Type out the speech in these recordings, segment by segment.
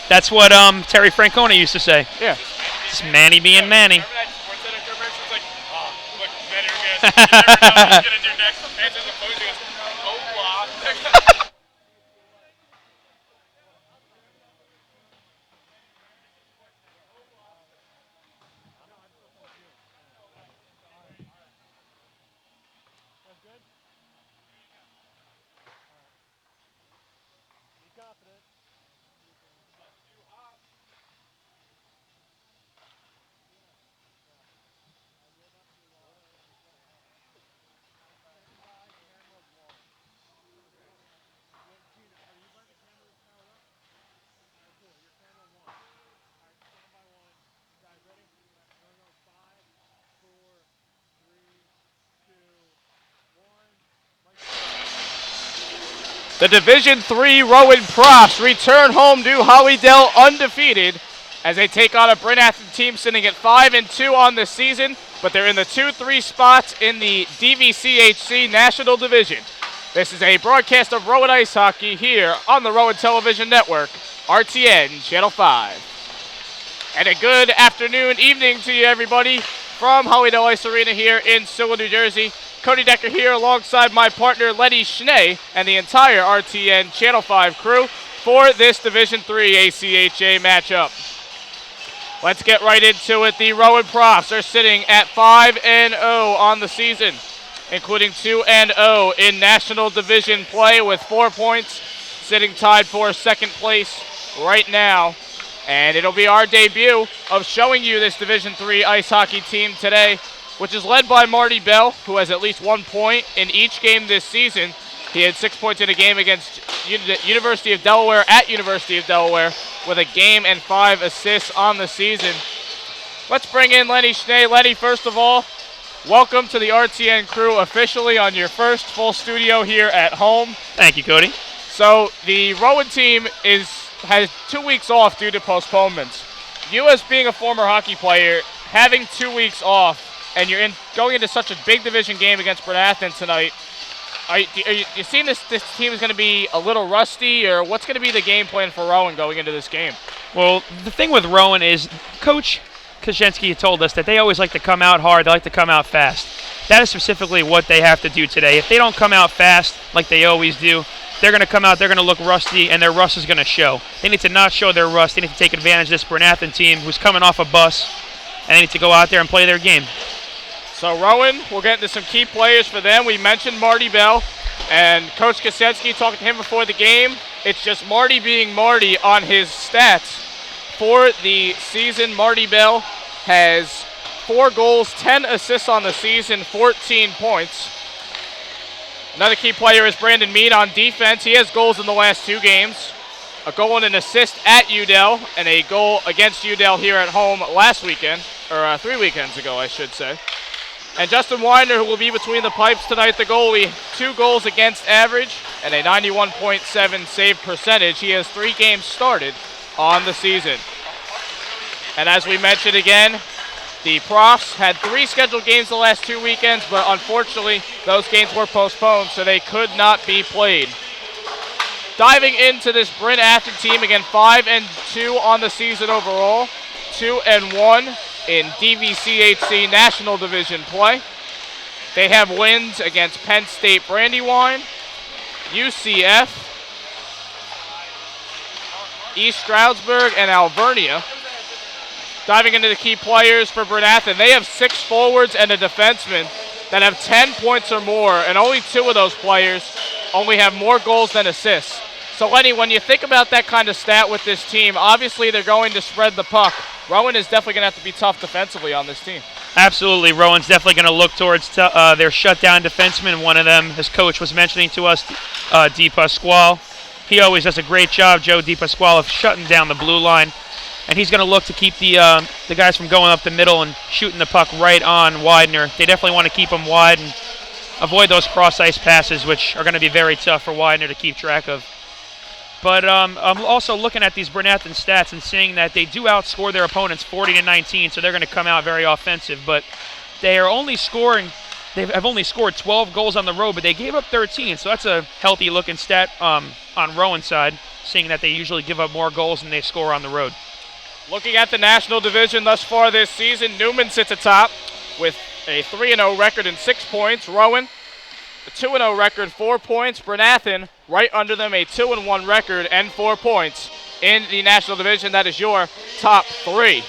That's what Terry Francona used to say. Yeah. It's Manny being Manny. Remember that SportsCenter commercial? It's like, oh, look, better again. You never know what he's going to do next. Fans as opposed to goes, oh, blah. The Division III Rowan Profs return home to Hollydale undefeated as they take on a Bryn Athyn team sitting at 5-2 on the season, but they're in the 2-3 spots in the DVCHC National Division. This is a broadcast of Rowan Ice Hockey here on the Rowan Television Network, RTN Channel 5. And a good afternoon, evening to you, everybody, from Hollydale Ice Arena here in Sewell, New Jersey. Cody Decker here alongside my partner Lenny Schnee and the entire RTN Channel 5 crew for this Division III ACHA matchup. Let's get right into it. The Rowan Profs are sitting at 5-0 on the season, including 2-0 in National Division play with 4 points, sitting tied for second place right now. And it'll be our debut of showing you this Division III ice hockey team today, which is led by Marty Bell, who has at least 1 point in each game this season. He had 6 points in a game against University of Delaware at University of Delaware with a game and 5 assists on the season. Let's bring in Lenny Schnee. Lenny, first of all, welcome to the RTN crew officially on your first full studio here at home. Thank you, Cody. So the Rowan team has 2 weeks off due to postponements. You, as being a former hockey player, having 2 weeks off, and you're going into such a big division game against Bryn Athyn tonight, are you seeing this team is going to be a little rusty, or what's going to be the game plan for Rowan going into this game? Well, the thing with Rowan is Coach Kaczynski told us that they always like to come out hard, they like to come out fast. That is specifically what they have to do today. If they don't come out fast like they always do, they're going to come out, they're going to look rusty, and their rust is going to show. They need to not show their rust. They need to take advantage of this Bryn Athyn team who's coming off a bus, and they need to go out there and play their game. So Rowan, we'll get into some key players for them. We mentioned Marty Bell, and Coach Kaczynski, talking to him before the game, it's just Marty being Marty on his stats. For the season, Marty Bell has 4 goals, 10 assists on the season, 14 points. Another key player is Brandon Mead on defense. He has goals in the last 2 games. A goal and an assist at UDEL, and a goal against UDEL here at home last weekend, or 3 weekends ago, I should say. And Justin Winder, who will be between the pipes tonight, the goalie, 2 goals against average and a 91.7 save percentage. He has 3 games started on the season. And as we mentioned again, the Profs had 3 scheduled games the last 2 weekends, but unfortunately those games were postponed, so they could not be played. Diving into this Bryn Athyn team, again 5-2 on the season overall, 2-1 in DVCHC National Division play. They have wins against Penn State Brandywine, UCF, East Stroudsburg, and Alvernia. Diving into the key players for Bryn Athyn, they have 6 forwards and a defenseman that have 10 points or more, and only 2 of those players only have more goals than assists. So Lenny, when you think about that kind of stat with this team, obviously they're going to spread the puck. Rowan is definitely going to have to be tough defensively on this team. Absolutely. Rowan's definitely going to look towards their shutdown defenseman. One of them, his coach was mentioning to us, Di Pasquale. He always does a great job, Joe Di Pasquale, of shutting down the blue line. And he's going to look to keep the guys from going up the middle and shooting the puck right on Widener. They definitely want to keep him wide and avoid those cross-ice passes, which are going to be very tough for Widener to keep track of. But I'm also looking at these Bryn Athyn stats and seeing that they do outscore their opponents 40-19, so they're going to come out very offensive. But they have only scored 12 goals on the road, but they gave up 13, so that's a healthy looking stat on Rowan's side. seeing that they usually give up more goals than they score on the road. Looking at the National Division thus far this season, Newman sits atop with a 3-0 record and 6 points. Rowan, a 2-0 record, 4 points. Bryn Athyn, right under them, a 2-1 record and 4 points in the National Division. That is your top 3.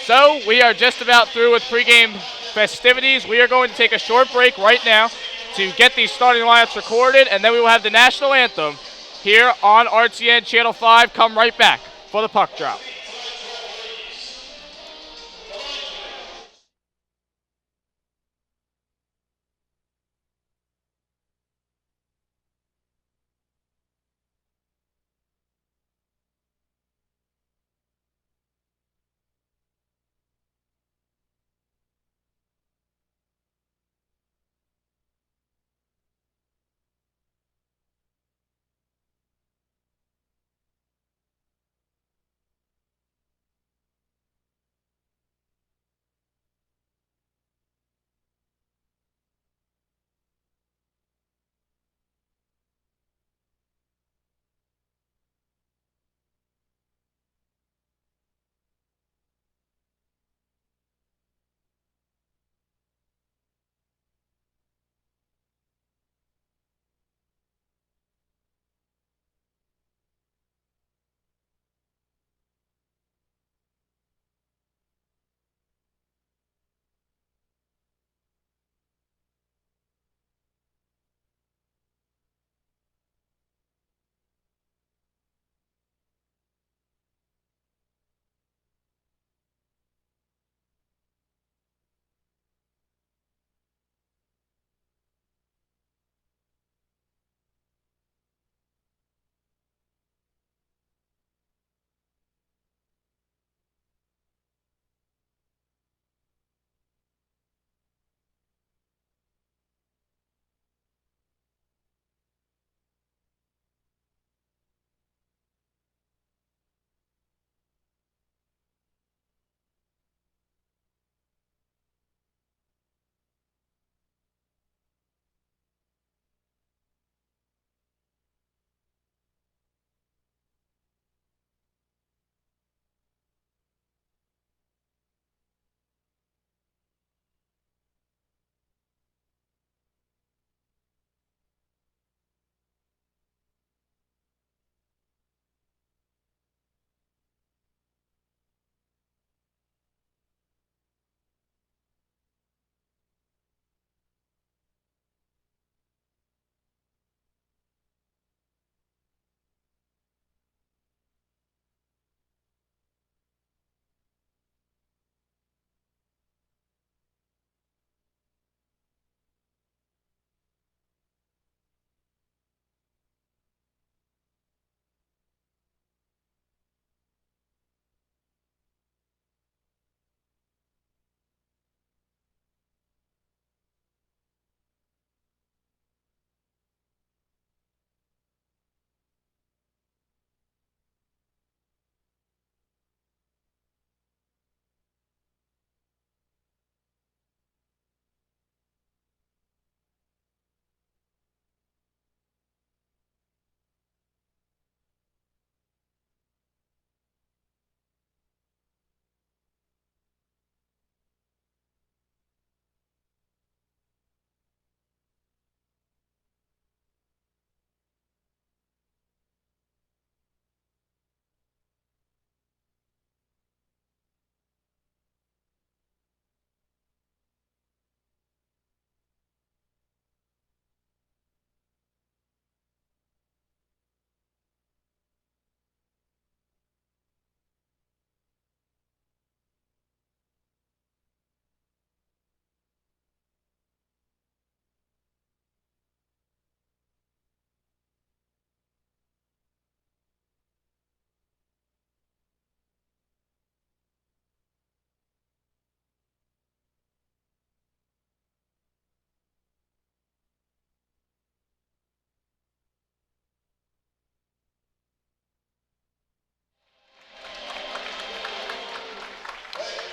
So we are just about through with pregame festivities. We are going to take a short break right now to get these starting lineups recorded, and then we will have the national anthem here on RTN Channel 5. Come right back for the puck drop.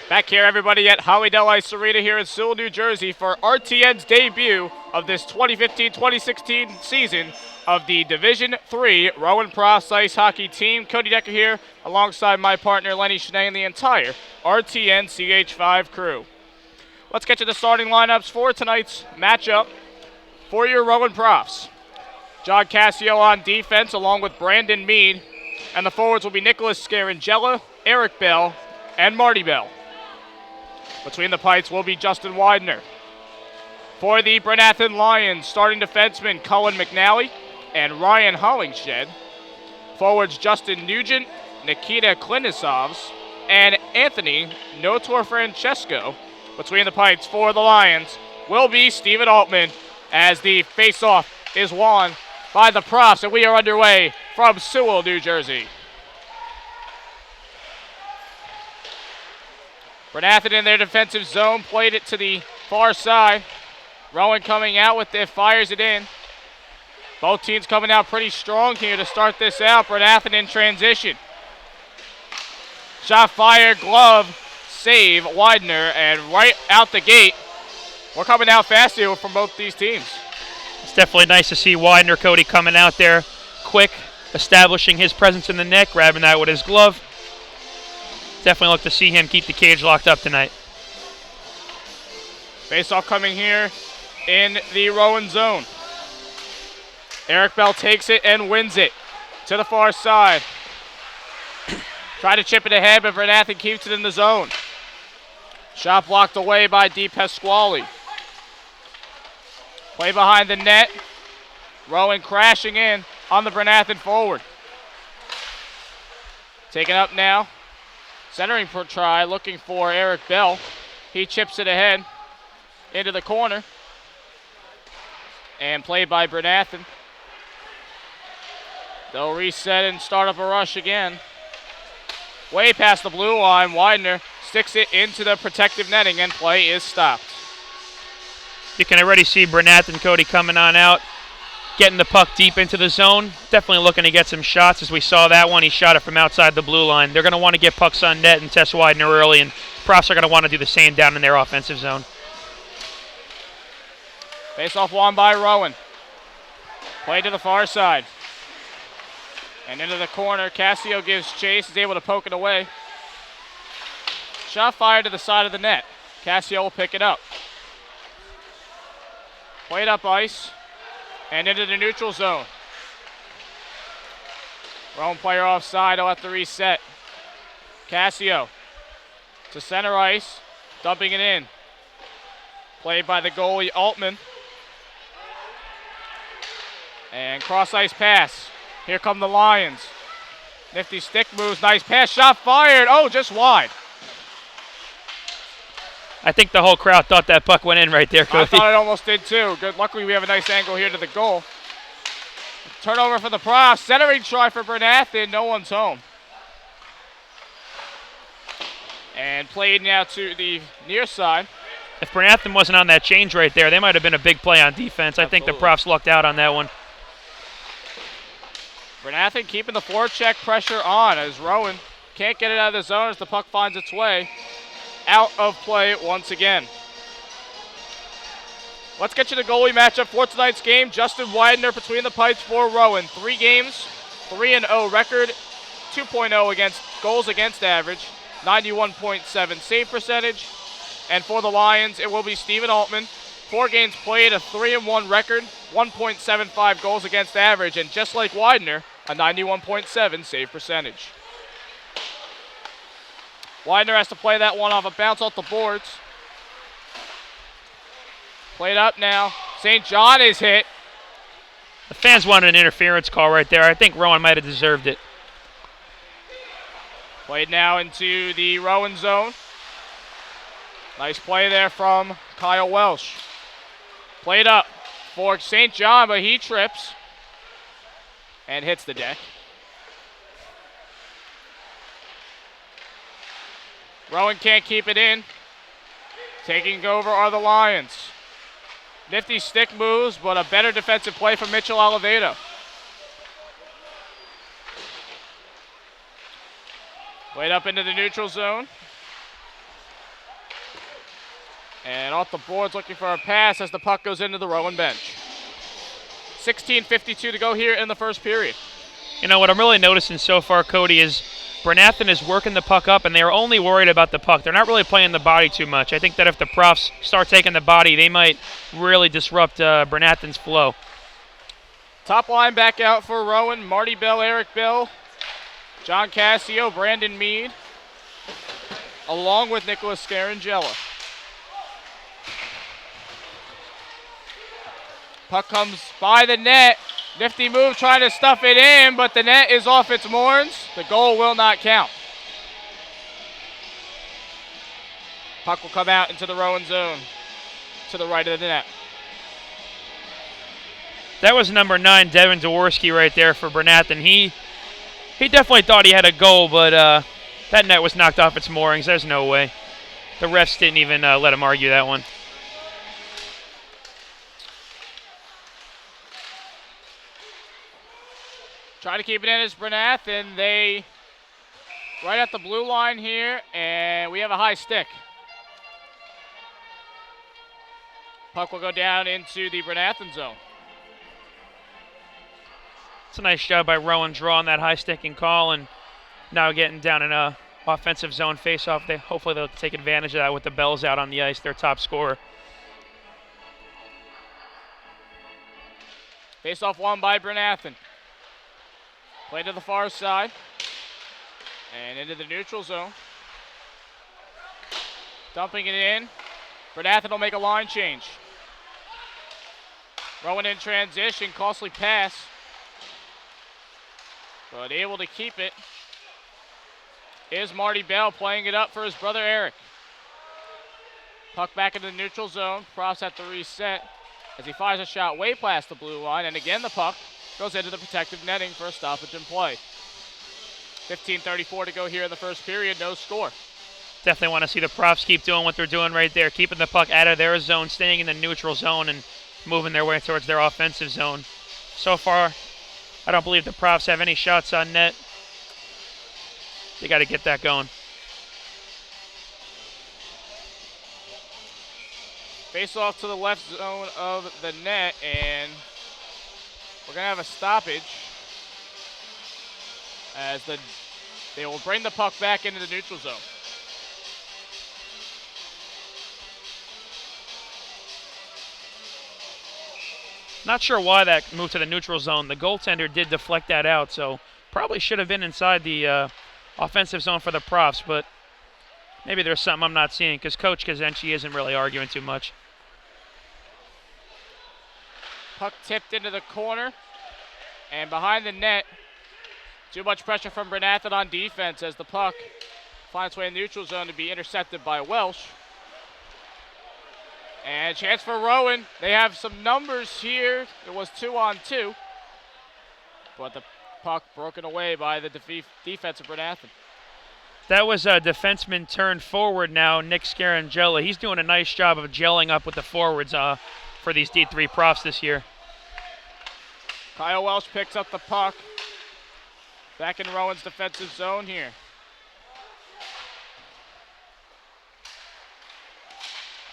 Back here, everybody, at Hollydale Ice Arena here in Sewell, New Jersey for RTN's debut of this 2015-2016 season. of the Division III Rowan Ice Hockey team. Cody Decker here alongside my partner Lenny Schnee and the entire RTN CH5 crew. Let's get to the starting lineups for tonight's matchup for your Rowan Profs. John Cassio on defense along with Brandon Mead, and the forwards will be Nicholas Scarangella, Eric Bell, and Marty Bell. Between the pipes will be Justin Widener. For the Bryn Athyn Lions, starting defensemen Cullen McNally and Ryan Hollingshed. Forwards Justin Nugent, Nikita Klinisovs, and Anthony Notor Francesco. Between the pipes for the Lions will be Stephen Altman as the face-off is won by the Profs, and we are underway from Sewell, New Jersey. Bryn Athyn in their defensive zone played it to the far side. Rowan coming out with it, fires it in. Both teams coming out pretty strong here to start this out. Bryn Athyn in transition. Shot fired, glove, save, Widener, and right out the gate, we're coming out fast here from both these teams. It's definitely nice to see Widener, Cody, coming out there quick, establishing his presence in the net, grabbing that with his glove. Definitely look to see him keep the cage locked up tonight. Face-off coming here in the Rowan zone. Eric Bell takes it and wins it to the far side. Try to chip it ahead, but Bryn Athyn keeps it in the zone. Shot blocked away by Di Pasquale. Play behind the net. Rowan crashing in on the Bryn Athyn forward. Taken up now. Centering for try, looking for Eric Bell. He chips it ahead into the corner. And played by Bryn Athyn. They'll reset and start up a rush again. Way past the blue line, Widener sticks it into the protective netting, and play is stopped. You can already see Bryn Athyn, Cody, coming on out, getting the puck deep into the zone. Definitely looking to get some shots. As we saw that one, he shot it from outside the blue line. They're going to want to get pucks on net and test Widener early, and Profs are going to want to do the same down in their offensive zone. Face-off won by Rowan. Play to the far side. And into the corner, Cassio gives chase, is able to poke it away. Shot fired to the side of the net. Cassio will pick it up. Played up ice, and into the neutral zone. Rowan player offside, he'll have to reset. Cassio to center ice, dumping it in. Played by the goalie, Altman. And cross ice pass. Here come the Lions. Nifty stick moves, nice pass, shot fired. Oh, just wide. I think the whole crowd thought that puck went in right there, Cody. I thought it almost did too. Good. Luckily, we have a nice angle here to the goal. Turnover for the Profs. Centering try for Bryn Athyn. No one's home. And played now to the near side. If Bryn Athyn wasn't on that change right there, they might have been a big play on defense. I think the Profs lucked out on that one. Bryn Athyn keeping the forecheck pressure on as Rowan can't get it out of the zone as the puck finds its way out of play once again. Let's get you the goalie matchup for tonight's game. Justin Widener between the pipes for Rowan. 3 games, 3-0 record, 2.0 against goals against average, 91.7 save percentage. And for the Lions, it will be Stephen Altman. 4 games played, a 3-1 record, 1.75 goals against average, and just like Widener, a 91.7 save percentage. Widener has to play that one off a bounce off the boards. Played up now. St. John is hit. The fans wanted an interference call right there. I think Rowan might have deserved it. Played now into the Rowan zone. Nice play there from Kyle Welsh. Played up for St. John, but he trips and hits the deck. Rowan can't keep it in. Taking over are the Lions. Nifty stick moves, but a better defensive play from Mitchell Oliveto. Played up into the neutral zone. And off the boards looking for a pass as the puck goes into the Rowan bench. 16:52 to go here in the first period. You know, what I'm really noticing so far, Cody, is Bryn Athyn is working the puck up, and they're only worried about the puck. They're not really playing the body too much. I think that if the profs start taking the body, they might really disrupt Bryn Athyn's flow. Top line back out for Rowan. Marty Bell, Eric Bell, John Cassio, Brandon Mead, along with Nicholas Scarangella. Puck comes by the net. Nifty move trying to stuff it in, but the net is off its moorings. The goal will not count. Puck will come out into the Rowan zone to the right of the net. That was number 9, Devin Jaworski, right there for Bryn Athyn. He definitely thought he had a goal, but that net was knocked off its moorings. There's no way. The refs didn't even let him argue that one. Try to keep it in as Bryn Athyn. They right at the blue line here, and we have a high stick. Puck will go down into the Bryn Athyn zone. It's a nice job by Rowan drawing that high sticking call and now getting down in a offensive zone face-off. Hopefully they'll take advantage of that with the Bells out on the ice, their top scorer. Face-off won by Bryn Athyn. Play to the far side and into the neutral zone. Dumping it in. Bryn Athyn will make a line change. Rowan in transition, costly pass, but able to keep it is Marty Bell, playing it up for his brother Eric. Puck back into the neutral zone. Profs at the reset as he fires a shot way past the blue line, and again the puck goes into the protective netting for a stoppage in play. 15:34 to go here in the first period, no score. Definitely want to see the profs keep doing what they're doing right there, keeping the puck out of their zone, staying in the neutral zone, and moving their way towards their offensive zone. So far, I don't believe the profs have any shots on net. They got to get that going. Face off to the left zone of the net, and we're going to have a stoppage as they will bring the puck back into the neutral zone. Not sure why that moved to the neutral zone. The goaltender did deflect that out, so probably should have been inside the offensive zone for the profs, but maybe there's something I'm not seeing because Coach Kazenchi isn't really arguing too much. Puck tipped into the corner, and behind the net, too much pressure from Bryn Athyn on defense as the puck finds its way in the neutral zone to be intercepted by Welsh. And chance for Rowan. They have some numbers here. It was 2-on-2, but the puck broken away by the defense of Bryn Athyn. That was a defenseman turned forward now, Nick Scarangella. He's doing a nice job of gelling up with the forwards for these D3 profs this year. Kyle Welsh picks up the puck. Back in Rowan's defensive zone here.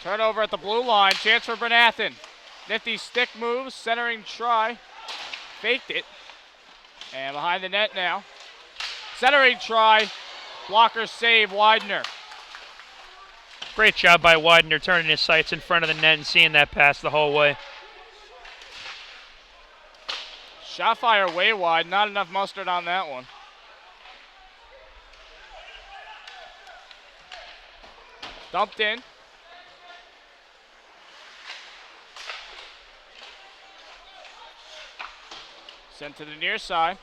Turnover at the blue line. Chance for Bryn Athyn. Nifty stick moves, centering try. Faked it. And behind the net now. Centering try. Blocker save, Widener. Great job by Widener turning his sights in front of the net and seeing that pass the whole way. Shot fire way wide. Not enough mustard on that one. Dumped in. Sent to the near side.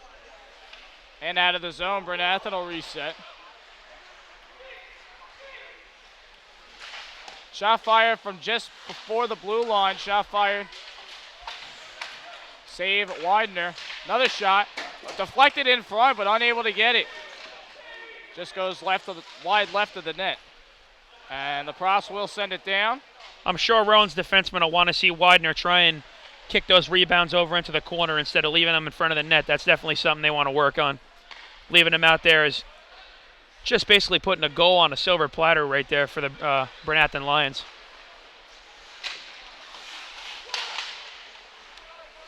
And out of the zone, Bryn Athyn will reset. Shot fired from just before the blue line. Shot fired. Save Widener. Another shot. Deflected in front, but unable to get it. Just goes wide left of the net. And the profs will send it down. I'm sure Rowan's defensemen will want to see Widener try and kick those rebounds over into the corner instead of leaving them in front of the net. That's definitely something they want to work on. Leaving him out there is just basically putting a goal on a silver platter right there for the Bryn Athyn Lions.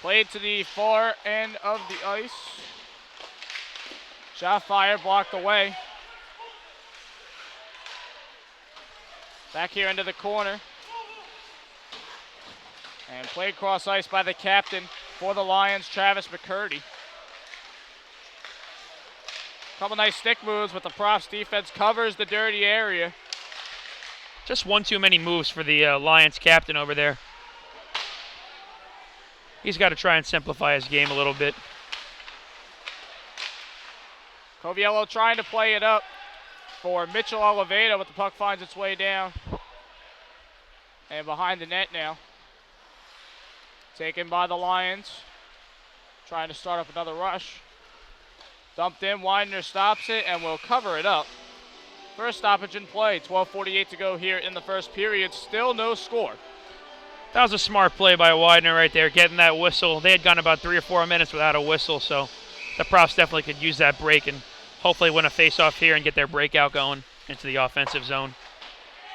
Played to the far end of the ice. Shot fired, blocked away. Back here into the corner. And played cross ice by the captain for the Lions, Travis McCurdy. Couple nice stick moves, but the Props defense covers the dirty area. Just one too many moves for the Lions captain over there. He's got to try and simplify his game a little bit. Coviello trying to play it up for Mitchell Oliveto, but the puck finds its way down. And behind the net now. Taken by the Lions. Trying to start up another rush. Dumped in, Widener stops it and will cover it up. First stoppage in play, 12:48 to go here in the first period. Still no score. That was a smart play by Widener right there, getting that whistle. They had gone about 3 or 4 minutes without a whistle, so the Props definitely could use that break and hopefully win a face-off here and get their breakout going into the offensive zone.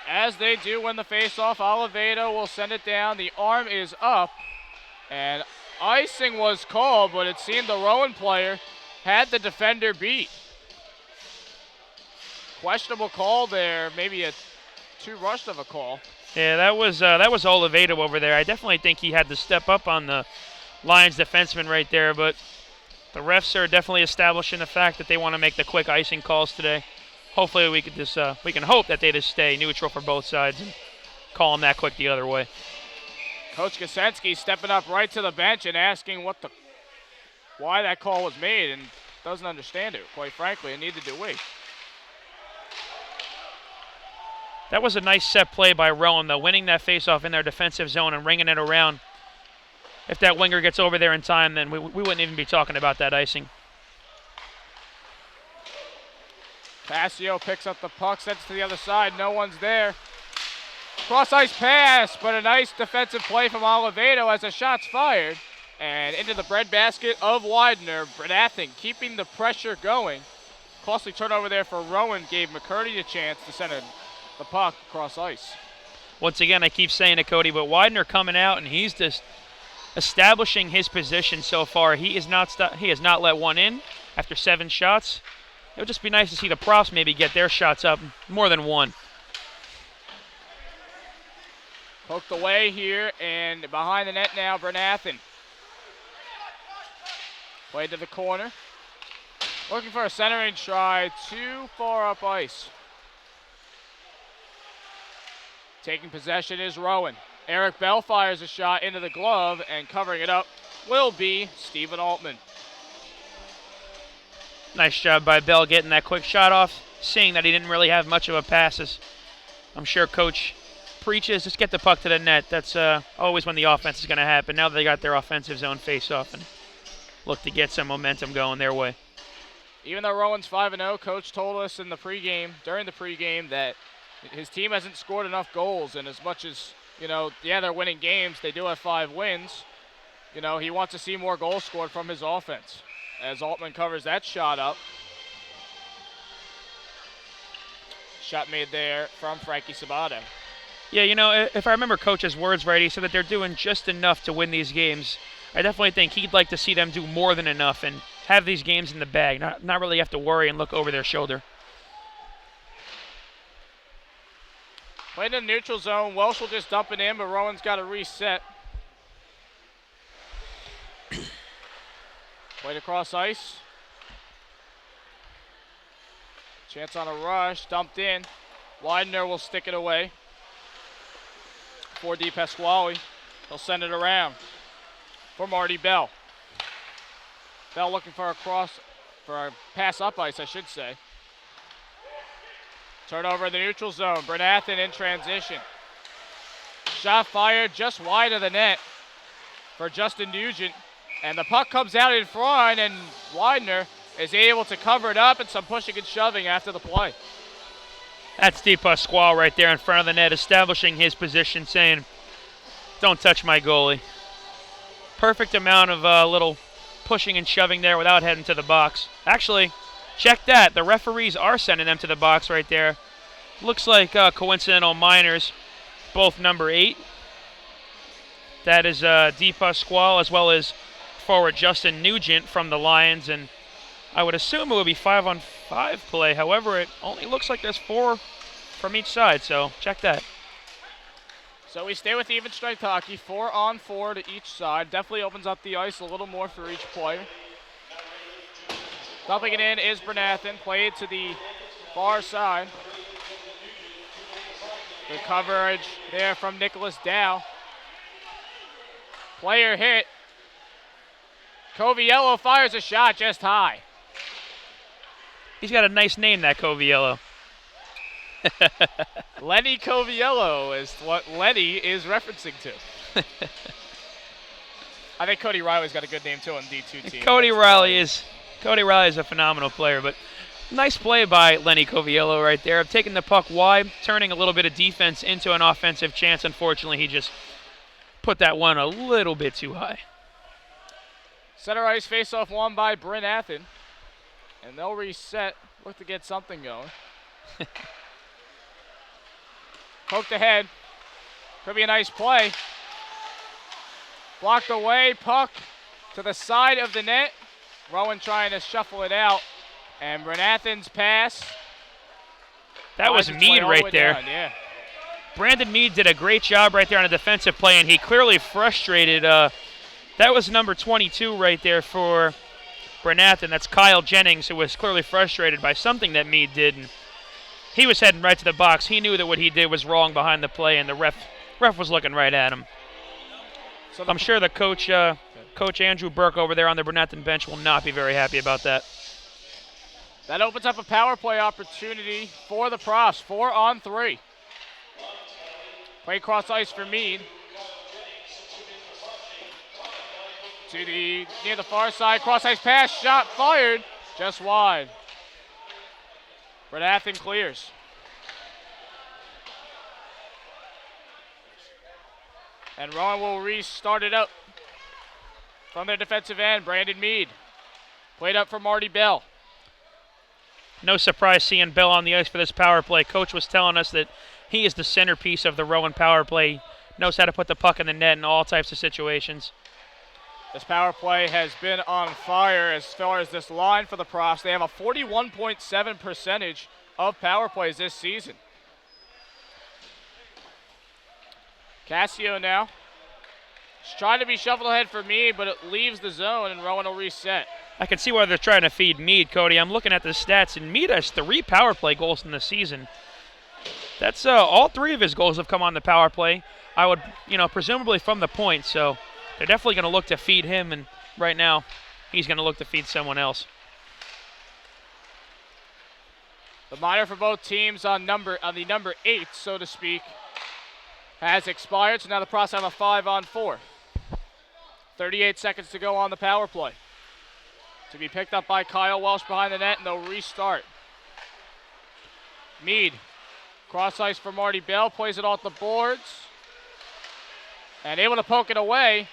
As they do win the face-off, Oliveto will send it down. The arm is up, and icing was called, but it seemed the Rowan player had the defender beat. Questionable call there, maybe a too rushed of a call. Yeah, that was Oliveto over there. I definitely think he had to step up on the Lions defenseman right there, but the refs are definitely establishing the fact that they want to make the quick icing calls today. Hopefully we can hope that they just stay neutral for both sides and call them that quick the other way. Coach Kosensky stepping up right to the bench and asking why that call was made, and doesn't understand it, quite frankly, and neither do we. That was a nice set play by Rowan, though, winning that faceoff in their defensive zone and ringing it around. If that winger gets over there in time, then we wouldn't even be talking about that icing. Passio picks up the puck, sends it to the other side. No one's there. Cross-ice pass, but a nice defensive play from Oliveto as a shot's fired. And into the breadbasket of Widener. Bryn Athyn keeping the pressure going. Costly turnover there for Rowan gave McCurdy a chance to send the puck across ice. Once again, I keep saying it, Cody, but Widener coming out and he's just establishing his position so far. He has not let one in after 7 shots. It would just be nice to see the Props maybe get their shots up more than one. Poked away here, and behind the net now, Bryn Athyn. Played to the corner. Looking for a centering try, too far up ice. Taking possession is Rowan. Eric Bell fires a shot into the glove, and covering it up will be Stephen Altman. Nice job by Bell getting that quick shot off, seeing that he didn't really have much of a passes. I'm sure Coach preaches, just get the puck to the net. That's always when the offense is going to happen. Now that they got their offensive zone face-off and look to get some momentum going their way. Even though Rowan's 5-0, Coach told us during the pregame, that his team hasn't scored enough goals, and as much as, they're winning games, they do have 5 wins. He wants to see more goals scored from his offense. As Altman covers that shot up. Shot made there from Frankie Sabata. Yeah, if I remember Coach's words right, he said that they're doing just enough to win these games. I definitely think he'd like to see them do more than enough and have these games in the bag, not really have to worry and look over their shoulder. Playing in the neutral zone, Welsh will just dump it in, but Rowan's got to reset. Played across ice. Chance on a rush, dumped in. Widener will stick it away. For Di Pasquale. He'll send it around for Marty Bell. Bell looking for a pass up ice, I should say. Turnover in the neutral zone. Bryn Athyn in transition. Shot fired just wide of the net for Justin Nugent. And the puck comes out in front, and Widener is able to cover it up and some pushing and shoving after the play. That's Di Pasquale right there in front of the net, establishing his position, saying, don't touch my goalie. Perfect amount of little pushing and shoving there without heading to the box. Actually, check that. The referees are sending them to the box right there. Looks like coincidental minors, both number 8. That is Di Pasquale as well as forward Justin Nugent from the Lions, and I would assume it would be 5-on-5 play. However, it only looks like there's 4 from each side, so check that. So we stay with even strength hockey, 4-on-4 to each side. Definitely opens up the ice a little more for each player. Dumping it in is Bryn Athyn, played to the far side. Good coverage there from Nicholas Dow. Player hit. Coviello fires a shot just high. He's got a nice name, that Coviello. Lenny Coviello is what Lenny is referencing to. I think Cody Riley's got a good name too on D2 team. Cody Riley is a phenomenal player, but nice play by Lenny Coviello right there. Taking the puck wide, turning a little bit of defense into an offensive chance. Unfortunately, he just put that one a little bit too high. Center ice faceoff won by Bryn Athyn. And they'll reset, look to get something going. Poked ahead. Could be a nice play. Blocked away, puck to the side of the net. Rowan trying to shuffle it out. And Bryn Athyn's pass. That was Mead right there. Down, yeah. Brandon Mead did a great job right there on a defensive play, and he clearly frustrated. That was number 22 right there for Bryn Athyn. That's Kyle Jennings, who was clearly frustrated by something that Mead did. And he was heading right to the box. He knew that what he did was wrong behind the play, and the ref was looking right at him. So I'm sure the coach, Coach Andrew Burke over there on the Bryn Athyn bench, will not be very happy about that. That opens up a power play opportunity for the Profs. 4-on-3. Play cross ice for Mead. To the near the far side, cross ice pass, shot fired, just wide. Bryn Athyn clears. And Rowan will restart it up from their defensive end. Brandon Mead played up for Marty Bell. No surprise seeing Bell on the ice for this power play. Coach was telling us that he is the centerpiece of the Rowan power play. Knows how to put the puck in the net in all types of situations. This power play has been on fire as far as this line for the Profs. They have a 41.7 percentage of power plays this season. Cassio now. He's trying to be shuffled ahead for Mead, but it leaves the zone, and Rowan will reset. I can see why they're trying to feed Mead, Cody. I'm looking at the stats, and Mead has 3 power play goals in the season. That's all 3 of his goals have come on the power play. I would, presumably from the point, so they're definitely going to look to feed him, and right now he's going to look to feed someone else. The minor for both teams on the number 8, so to speak, has expired, so now the Profs have a 5-on-4. 38 seconds to go on the power play. To be picked up by Kyle Welsh behind the net, and they'll restart. Mead, cross ice for Marty Bell, plays it off the boards, and able to poke it away.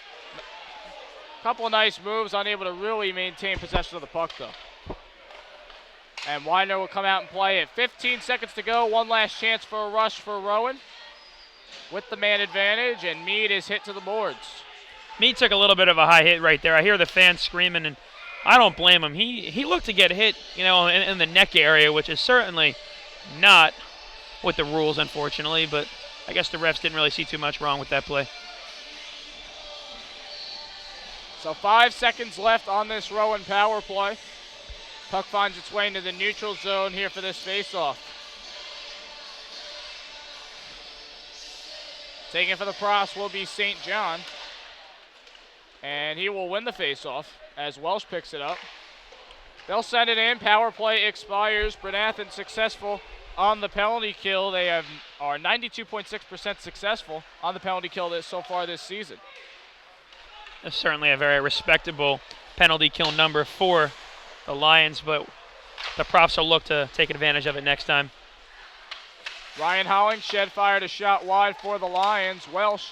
Couple of nice moves, unable to really maintain possession of the puck, though. And Weiner will come out and play it. 15 seconds to go, one last chance for a rush for Rowan with the man advantage, and Mead is hit to the boards. Mead took a little bit of a high hit right there. I hear the fans screaming, and I don't blame him. He looked to get hit, in the neck area, which is certainly not with the rules, unfortunately, but I guess the refs didn't really see too much wrong with that play. So 5 seconds left on this Rowan power play. Puck finds its way into the neutral zone here for this faceoff. Taking for the Profs will be St. John. And he will win the faceoff as Welsh picks it up. They'll send it in. Power play expires. Bryn Athyn successful on the penalty kill. They are 92.6% successful on the penalty kill so far this season. That's certainly a very respectable penalty kill number for the Lions, but the Profs will look to take advantage of it next time. Ryan Hollingshed fired a shot wide for the Lions. Welsh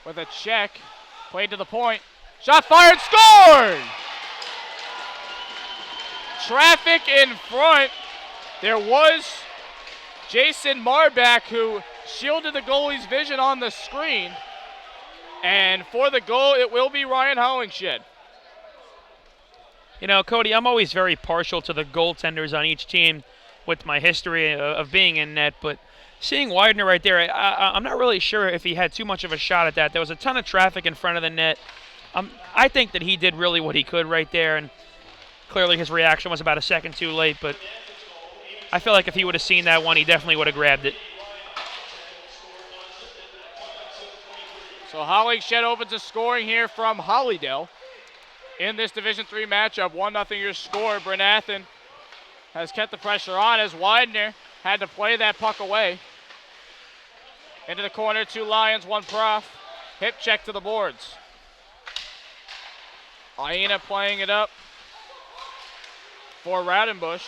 with a check. Played to the point. Shot fired, scored! Traffic in front. There was Jason Marbach who shielded the goalie's vision on the screen. And for the goal, it will be Ryan Hollingshed. You know, Cody, I'm always very partial to the goaltenders on each team with my history of being in net, but seeing Widener right there, I'm not really sure if he had too much of a shot at that. There was a ton of traffic in front of the net. I think that he did really what he could right there, and clearly his reaction was about a second too late, but I feel like if he would have seen that one, he definitely would have grabbed it. So Hollingshed opens the scoring here from Hollydale in this Division III matchup. 1-0 your score. Bryn Athyn has kept the pressure on as Widener had to play that puck away. Into the corner, 2 Lions, 1 Prof. Hip check to the boards. Aina playing it up for Radenbush.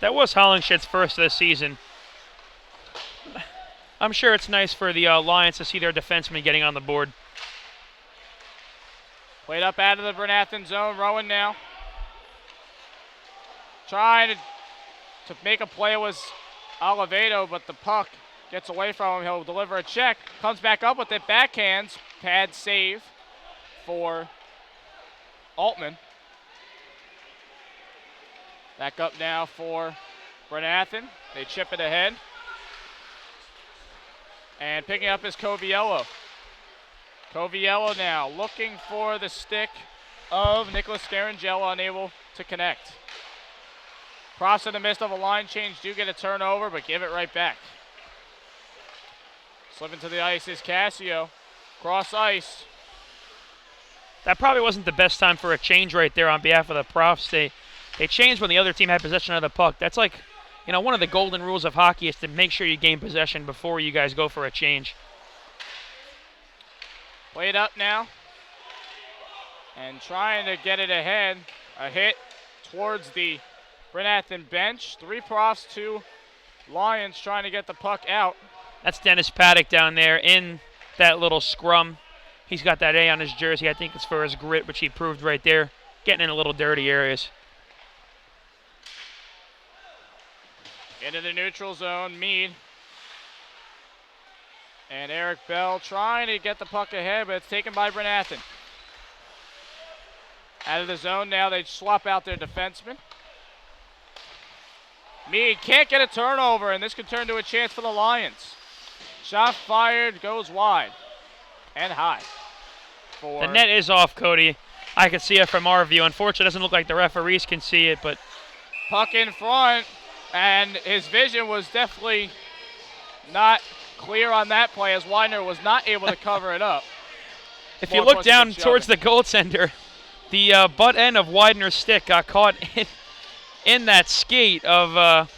That was Hollingshed's first of the season. I'm sure it's nice for the Lions to see their defensemen getting on the board. Played up out of the Bryn Athyn zone. Rowan now trying to make a play was Oliveto, but the puck gets away from him. He'll deliver a check. Comes back up with it. Backhands. Pad save for Altman. Back up now for Bryn Athyn. They chip it ahead. And picking up is Coviello. Coviello now looking for the stick of Nicholas Scarangelo, unable to connect. Profs in the midst of a line change do get a turnover, but give it right back. Slipping to the ice is Casio. Cross ice. That probably wasn't the best time for a change right there on behalf of the Profs. They changed when the other team had possession of the puck. That's like, you know, one of the golden rules of hockey is to make sure you gain possession before you guys go for a change. Played up now. And trying to get it ahead. A hit towards the Bryn Athyn bench. 3 Profs, 2 Lions trying to get the puck out. That's Dennis Paddock down there in that little scrum. He's got that A on his jersey. I think it's for his grit, which he proved right there. Getting in a little dirty areas. Into the neutral zone, Mead. And Eric Bell trying to get the puck ahead, but it's taken by Bryn Athyn. Out of the zone now, they swap out their defenseman. Mead can't get a turnover, and this could turn to a chance for the Lions. Shot fired, goes wide and high. The net is off, Cody. I can see it from our view. Unfortunately, it doesn't look like the referees can see it, but puck in front, and his vision was definitely not clear on that play as Widener was not able to cover it up. If you look down towards the goaltender, the butt end of Widener's stick got caught in that skate of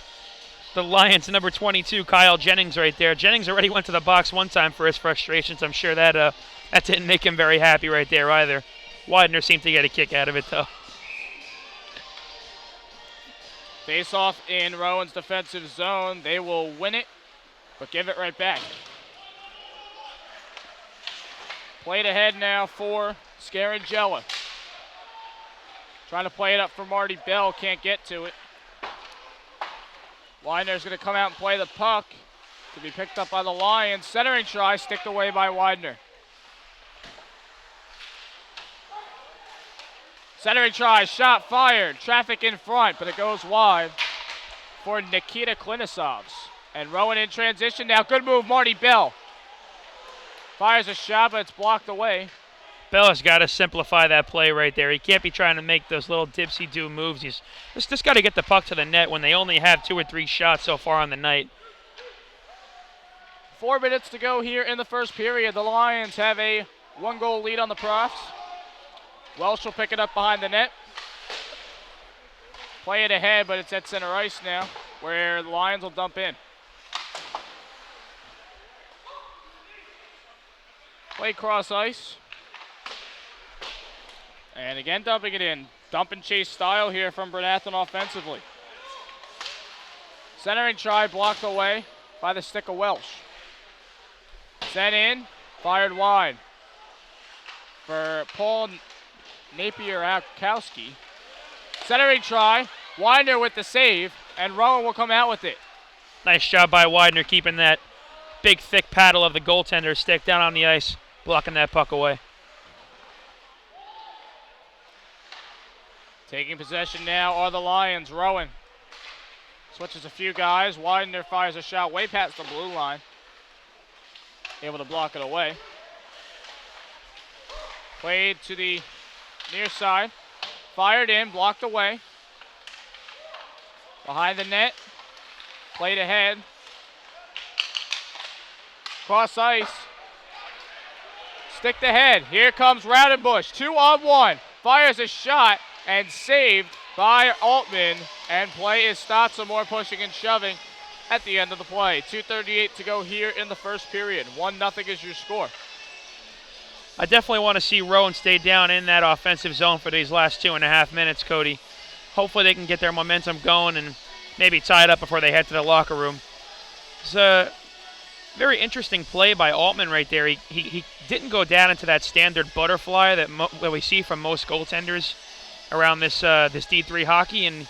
the Lions' number 22, Kyle Jennings, right there. Jennings already went to the box one time for his frustrations. I'm sure that didn't make him very happy right there either. Widener seemed to get a kick out of it, though. Face off in Rowan's defensive zone. They will win it, but give it right back. Played ahead now for Scarangella. Trying to play it up for Marty Bell, can't get to it. Widener's going to come out and play the puck to be picked up by the Lions. Centering try, sticked away by Widener. Centering try, shot fired. Traffic in front, but it goes wide for Nikita Klinisovs. And Rowan in transition now. Good move, Marty Bell. Fires a shot, but it's blocked away. Bell has got to simplify that play right there. He can't be trying to make those little dipsy-do moves. He's just got to get the puck to the net when they only have 2 or 3 shots so far on the night. 4 minutes to go here in the first period. The Lions have a 1-goal lead on the Profs. Welsh will pick it up behind the net. Play it ahead, but it's at center ice now, where the Lions will dump in. Play cross ice. And again, dumping it in. Dump and chase style here from Bryn Athyn offensively. Centering try blocked away by the stick of Welsh. Sent in, fired wide for Paul Napier-Akowski. Centering try, Widener with the save, and Rowan will come out with it. Nice job by Widener keeping that big, thick paddle of the goaltender stick down on the ice. blocking that puck away. Taking possession now are the Lions. Rowan switches a few guys. Widener fires a shot way past the blue line. Able to block it away. Played to the near side. Fired in, blocked away. Behind the net. Played ahead. Cross ice. Stick to head. Here comes Rowdenbush. 2-on-1. Fires a shot and saved by Altman. And play is stopped. Some more pushing and shoving at the end of the play. 2:38 to go here in the first period. 1-0 is your score. I definitely want to see Rowan stay down in that offensive zone for these last 2.5 minutes, Cody. Hopefully they can get their momentum going and maybe tie it up before they head to the locker room. It's a very interesting play by Altman right there. He didn't go down into that standard butterfly that we see from most goaltenders around this D3 hockey, and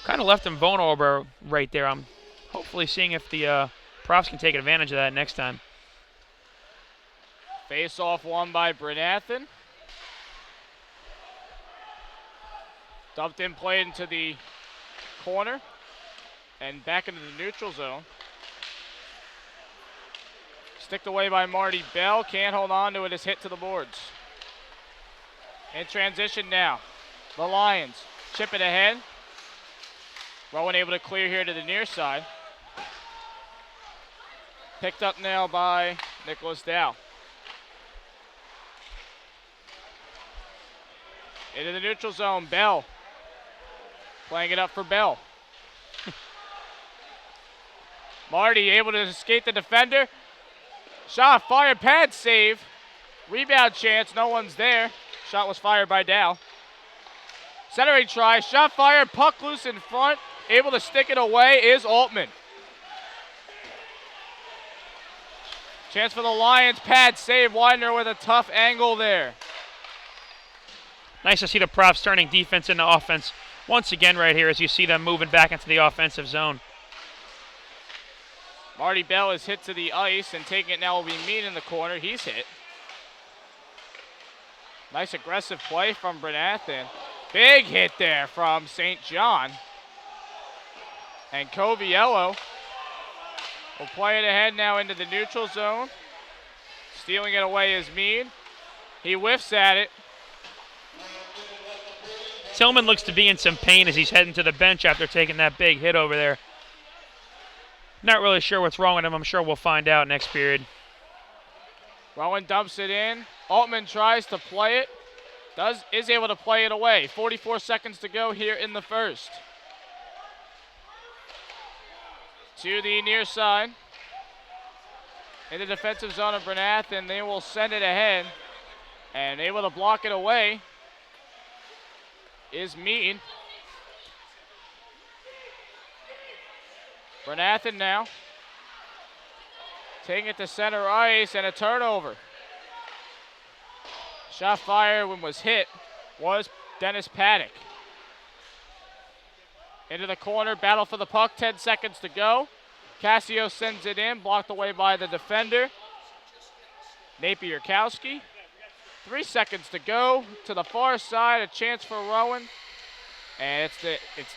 kind of left him vulnerable right there. I'm hopefully seeing if the Profs can take advantage of that next time. Face-off won by Bryn Athyn. Dumped in, played into the corner and back into the neutral zone. Sticked away by Marty Bell. Can't hold on to it. Is hit to the boards. In transition now. The Lions chip it ahead. Rowan able to clear here to the near side. Picked up now by Nicholas Dow. Into the neutral zone. Bell. Playing it up for Bell. Marty able to escape the defender. Shot fired, pad save. Rebound chance, no one's there. Shot was fired by Dow. Centering try, shot fired, puck loose in front. Able to stick it away is Altman. Chance for the Lions, pad save. Widener with a tough angle there. Nice to see the Profs turning defense into offense once again right here as you see them moving back into the offensive zone. Marty Bell is hit to the ice, and taking it now will be Mead in the corner. He's hit. Nice aggressive play from Bryn Athyn. Big hit there from St. John. And Coviello will play it ahead now into the neutral zone. Stealing it away is Mead. He whiffs at it. Tillman looks to be in some pain as he's heading to the bench after taking that big hit over there. Not really sure what's wrong with him. I'm sure we'll find out next period. Rowan dumps it in. Altman tries to play it. Is able to play it away. 44 seconds to go here in the first. To the near side. In the defensive zone of Bryn Athyn, they will send it ahead. And able to block it away is Mead. Bryn Athyn now. Taking it to center ice and a turnover. Shot fired when was hit was Dennis Paddock. Into the corner, battle for the puck, 10 seconds to go. Cassio sends it in, blocked away by the defender. Napier-Kowski. 3 seconds to go to the far side, a chance for Rowan. And it's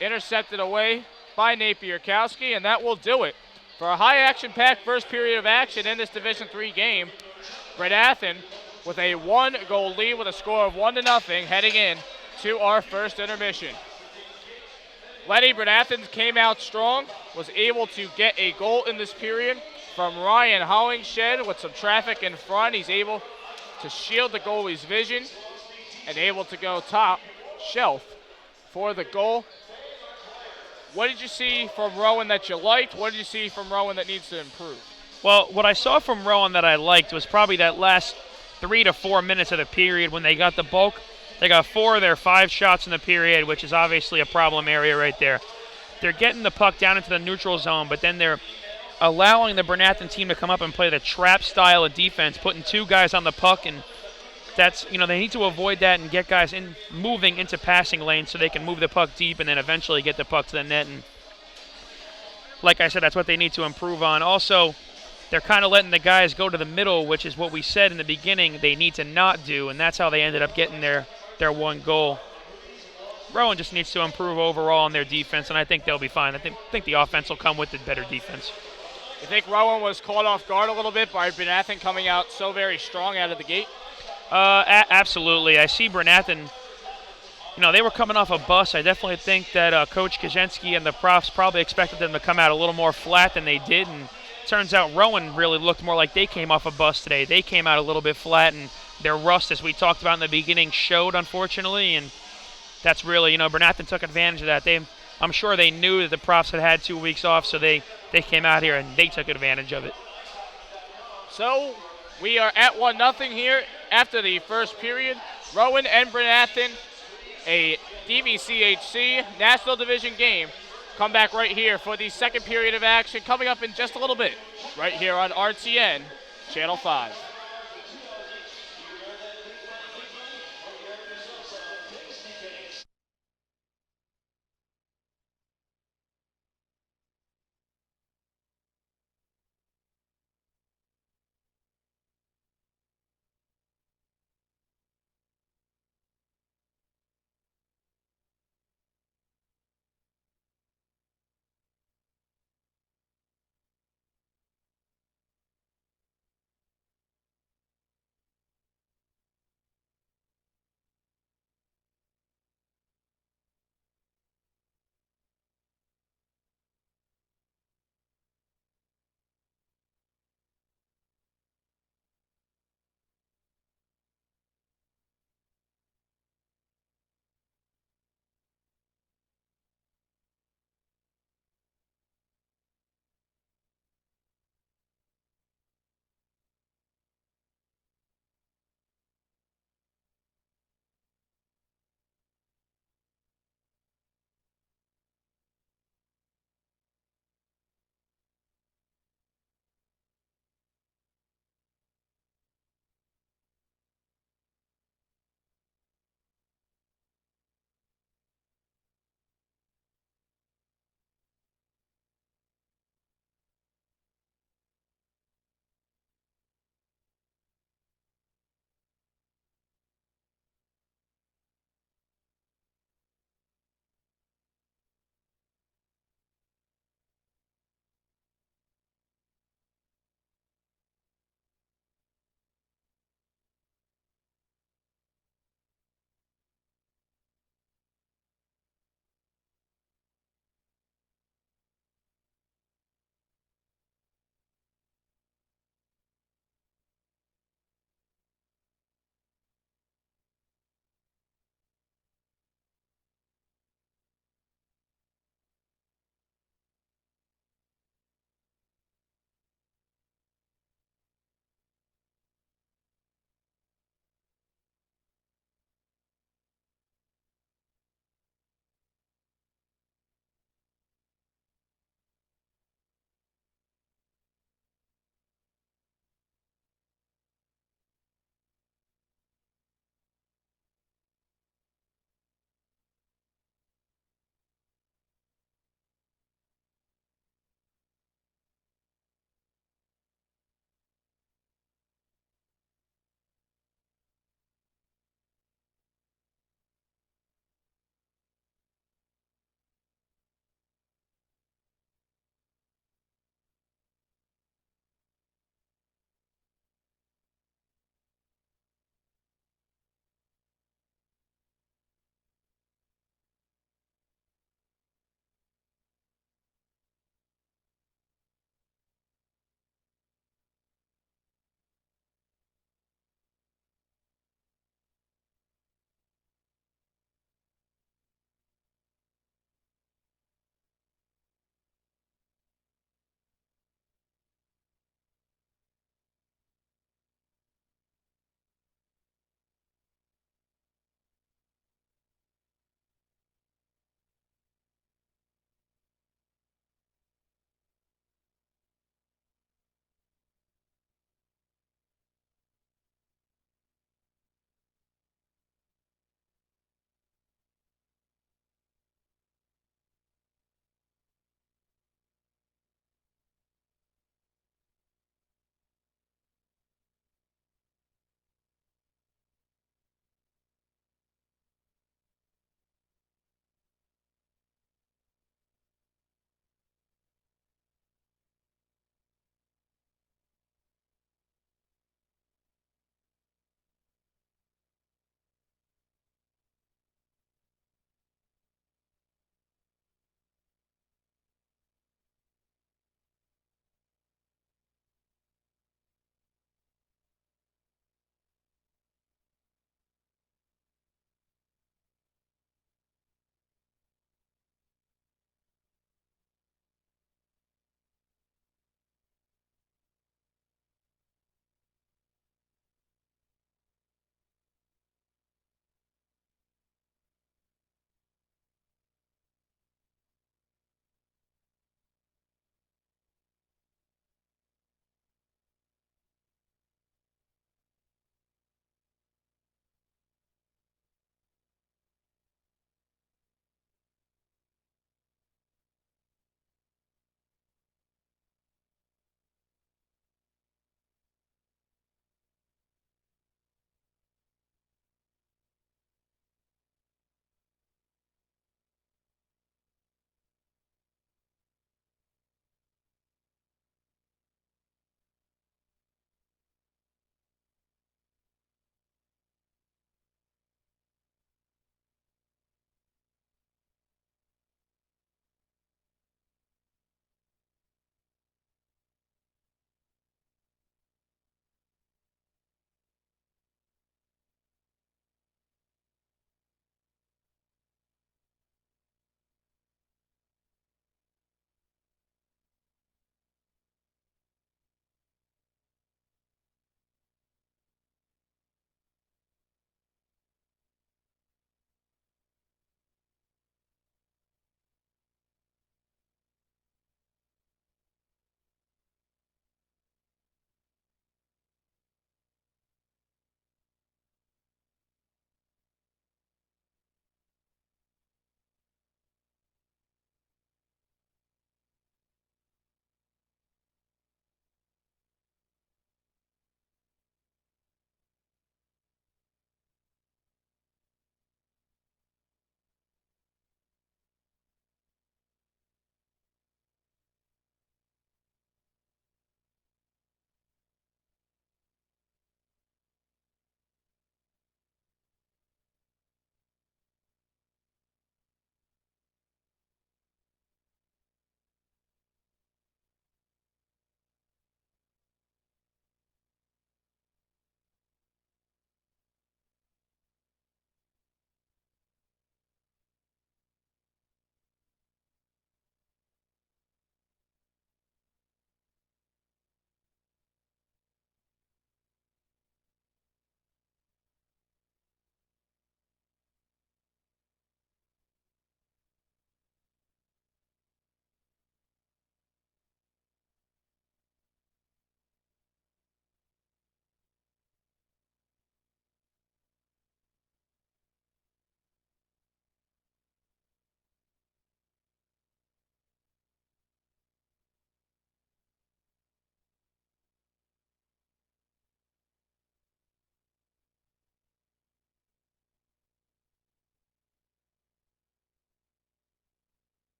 intercepted away by Napier-Kowski, and that will do it. For a high action-packed first period of action in this Division III game, Bryn Athyn with a 1-goal lead with a score of 1-0 heading in to our first intermission. Letty, Bryn Athyn came out strong, was able to get a goal in this period from Ryan Hollingshed with some traffic in front. He's able to shield the goalie's vision and able to go top shelf for the goal. What did you see from Rowan that you liked? What did you see from Rowan that needs to improve? Well, what I saw from Rowan that I liked was probably that last 3 to 4 minutes of the period when they got the bulk. They got 4 of their 5 shots in the period, which is obviously a problem area right there. They're getting the puck down into the neutral zone, but then they're allowing the Bryn Athyn team to come up and play the trap style of defense, putting 2 guys on the puck, and that's, they need to avoid that and get guys moving into passing lanes so they can move the puck deep and then eventually get the puck to the net. And like I said, that's what they need to improve on. Also, they're kind of letting the guys go to the middle, which is what we said in the beginning they need to not do, and that's how they ended up getting their one goal. Rowan just needs to improve overall on their defense, and I think they'll be fine. I think the offense will come with the better defense. You think Rowan was caught off guard a little bit by Bryn Athyn coming out so very strong out of the gate? Absolutely. I see Bryn Athyn, they were coming off a bus. I definitely think that Coach Kaczynski and the profs probably expected them to come out a little more flat than they did, and turns out Rowan really looked more like they came off a bus today. They came out a little bit flat, and their rust, as we talked about in the beginning, showed, unfortunately, and that's really, Bryn Athyn took advantage of that. I'm sure they knew that the profs had 2 weeks off, so they came out here and they took advantage of it. So we are at 1-0 here after the first period. Rowan and Bryn Athyn, a DVCHC National Division game. Come back right here for the second period of action coming up in just a little bit, right here on RTN Channel 5.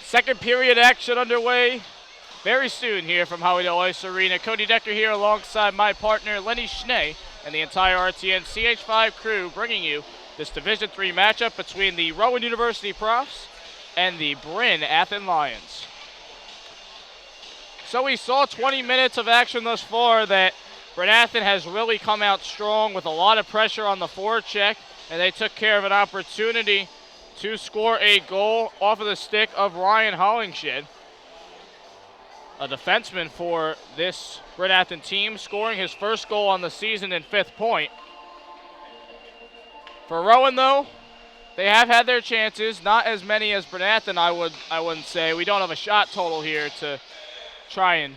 Second period action underway very soon here from Howiedale Ice Arena. Cody Decker here alongside my partner Lenny Schnee and the entire RTN CH5 crew bringing you this Division III matchup between the Rowan University Profs and the Bryn Athyn Lions. So we saw 20 minutes of action thus far that Bryn Athyn has really come out strong with a lot of pressure on the forecheck, and they took care of an opportunity to score a goal off of the stick of Ryan Hollingshed, a defenseman for this Bryn Athyn team, scoring his first goal on the season and 5th point. For Rowan, though, they have had their chances, not as many as Bryn Athyn, I wouldn't say. We don't have a shot total here to try and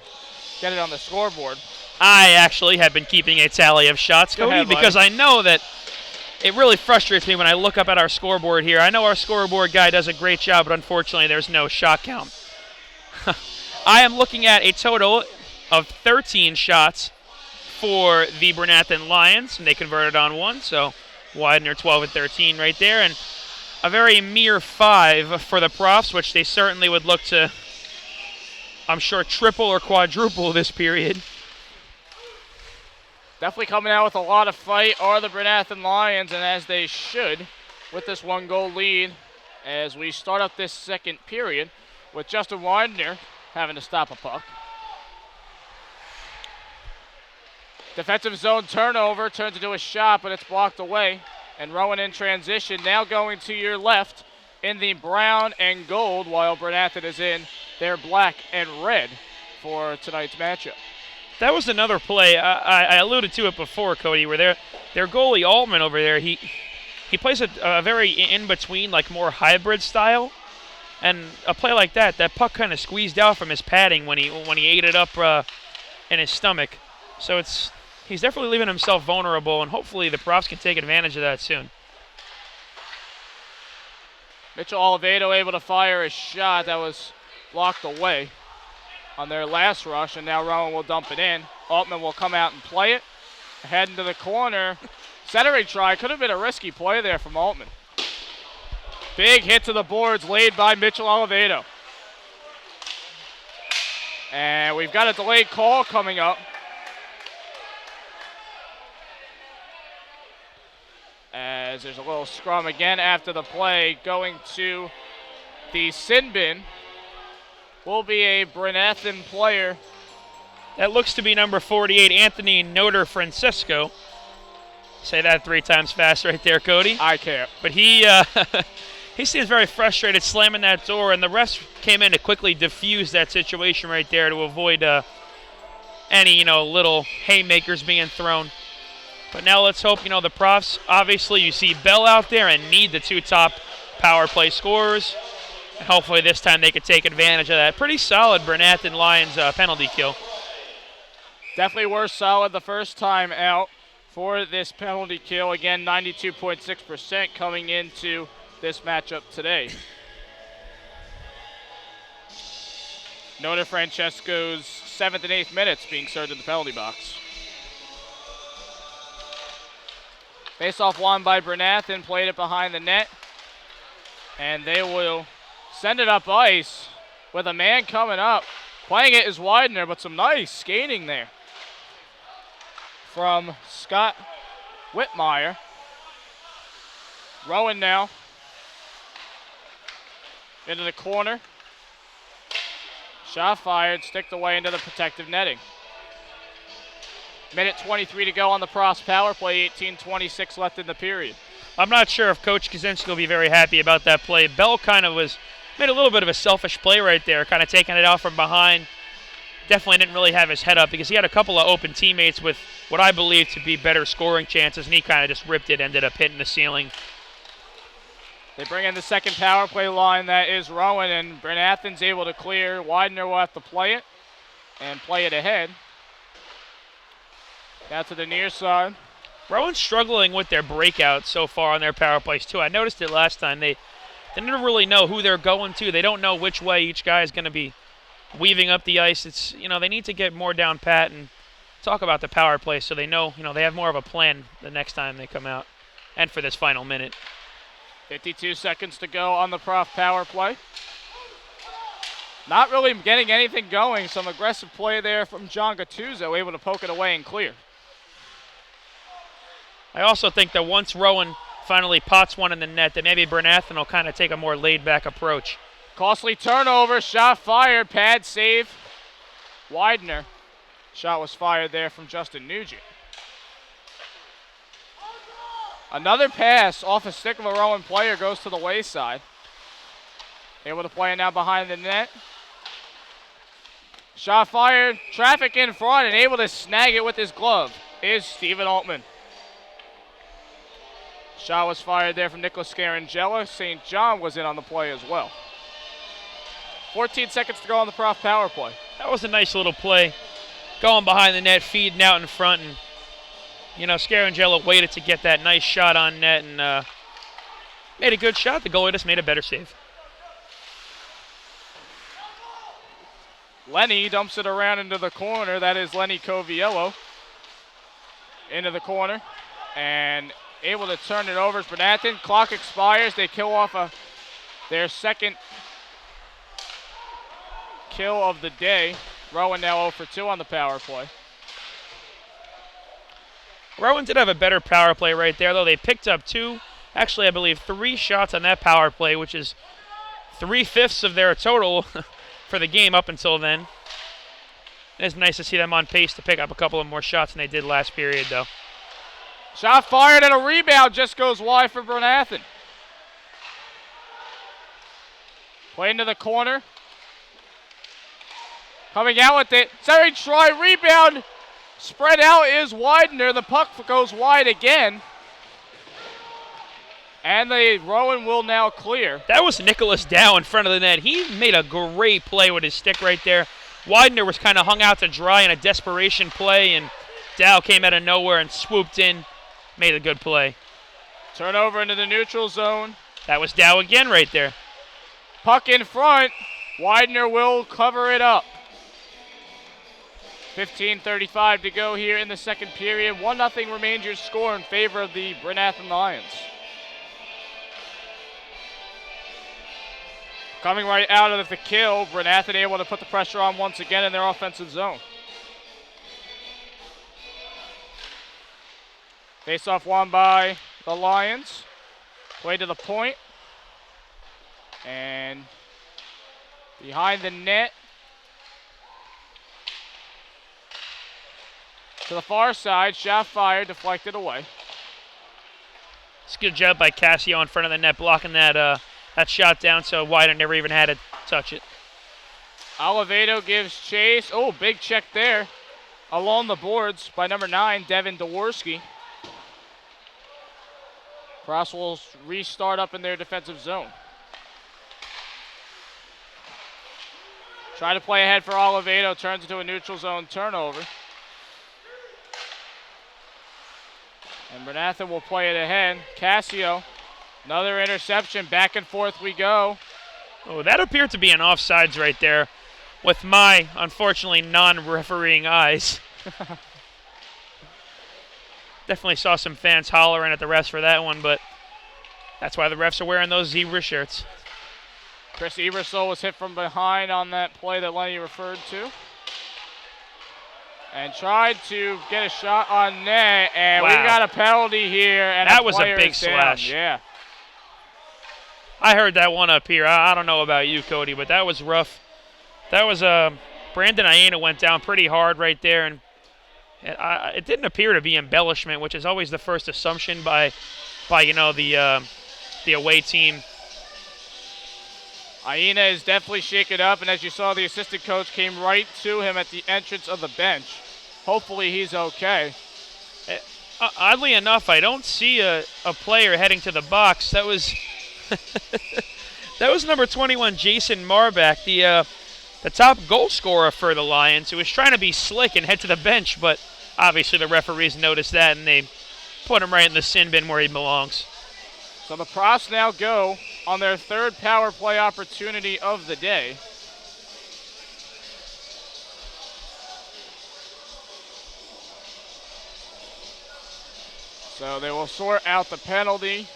get it on the scoreboard. I actually have been keeping a tally of shots, Cody, ahead, because I know that it really frustrates me when I look up at our scoreboard here. I know our scoreboard guy does a great job, but unfortunately there's no shot count. I am looking at a total of 13 shots for the Bryn Athyn Lions, and they converted on 1, so Widener 12 and 13 right there, and a very mere 5 for the Profs, which they certainly would look to, I'm sure, triple or quadruple this period. Definitely coming out with a lot of fight are the Bryn Athyn Lions, and as they should, with this 1-goal lead as we start up this second period with Justin Widener having to stop a puck. Defensive zone turnover, turns into a shot, but it's blocked away. And Rowan in transition, now going to your left in the brown and gold, while Bryn Athyn is in their black and red for tonight's matchup. That was another play. I alluded to it before, Cody, where their goalie Altman over there, he plays a very in-between, like more hybrid style. And a play like that puck kind of squeezed out from his padding when he ate it up in his stomach. So he's definitely leaving himself vulnerable, and hopefully the Profs can take advantage of that soon. Mitchell Oliveto able to fire a shot that was blocked away on their last rush, and now Rowan will dump it in. Altman will come out and play it. Head into the corner. Centering try. Could have been a risky play there from Altman. Big hit to the boards laid by Mitchell Oliveto. And we've got a delayed call coming up. As there's a little scrum again after the play. Going to the sin bin will be a Bryn Athyn player. That looks to be number 48, Anthony Noder Francisco. Say that 3 times fast right there, Cody. I can't. But he seems very frustrated slamming that door, and the refs came in to quickly diffuse that situation right there to avoid any, little haymakers being thrown. But now let's hope, the Profs, obviously you see Bell out there and need the 2 top power play scorers. And hopefully this time they could take advantage of that. Pretty solid Bryn Athyn Lions penalty kill. Definitely were solid the first time out for this penalty kill. Again, 92.6% coming into this matchup today. Nona Francesco's 7th and 8th minutes being served in the penalty box. Face-off won by Bryn Athyn, played it behind the net. And they will send it up ice with a man coming up. Playing it is Widener, but some nice skating there from Scott Whitmire. Rowan now into the corner. Shot fired, sticked away into the protective netting. Minute 23 to go on the Profs power play, 18:26 left in the period. I'm not sure if Coach Kaczynski will be very happy about that play. Bell kind of made a little bit of a selfish play right there, kind of taking it out from behind. Definitely didn't really have his head up because he had a couple of open teammates with what I believe to be better scoring chances, and he kind of just ripped it, ended up hitting the ceiling. They bring in the second power play line, that is Rowan, and Bryn Athyn's able to clear. Widener will have to play it and play it ahead. Down to the near side. Rowan's struggling with their breakouts so far on their power plays too. I noticed it last time. They never really know who they're going to. They don't know which way each guy is going to be weaving up the ice. It's they need to get more down pat and talk about the power play so they know they have more of a plan the next time they come out and for this final minute. 52 seconds to go on the Prof power play. Not really getting anything going. Some aggressive play there from John Gattuso, able to poke it away and clear. I also think that once Rowan finally pots one in the net, that maybe Bryn Athyn will kind of take a more laid-back approach. Costly turnover, shot fired, pad save. Widener. Shot was fired there from Justin Nugent. Another pass off a stick of a Rowan player goes to the wayside. Able to play it now behind the net. Shot fired, traffic in front, and able to snag it with his glove is Steven Altman. Shot was fired there from Nicholas Scarangella. St. John was in on the play as well. 14 seconds to go on the Prof power play. That was a nice little play. Going behind the net, feeding out in front, and Scarangella waited to get that nice shot on net and made a good shot. The goalie just made a better save. Lenny dumps it around into the corner. That is Lenny Coviello. Into the corner. And able to turn it over is Bryn Athyn. Clock expires. They kill off their second kill of the day. Rowan now 0 for 2 on the power play. Rowan did have a better power play right there, though. They picked up I believe 3 shots on that power play, which is 3/5 of their total for the game up until then. It's nice to see them on pace to pick up a couple of more shots than they did last period, though. Shot fired and a rebound just goes wide for Bryn Athyn. Play into the corner. Coming out with it. Sorry, try rebound. Spread out is Widener. The puck goes wide again. And the Rowan will now clear. That was Nicholas Dow in front of the net. He made a great play with his stick right there. Widener was kind of hung out to dry in a desperation play, and Dow came out of nowhere and swooped in. Made a good play. Turnover into the neutral zone. That was Dow again right there. Puck in front. Widener will cover it up. 15:35 to go here in the second period. 1-0 remains your score in favor of the Bryn Athyn Lions. Coming right out of the kill, Bryn Athyn able to put the pressure on once again in their offensive zone. Face-off won by the Lions. Play to the point. And behind the net. To the far side, shot fired, deflected away. It's a good job by Cassio in front of the net, blocking that shot down so Widener never even had to touch it. Oliveto gives chase. Oh, big check there. Along the boards by number 9, Devin Dworsky. Cross will restart up in their defensive zone. Try to play ahead for Oliveto, turns into a neutral zone turnover. And Bryn Athyn will play it ahead. Cassio, another interception, back and forth we go. Oh, that appeared to be an offsides right there with my, unfortunately, non-refereeing eyes. Definitely saw some fans hollering at the refs for that one, but that's why the refs are wearing those zebra shirts. Chris Ebersol was hit from behind on that play that Lenny referred to. And tried to get a shot on net, and wow. We got a penalty here. And that was a big slash. Yeah. I heard that one up here. I don't know about you, Cody, but that was rough. That was Brandon Iena went down pretty hard right there, and it didn't appear to be embellishment, which is always the first assumption by the away team. Iena is definitely shaken up, and as you saw, the assistant coach came right to him at the entrance of the bench. Hopefully he's okay. Oddly enough, I don't see a player heading to the box. That was that was number 21, Jason Marbach, the top goal scorer for the Lions, who was trying to be slick and head to the bench, but obviously the referees noticed that, and they put him right in the sin bin where he belongs. So the Profs now go on their third power play opportunity of the day. So they will sort out the penalty.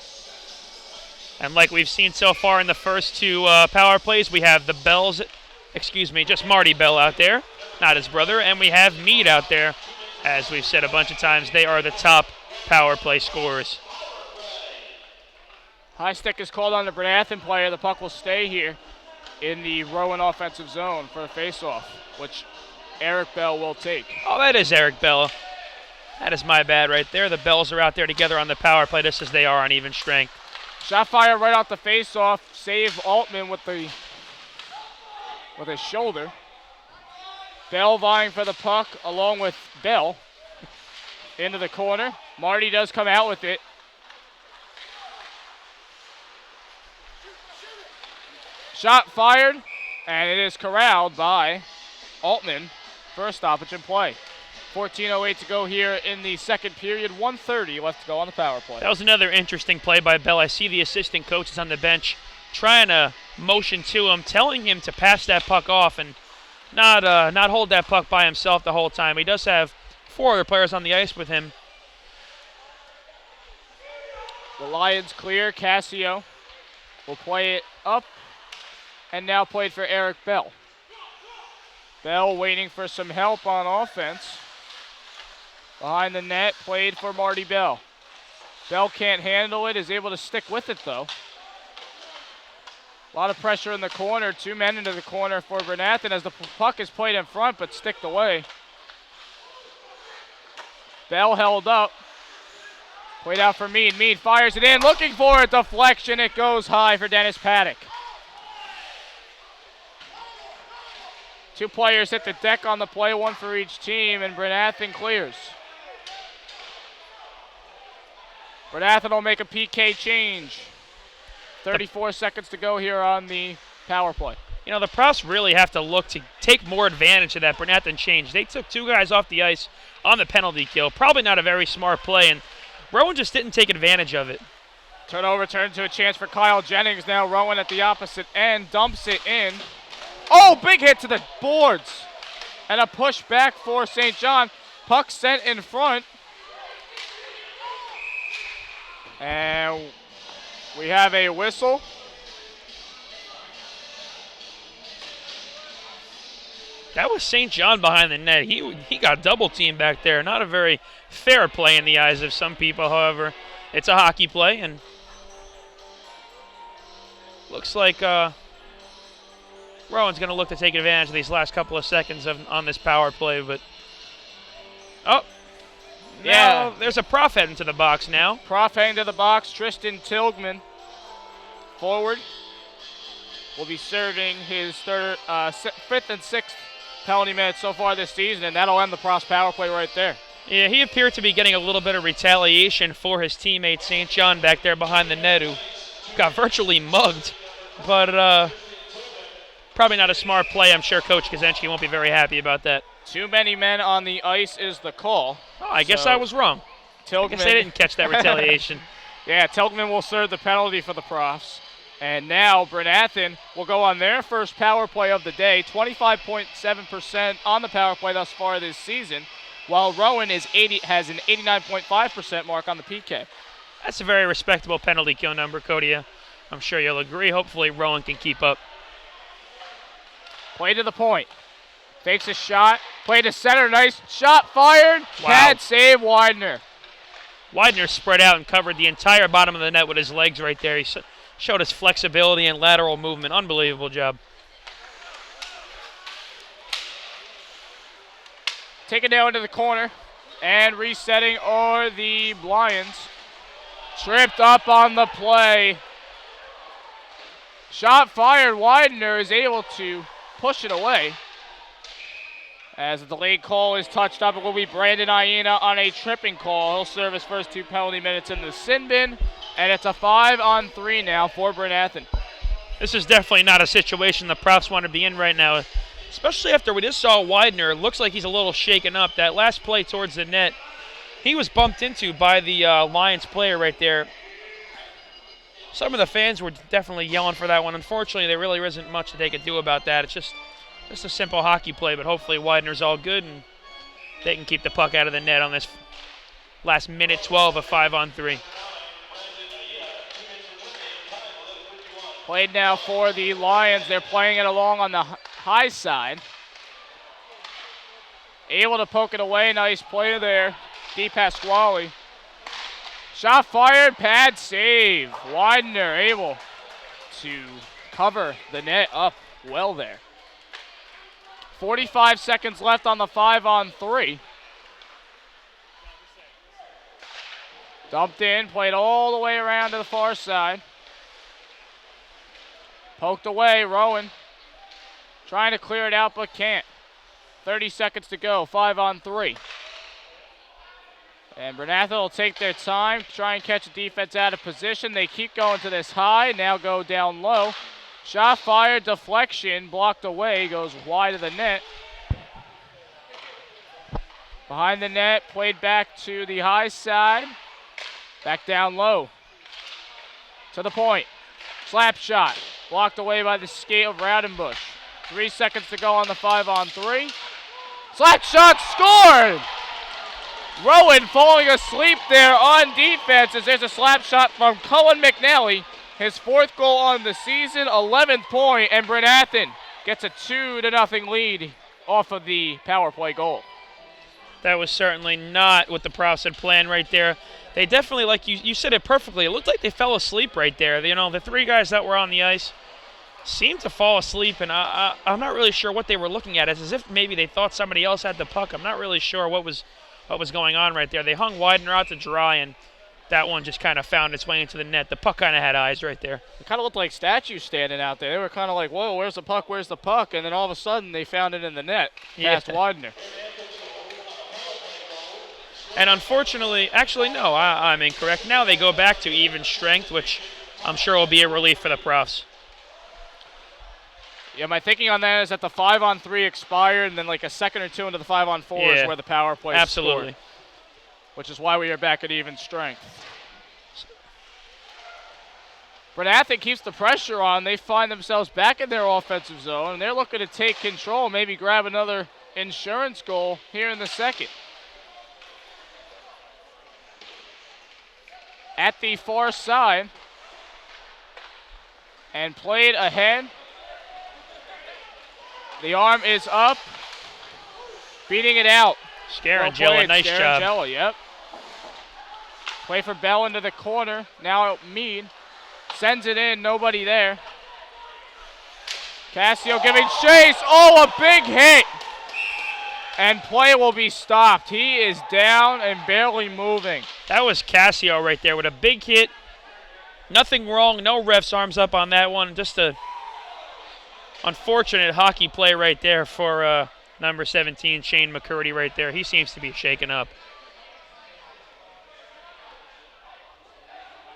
And like we've seen so far in the first two power plays, we have the bells just Marty Bell out there, not his brother. And we have Meade out there. As we've said a bunch of times, they are the top power play scorers. High stick is called on the Bryn Athyn player. The puck will stay here in the Rowan offensive zone for the faceoff, which Eric Bell will take. Oh, that is Eric Bell. That is my bad right there. The Bells are out there together on the power play, just as they are on even strength. Shot fired right off the faceoff. Save Altman with his shoulder. Bell vying for the puck along with Bell into the corner. Marty does come out with it. Shot fired, and it is corralled by Altman for a stoppage in play. 14:08 to go here in the second period. 1:30 left to go on the power play. That was another interesting play by Bell. I see the assistant coaches on the bench trying to motion to him, telling him to pass that puck off and not hold that puck by himself the whole time. He does have 4 other players on the ice with him. The Lions clear. Cassio will play it up, and now played for Eric Bell. Bell waiting for some help on offense. Behind the net, played for Marty Bell. Bell can't handle it, is able to stick with it though. A lot of pressure in the corner, 2 men into the corner for Bryn Athyn as the puck is played in front but sticked away. Bell held up. Played out for Meade. Meade fires it in, looking for a deflection. It goes high for Dennis Paddock. 2 players hit the deck on the play, 1 for each team, and Bryn Athyn clears. Bryn Athyn will make a PK change. 34 seconds to go here on the power play. You know, the Profs really have to look to take more advantage of that Bryn Athyn change. They took 2 guys off the ice on the penalty kill. Probably not a very smart play, and Rowan just didn't take advantage of it. Turnover turned to a chance for Kyle Jennings. Now Rowan at the opposite end dumps it in. Oh, big hit to the boards. And a push back for St. John. Puck sent in front. And we have a whistle. That was St. John behind the net. He got double teamed back there. Not a very fair play in the eyes of some people, however. It's a hockey play, and looks like Rowan's going to look to take advantage of these last couple of seconds on this power play, but yeah, there's a Prof heading to the box now. Prof heading to the box. Tristan Tilgman forward will be serving his 5th and 6th penalty minutes so far this season, and that'll end the Prof's power play right there. Yeah, he appeared to be getting a little bit of retaliation for his teammate St. John back there behind the net, who got virtually mugged, but probably not a smart play. I'm sure Coach Kaczynski won't be very happy about that. Too many men on the ice is the call. Oh, I guess I was wrong. Tilgman, I guess they didn't catch that retaliation. Yeah, Tilgman will serve the penalty for the Profs. And now Bryn Athyn will go on their first power play of the day, 25.7% on the power play thus far this season, while Rowan has an 89.5% mark on the PK. That's a very respectable penalty kill number, Cody. I'm sure you'll agree. Hopefully Rowan can keep up. Play to the point. Takes a shot. Play to center. Nice shot fired. Wow. Bad save, Widener. Widener spread out and covered the entire bottom of the net with his legs right there. He showed his flexibility and lateral movement. Unbelievable job. Taken down into the corner. And resetting are the Lions. Tripped up on the play. Shot fired. Widener is able to push it away. As the delayed call is touched up, it will be Brandon Iena on a tripping call. He'll serve his first 2 penalty minutes in the sin bin. And it's a 5-on-3 now for Bryn Athyn. This is definitely not a situation the Profs want to be in right now, especially after we just saw Widener. It looks like he's a little shaken up. That last play towards the net, he was bumped into by the Lions player right there. Some of the fans were definitely yelling for that one. Unfortunately, there really isn't much that they could do about that. It's just a simple hockey play, but hopefully Widener's all good and they can keep the puck out of the net on this last minute 12 of 5-on-3. Played now for the Lions. They're playing it along on the high side. Able to poke it away. Nice play there. Di Pasquale. Shot fired. Pad save. Widener able to cover the net up well there. 45 seconds left on the 5-on-3. Dumped in. Played all the way around to the far side. Poked away. Rowan trying to clear it out but can't. 30 seconds to go, 5-on-3. And Bryn Athyn will take their time, try and catch the defense out of position. They keep going to this high, now go down low. Shot fired, deflection, blocked away, goes wide of the net. Behind the net, played back to the high side. Back down low. To the point. Slap shot, blocked away by the skate of Rowdenbush. 3 seconds to go on the 5-on-3. Slap shot scored! Rowan falling asleep there on defense as there's a slap shot from Cullen McNally. His 4th goal on the season, 11th point, and Bryn Athyn gets a 2-0 lead off of the power play goal. That was certainly not what the Profs had planned right there. They definitely, like you said it perfectly, it looked like they fell asleep right there. You know, the 3 guys that were on the ice seemed to fall asleep, and I'm not really sure what they were looking at. It's as if maybe they thought somebody else had the puck. I'm not really sure what was going on right there. They hung Widener out to dry, and that one just kind of found its way into the net. The puck kind of had eyes right there. It kind of looked like statues standing out there. They were kind of like, whoa, where's the puck, where's the puck? And then all of a sudden they found it in the net past Widener. And unfortunately, actually, no, I'm incorrect. Now they go back to even strength, which I'm sure will be a relief for the Profs. Yeah, my thinking on that is that the 5-on-3 expired, and then like a second or two into the 5-on-4 is where the power play absolutely scored, which is why we are back at even strength. Bryn Athyn keeps the pressure on. They find themselves back in their offensive zone, and they're looking to take control, maybe grab another insurance goal here in the second. At the far side, and played ahead. The arm is up, beating it out. Scarangella, nice job. Scarangella, yep. Play for Bell into the corner. Now Mead sends it in, nobody there. Cassio giving chase. Oh, a big hit. And play will be stopped. He is down and barely moving. That was Cassio right there with a big hit. Nothing wrong, no ref's arms up on that one. Just a unfortunate hockey play right there for number 17, Shane McCurdy right there. He seems to be shaken up.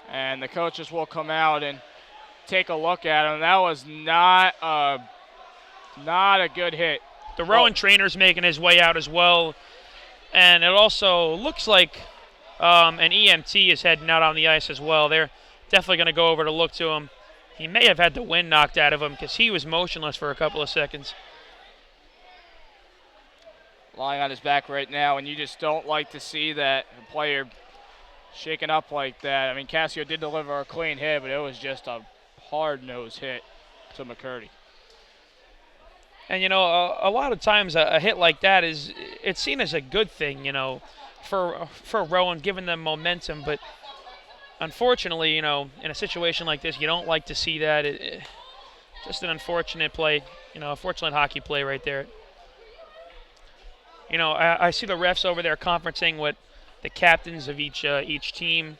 And the coaches will come out and take a look at him. That was not a good hit. The Rowan trainer's making his way out as well. And it also looks like an EMT is heading out on the ice as well. They're definitely going to go over to look to him. He may have had the wind knocked out of him because he was motionless for a couple of seconds. Lying on his back right now, and you just don't like to see that player shaken up like that. I mean, Cassio did deliver a clean hit, but it was just a hard-nosed hit to McCurdy. And, you know, a lot of times a hit like that it's seen as a good thing, you know, for Rowan, giving them momentum. But unfortunately, you know, in a situation like this, you don't like to see that. Just an unfortunate play, you know, unfortunate hockey play right there. You know, I see the refs over there conferencing with the captains of each team,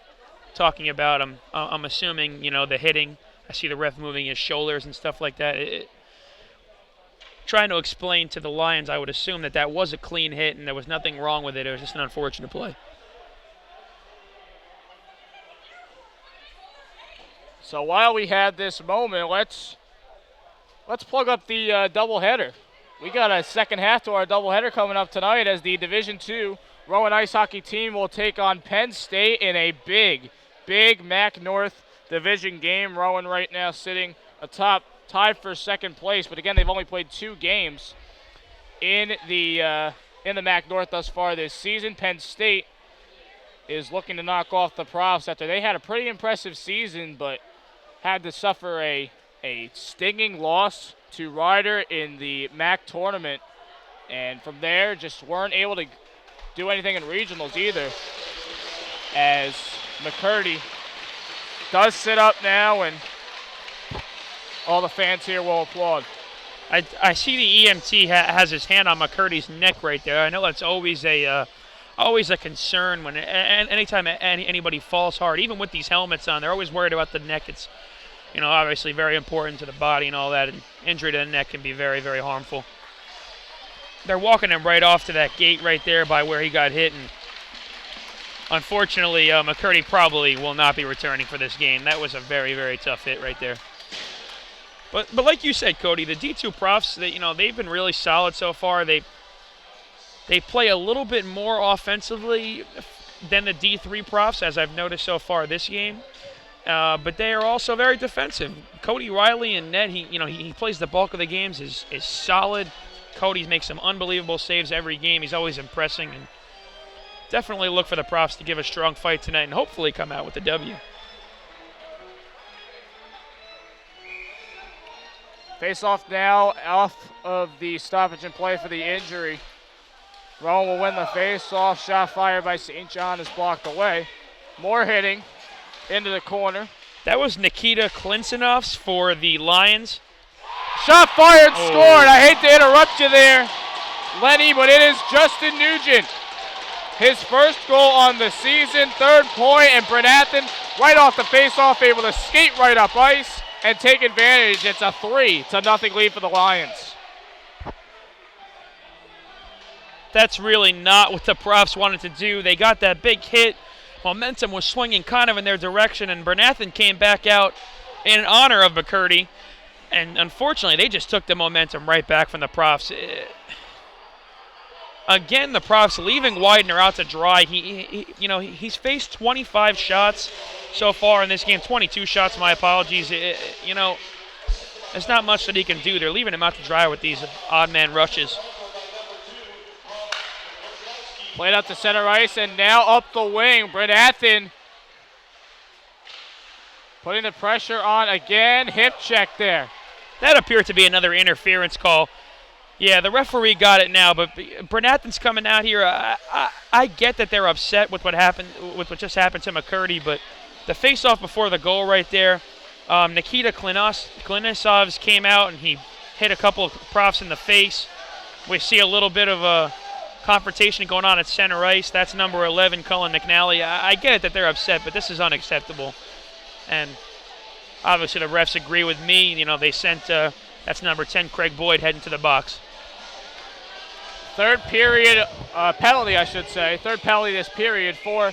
talking about them. I'm assuming, you know, the hitting. I see the ref moving his shoulders and stuff like that. Trying to explain to the Lions, I would assume that was a clean hit and there was nothing wrong with it. It was just an unfortunate play. So while we had this moment, let's plug up the doubleheader. We got a second half to our doubleheader coming up tonight as the Division II Rowan Ice Hockey team will take on Penn State in a big MAC North Division game. Rowan right now sitting atop, tied for second place, but again, they've only played 2 games in the MAC North thus far this season. Penn State is looking to knock off the Profs after they had a pretty impressive season, but had to suffer a a stinging loss to Ryder in the MAC tournament. And from there, just weren't able to do anything in regionals either. As McCurdy does sit up now, and all the fans here will applaud. I see the EMT has his hand on McCurdy's neck right there. I know that's always a concern when anytime anybody falls hard, even with these helmets on, they're always worried about the neck. It's, obviously very important to the body and all that, and injury to the neck can be very, very harmful. They're walking him right off to that gate right there by where he got hit, and unfortunately, McCurdy probably will not be returning for this game. That was a very, very tough hit right there. But like you said, Cody, the D2 profs, they've been really solid so far. They play a little bit more offensively than the D3 profs, as I've noticed so far this game. But they are also very defensive. Cody Riley and Ned, he plays the bulk of the games, is solid. Cody makes some unbelievable saves every game. He's always impressing, and definitely look for the profs to give a strong fight tonight and hopefully come out with the W. Face off now off of the stoppage and play for the injury. Rowan will win the face off. Shot fired by St. John is blocked away. More hitting into the corner. That was Nikita Klinsonovs for the Lions. Shot fired, scored. I hate to interrupt you there, Lenny, but it is Justin Nugent. His first goal on the season, 3rd point, and Bryn Athyn right off the face-off, able to skate right up ice and take advantage. It's a 3-0 lead for the Lions. That's really not what the profs wanted to do. They got that big hit. Momentum was swinging kind of in their direction, and Bryn Athyn came back out in honor of McCurdy. And unfortunately, they just took the momentum right back from the profs. Again, the profs leaving Widener out to dry. He's faced 25 shots so far in this game. 22 shots, my apologies. There's not much that he can do. They're leaving him out to dry with these odd man rushes. Played out to center ice, and now up the wing. Bryn Athyn putting the pressure on again. Hip check there. That appeared to be another interference call. Yeah, the referee got it now, but Bryn Athyn's coming out here. I get that they're upset with what just happened to McCurdy, but the face-off before the goal right there, Nikita Klinisovs came out and he hit a couple of profs in the face. We see a little bit of a confrontation going on at center ice. That's number 11, Cullen McNally. I get it that they're upset, but this is unacceptable. And obviously the refs agree with me. They sent, that's number 10, Craig Boyd, heading to the box. Third period penalty, I should say. Third penalty this period for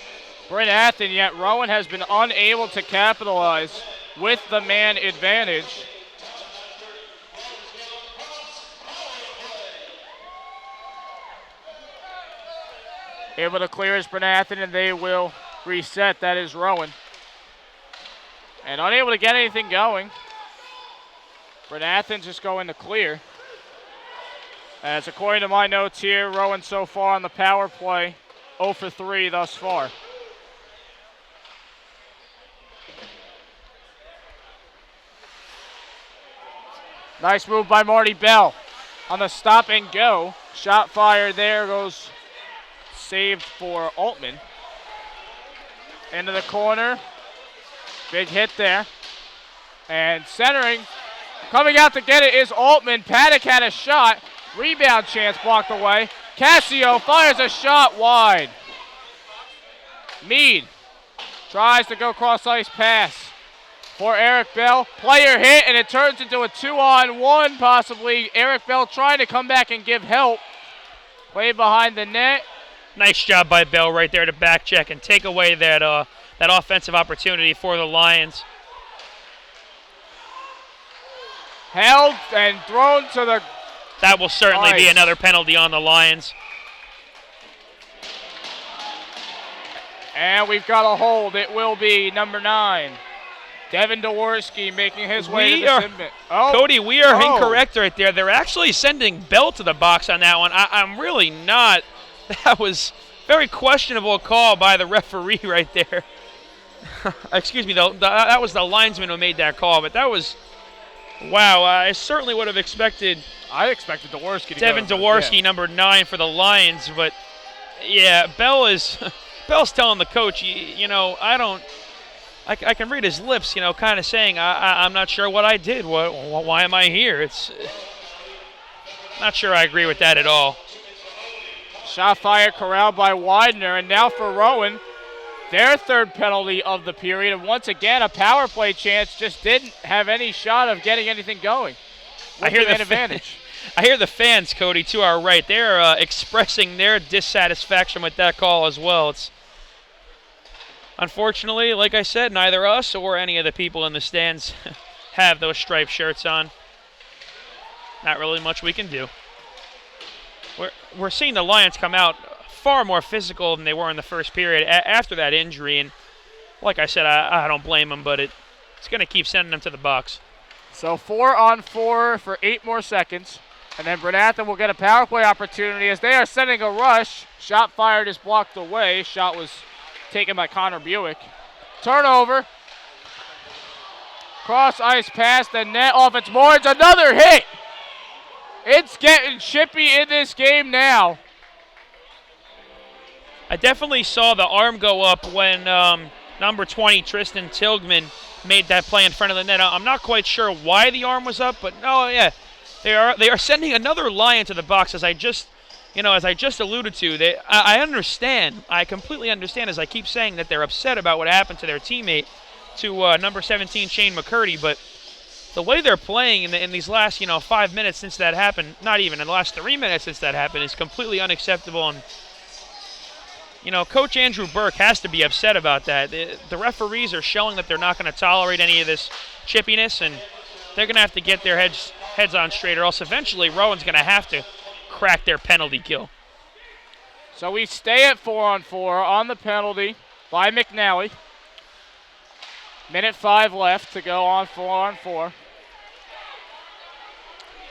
Bryn Athyn, yet Rowan has been unable to capitalize with the man advantage. Able to clear is Bryn Athyn, and they will reset. That is Rowan. And unable to get anything going. Bryn Athyn just going to clear. As according to my notes here, Rowan so far on the power play, 0 for 3 thus far. Nice move by Marty Bell on the stop and go. Shot fired there, goes saved for Altman. Into the corner. Big hit there. And centering, coming out to get it is Altman. Paddock had a shot. Rebound chance blocked away. Cassio fires a shot wide. Mead tries to go cross ice pass for Eric Bell. Player hit, and it turns into a 2-on-1 possibly. Eric Bell trying to come back and give help. Play behind the net. Nice job by Bell right there to back check and take away that offensive opportunity for the Lions. Held and thrown to the That will certainly be ice. another penalty on the Lions. And we've got a hold. It will be number 9. Devin Dworsky making his way to the cement. Cody, we are incorrect right there. They're actually sending Bell to the box on that one. I'm really not. That was very questionable call by the referee right there. Excuse me, though. That was the linesman who made that call, but that was Wow, I certainly would have expected I expected Dworsky to Devin go. Dworsky, number 9 for the Lions, but yeah, Bell's telling the coach, you know, I can read his lips, you know, kind of saying, I'm not sure what I did. Why am I here? It's not sure I agree with that at all. Shot fired, corralled by Widener, and now for Rowan, their third penalty of the period, and once again a power play chance, just didn't have any shot of getting anything going. I hear the advantage. I hear the fans, Cody, to our right. They're expressing their dissatisfaction with that call as well. It's unfortunately, like I said, neither us or any of the people in the stands have those striped shirts on. Not really much we can do. We're seeing the Lions come out far more physical than they were in the first period after that injury, and like I said, I don't blame them, but it's going to keep sending them to the box. So 4-on-4 for 8 more seconds, and then Bryn Athyn will get a power play opportunity as they are sending a rush. Shot fired is blocked away. Shot was taken by Connor Buick. Turnover. Cross ice past the net off its boards. Another hit. It's getting chippy in this game now. I definitely saw the arm go up when number 20, Tristan Tilgman, made that play in front of the net. I'm not quite sure why the arm was up, but no, yeah. They are sending another Lion to the box, as I just alluded to. I understand. I completely understand, as I keep saying, that they're upset about what happened to their teammate, to number 17, Shane McCurdy, but the way they're playing in these last, 5 minutes since that happened, not even in the last 3 minutes since that happened, is completely unacceptable. And Coach Andrew Burke has to be upset about that. The referees are showing that they're not going to tolerate any of this chippiness, and they're going to have to get their heads on straight, or else eventually Rowan's going to have to crack their penalty kill. So we stay at 4-on-4 on the penalty by McNally. Minute 5 left to go on 4-on-4.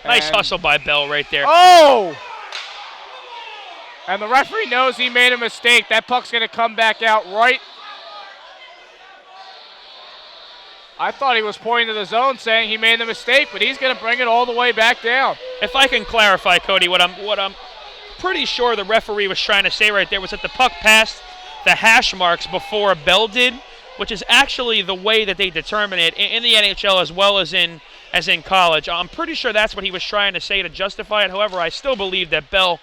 Nice hustle by Bell right there. Oh! And the referee knows he made a mistake. That puck's going to come back out right. I thought he was pointing to the zone saying he made the mistake, but he's going to bring it all the way back down. If I can clarify, Cody, what I'm pretty sure the referee was trying to say right there was that the puck passed the hash marks before Bell did, which is actually the way that they determine it in the NHL as well as in college. I'm pretty sure that's what he was trying to say to justify it. However, I still believe that Bell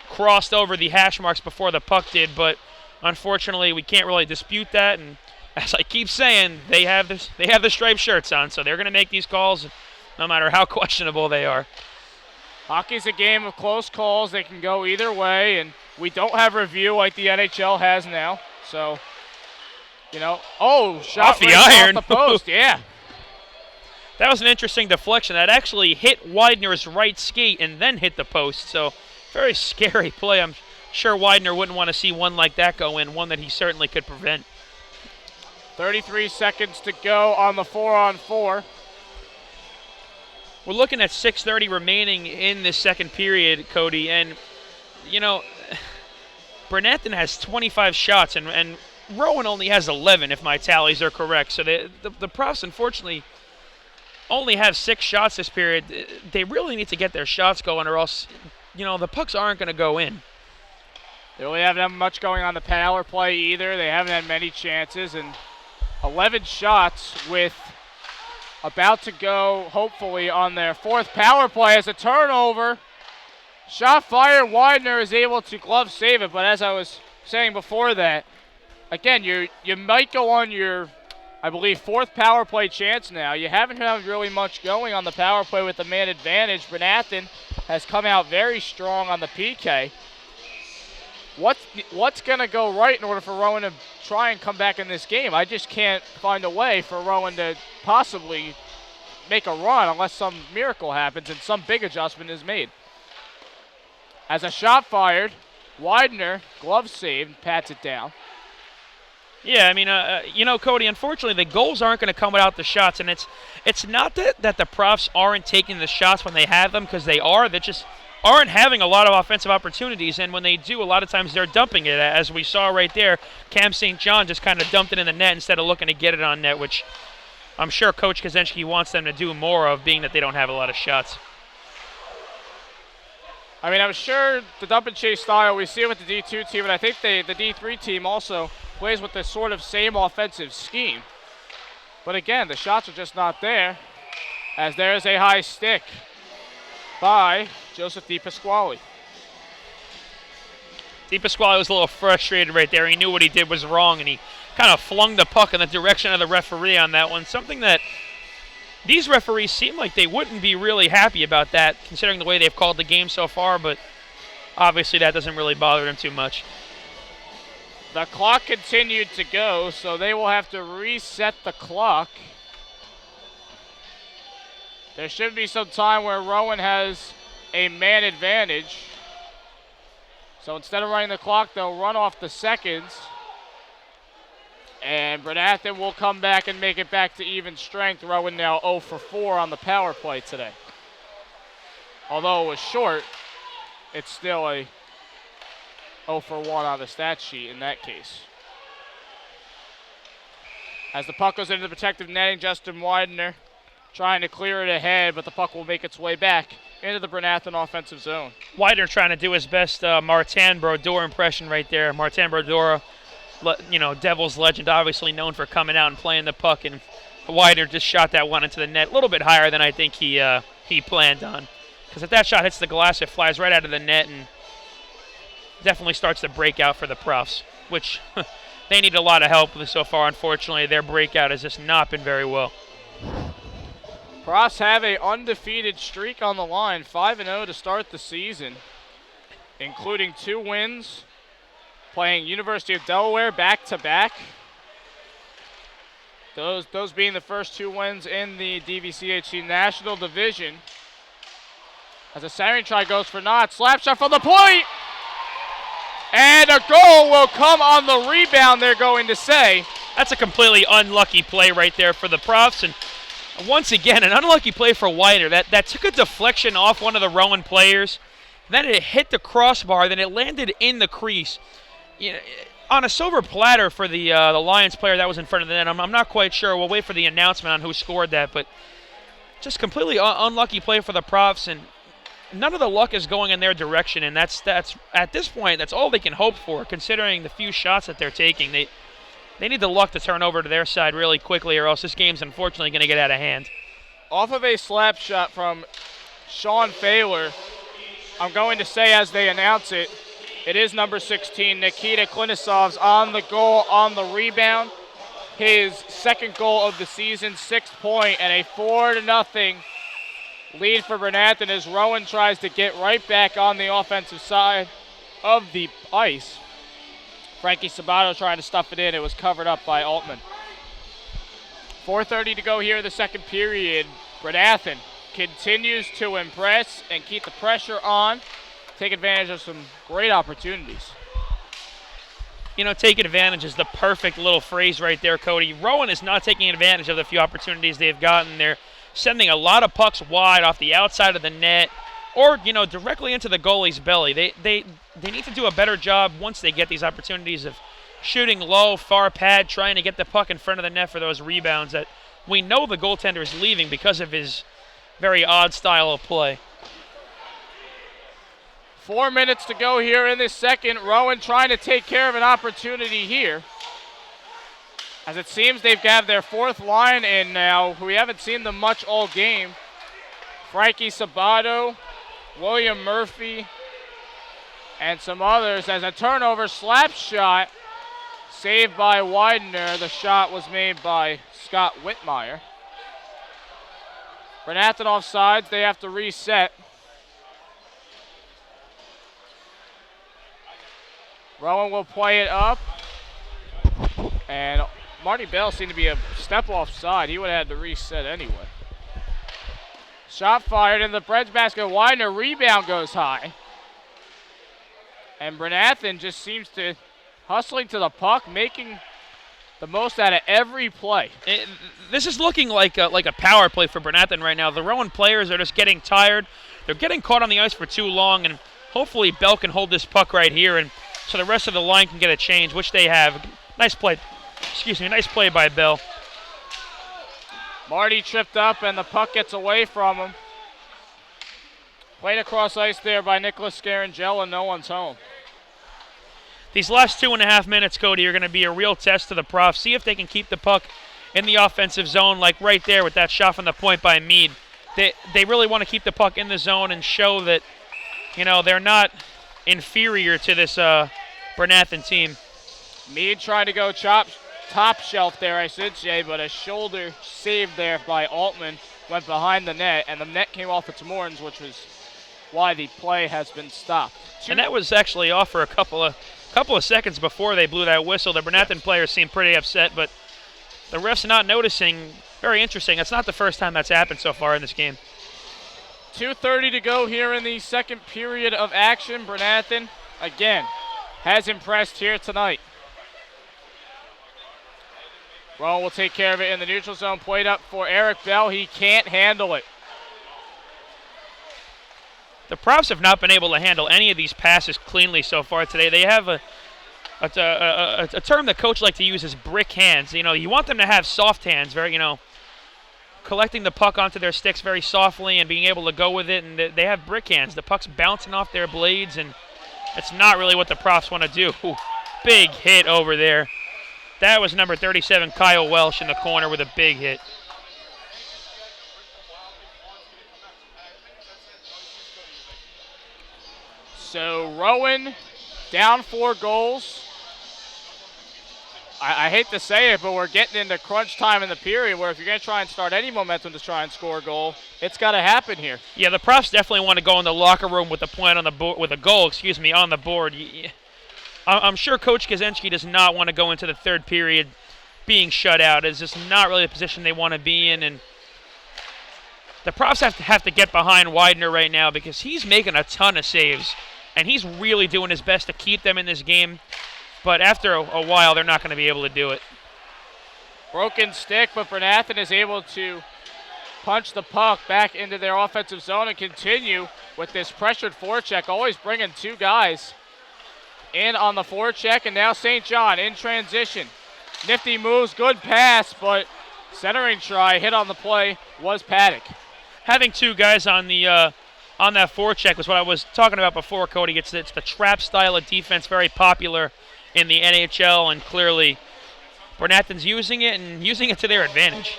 crossed over the hash marks before the puck did, but unfortunately we can't really dispute that, and as I keep saying, they have the striped shirts on, so they're going to make these calls no matter how questionable they are. Hockey's a game of close calls. They can go either way, and we don't have review like the NHL has now, so shot off the iron. Off the post, yeah. That was an interesting deflection. That actually hit Widener's right skate and then hit the post, so very scary play. I'm sure Widener wouldn't want to see one like that go in, one that he certainly could prevent. 33 seconds to go on the 4-on-4. We're looking at 6:30 remaining in this second period, Cody, and, Bryn Athyn has 25 shots, and Rowan only has 11, if my tallies are correct. So the Profs, unfortunately, only have 6 shots this period. They really need to get their shots going, or else the pucks aren't going to go in. They really haven't had much going on the power play either. They haven't had many chances, and 11 shots with about to go, hopefully, on their 4th power play as a turnover. Shot fired. Widener is able to glove save it, but as I was saying before that, again, you might go on your, I believe, 4th power play chance now. You haven't had really much going on the power play with the man advantage. Bryn Athyn has come out very strong on the PK. What's going to go right in order for Rowan to try and come back in this game? I just can't find a way for Rowan to possibly make a run unless some miracle happens and some big adjustment is made. As a shot fired, Widener, glove saved, pats it down. Yeah, I mean, Cody, unfortunately, the goals aren't going to come without the shots, and it's not that the Profs aren't taking the shots when they have them, because they are. They just aren't having a lot of offensive opportunities, and when they do, a lot of times they're dumping it, as we saw right there. Cam St. John just kind of dumped it in the net instead of looking to get it on net, which I'm sure Coach Kaczynski wants them to do more of, being that they don't have a lot of shots. I mean, I'm sure the dump and chase style, we see it with the D2 team, and I think the D3 team also plays with this sort of same offensive scheme. But again, the shots are just not there, as there's a high stick by Joseph DiPasquale. DiPasquale was a little frustrated right there. He knew what he did was wrong, and he kind of flung the puck in the direction of the referee on that one. Something that these referees seem like they wouldn't be really happy about that, considering the way they've called the game so far, but obviously that doesn't really bother them too much. The clock continued to go, so they will have to reset the clock. There should be some time where Rowan has a man advantage. So instead of running the clock, they'll run off the seconds. And Bryn Athyn will come back and make it back to even strength. Rowan now 0 for 4 on the power play today. Although it was short, it's still a 0 for 1 on the stat sheet in that case. As the puck goes into the protective netting, Justin Widener trying to clear it ahead, but the puck will make its way back into the Bryn Athyn offensive zone. Widener trying to do his best Martin Brodeur impression right there. Martin Brodeur, Devils legend, obviously known for coming out and playing the puck, and Widener just shot that one into the net a little bit higher than I think he planned on. Because if that shot hits the glass, it flies right out of the net and definitely starts the breakout for the Profs, which they need a lot of help with so far. Unfortunately, their breakout has just not been very well. Profs have an undefeated streak on the line, 5-0 to start the season, including 2 wins, playing University of Delaware back-to-back. Those being the first 2 wins in the DVCHC National Division. As a siren try goes for naught, slap shot from the point! And a goal will come on the rebound, they're going to say. That's a completely unlucky play right there for the Profs, and once again, an unlucky play for Widener. That took a deflection off one of the Rowan players. Then it hit the crossbar. Then it landed in the crease. On a silver platter for the Lions player that was in front of the net. I'm not quite sure. We'll wait for the announcement on who scored that. But just completely unlucky play for the Profs. And none of the luck is going in their direction. And that's at this point, that's all they can hope for, considering the few shots that they're taking. They need the luck to turn over to their side really quickly, or else this game's unfortunately going to get out of hand. Off of a slap shot from Sean Failer, I'm going to say as they announce it, it is number 16, Nikita Klinisov's on the goal, on the rebound. His second goal of the season, 6th point, and a 4-0 lead for Bryn Athyn as Rowan tries to get right back on the offensive side of the ice. Frankie Sabato trying to stuff it in. It was covered up by Altman. 4:30 to go here in the second period. Bryn Athyn continues to impress and keep the pressure on. Take advantage of some great opportunities. Take advantage is the perfect little phrase right there, Cody. Rowan is not taking advantage of the few opportunities they've gotten. They're sending a lot of pucks wide off the outside of the net, or directly into the goalie's belly. They need to do a better job once they get these opportunities of shooting low, far pad, trying to get the puck in front of the net for those rebounds that we know the goaltender is leaving because of his very odd style of play. 4 minutes to go here in this second. Rowan trying to take care of an opportunity here. As it seems they've got their 4th line in now. We haven't seen them much all game. Frankie Sabato, William Murphy, and some others as a turnover slap shot saved by Widener. The shot was made by Scott Whitmire. Bryn Athyn offsides. They have to reset. Rowan will play it up. And Marty Bell seemed to be a step offside. He would have had to reset anyway. Shot fired in the bread's basket. Widener, rebound goes high. And Bryn Athyn just seems to hustling to the puck, making the most out of every play. This is looking like a power play for Bryn Athyn right now. The Rowan players are just getting tired. They're getting caught on the ice for too long, and hopefully Bell can hold this puck right here, and so the rest of the line can get a change, which they have. Nice play. Nice play by Bell. Marty tripped up and the puck gets away from him. Played across ice there by Nicholas Scarangella. No one's home. These last 2.5 minutes, Cody, are going to be a real test to the Profs. See if they can keep the puck in the offensive zone, like right there with that shot from the point by Mead. They really want to keep the puck in the zone and show that, they're not inferior to this Bryn Athyn team. Mead trying to go top shelf there, I should say, but a shoulder save there by Altman went behind the net, and the net came off its Morns, which was why the play has been stopped. And that was actually off for a couple of seconds before they blew that whistle. The Bryn Athyn players seemed pretty upset, but the ref's not noticing. Very interesting. It's not the first time that's happened so far in this game. 2:30 to go here in the second period of action. Bryn Athyn, again, has impressed here tonight. Rowan will take care of it in the neutral zone. Played up for Eric Bell. He can't handle it. The Profs have not been able to handle any of these passes cleanly so far today. They have a term that coach like to use is brick hands. You want them to have soft hands, very, collecting the puck onto their sticks very softly and being able to go with it, and they have brick hands. The puck's bouncing off their blades, and it's not really what the Profs want to do. Ooh, big hit over there. That was number 37, Kyle Welsh, in the corner with a big hit. So Rowan down 4 goals. I hate to say it, but we're getting into crunch time in the period where if you're going to try and start any momentum to try and score a goal, it's got to happen here. Yeah, the Profs definitely want to go in the locker room with a point on the board, with a goal, on the board. I'm sure Coach Kaczynski does not want to go into the third period being shut out. It's just not really the position they want to be in, and the Profs have to get behind Widener right now because he's making a ton of saves, and he's really doing his best to keep them in this game. But after a while, they're not going to be able to do it. Broken stick, but Bryn Athyn is able to punch the puck back into their offensive zone and continue with this pressured forecheck, always bringing 2 guys in on the forecheck. And now St. John in transition. Nifty moves, good pass, but centering try, hit on the play, was Paddock. Having 2 guys on the on that forecheck was what I was talking about before, Cody. It's the trap style of defense, very popular in the NHL, and clearly Bryn Athyn's using it and using it to their advantage.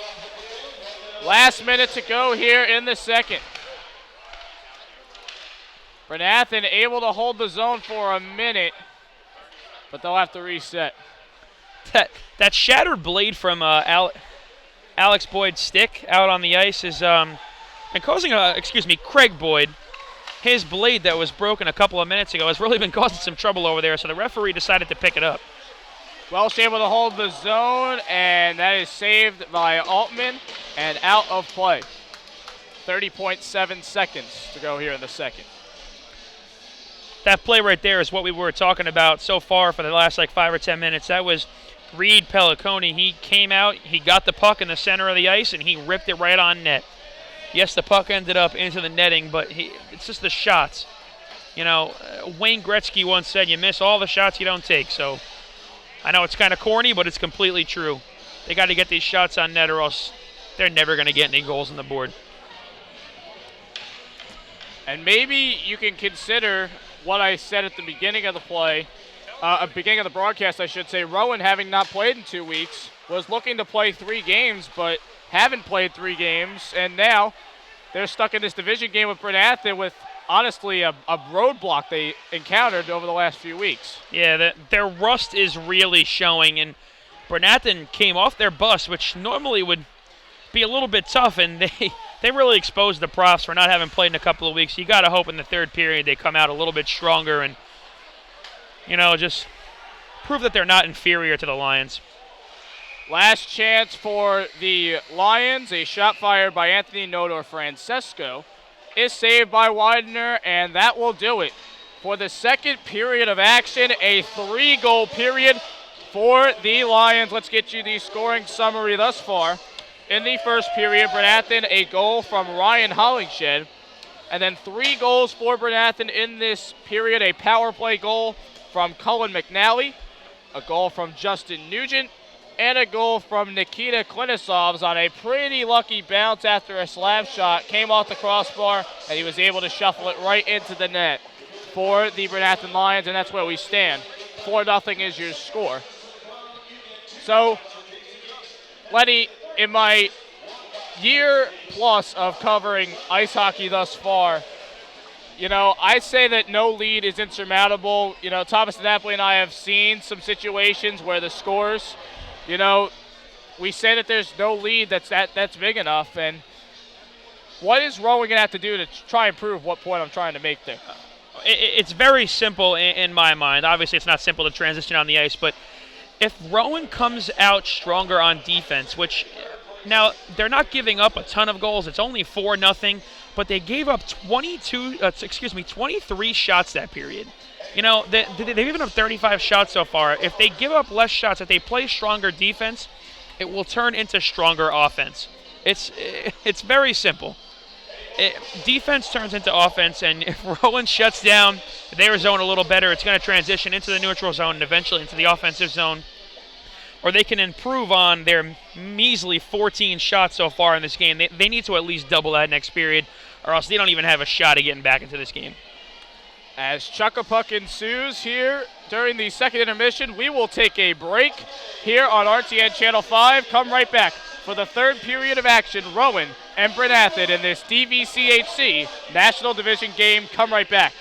Last minute to go here in the second. Bryn Athyn able to hold the zone for a minute, but they'll have to reset. That shattered blade from Alex Boyd's stick out on the ice is and causing Craig Boyd. His blade that was broken a couple of minutes ago has really been causing some trouble over there, so the referee decided to pick it up. Welsh able to hold the zone, and that is saved by Altman and out of play. 30.7 seconds to go here in the second. That play right there is what we were talking about so far for the last 5 or 10 minutes. That was Reed Pelliconi. He came out, he got the puck in the center of the ice, and he ripped it right on net. Yes, the puck ended up into the netting, but it's just the shots. Wayne Gretzky once said, you miss all the shots you don't take. So I know it's kind of corny, but it's completely true. They got to get these shots on net or else they're never going to get any goals on the board. And maybe you can consider what I said at the beginning of the beginning of the broadcast, I should say. Rowan, having not played in 2 weeks, was looking to play 3 games, but haven't played 3 games, and now they're stuck in this division game with Bryn Athyn with, honestly, a roadblock they encountered over the last few weeks. Yeah, their rust is really showing, and Bryn Athyn came off their bus, which normally would be a little bit tough, and they really exposed the Profs for not having played in a couple of weeks. You got to hope in the third period they come out a little bit stronger and, just prove that they're not inferior to the Lions. Last chance for the Lions. A shot fired by Anthony Nodor Francesco is saved by Widener, and that will do it for the second period of action. A 3-goal period for the Lions. Let's get you the scoring summary thus far. In the first period, Bryn Athyn, a goal from Ryan Hollingshed, and then 3 goals for Bryn Athyn in this period. A power play goal from Cullen McNally, a goal from Justin Nugent, And a goal from Nikita Klinisovs on a pretty lucky bounce after a slap shot. Came off the crossbar, and he was able to shuffle it right into the net for the Bryn Athyn Lions, and that's where we stand. 4-0 is your score. So, Lenny, in my year plus of covering ice hockey thus far, I say that no lead is insurmountable. Thomas Napoli and I have seen some situations where the scores, we say that there's no lead that's big enough. And what is Rowan going to have to do to try and prove what point I'm trying to make there? It's very simple in my mind. Obviously, it's not simple to transition on the ice, but if Rowan comes out stronger on defense, which now they're not giving up a ton of goals. It's only 4-0, but they gave up 23 shots that period. They've given up 35 shots so far. If they give up less shots, if they play stronger defense, it will turn into stronger offense. It's very simple. Defense turns into offense, and if Rowan shuts down their zone a little better, it's going to transition into the neutral zone and eventually into the offensive zone. Or they can improve on their measly 14 shots so far in this game. They need to at least double that next period, or else they don't even have a shot at getting back into this game. As Chuck-a-Puck ensues here during the second intermission, we will take a break here on RTN Channel 5. Come right back for the third period of action. Rowan and Bryn Athyn in this DVCHC National Division game. Come right back.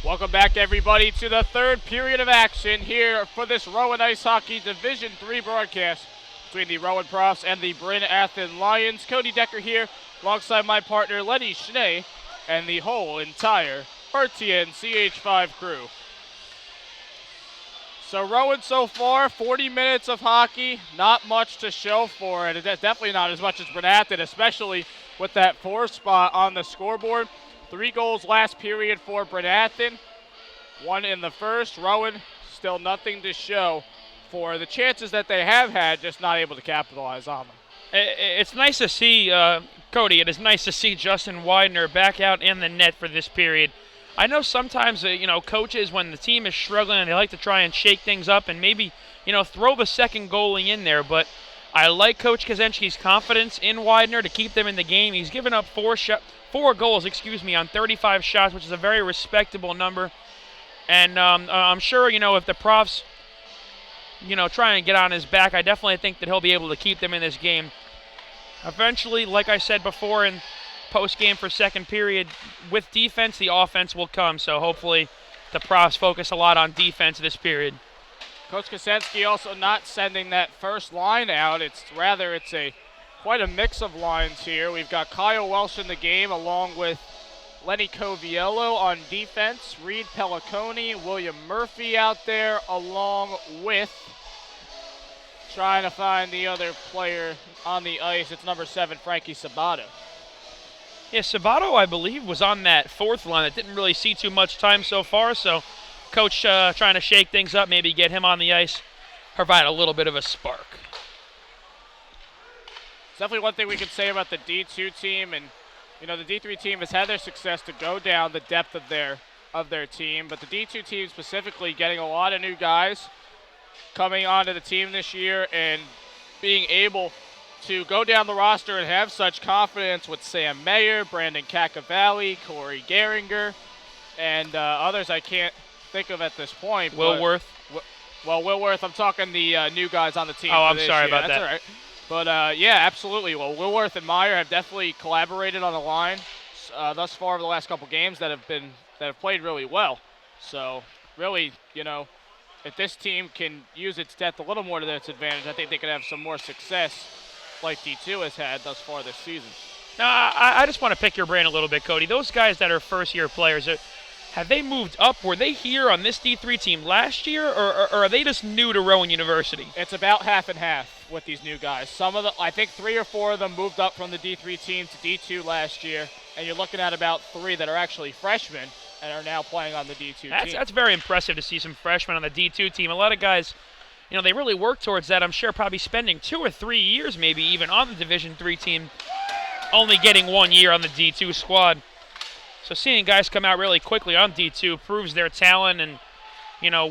Welcome back, everybody, to the third period of action here for this Rowan Ice Hockey Division III broadcast between the Rowan Profs and the Bryn Athyn Lions. Cody Decker here alongside my partner Lenny Schnee and the whole entire RTN CH5 crew. So Rowan so far, 40 minutes of hockey, not much to show for it. It's definitely not as much as Bryn Athyn, especially with that 4 spot on the scoreboard. 3 goals last period for Bryn Athyn, 1 in the first. Rowan still nothing to show for the chances that they have had, just not able to capitalize on them. It's nice to see, Cody, it is nice to see Justin Widener back out in the net for this period. I know sometimes, coaches, when the team is struggling, they like to try and shake things up and maybe, throw the second goalie in there. But I like Coach Kaczynski's confidence in Widener to keep them in the game. He's given up 4 goals, on 35 shots, which is a very respectable number. And I'm sure, if the Profs, try and get on his back, I definitely think that he'll be able to keep them in this game. Eventually, like I said before in post-game for second period, with defense, the offense will come. So hopefully the Profs focus a lot on defense this period. Coach Kaczynski also not sending that first line out. It's quite a mix of lines here. We've got Kyle Welsh in the game along with Lenny Coviello on defense, Reed Pelliconi, William Murphy out there along with, trying to find the other player on the ice, it's number 7, Frankie Sabato. Yeah, Sabato, I believe, was on that 4th line that didn't really see too much time so far, so Coach trying to shake things up, maybe get him on the ice, provide a little bit of a spark. Definitely one thing we can say about the D2 team, and the D3 team has had their success to go down the depth of their team, but the D2 team specifically getting a lot of new guys coming onto the team this year and being able to go down the roster and have such confidence with Sam Mayer, Brandon Cacavalli, Corey Gehringer, and others I can't think of at this point. Willworth. Willworth, I'm talking the new guys on the team. Oh, I'm sorry about that. That's all right. But, yeah, absolutely. Well, Willworth and Meyer have definitely collaborated on the line thus far over the last couple games that have played really well. So, really, if this team can use its depth a little more to its advantage, I think they could have some more success like D2 has had thus far this season. Now, I just want to pick your brain a little bit, Cody. Those guys that are first-year players, have they moved up? Were they here on this D3 team last year, or are they just new to Rowan University? It's about half and half with these new guys. I think 3 or 4 of them moved up from the D3 team to D2 last year, and you're looking at about 3 that are actually freshmen and are now playing on the D2 team. That's very impressive to see some freshmen on the D2 team. A lot of guys, they really work towards that. I'm sure probably spending 2 or 3 years maybe even on the Division III team, only getting 1 year on the D2 squad. So seeing guys come out really quickly on D2 proves their talent and,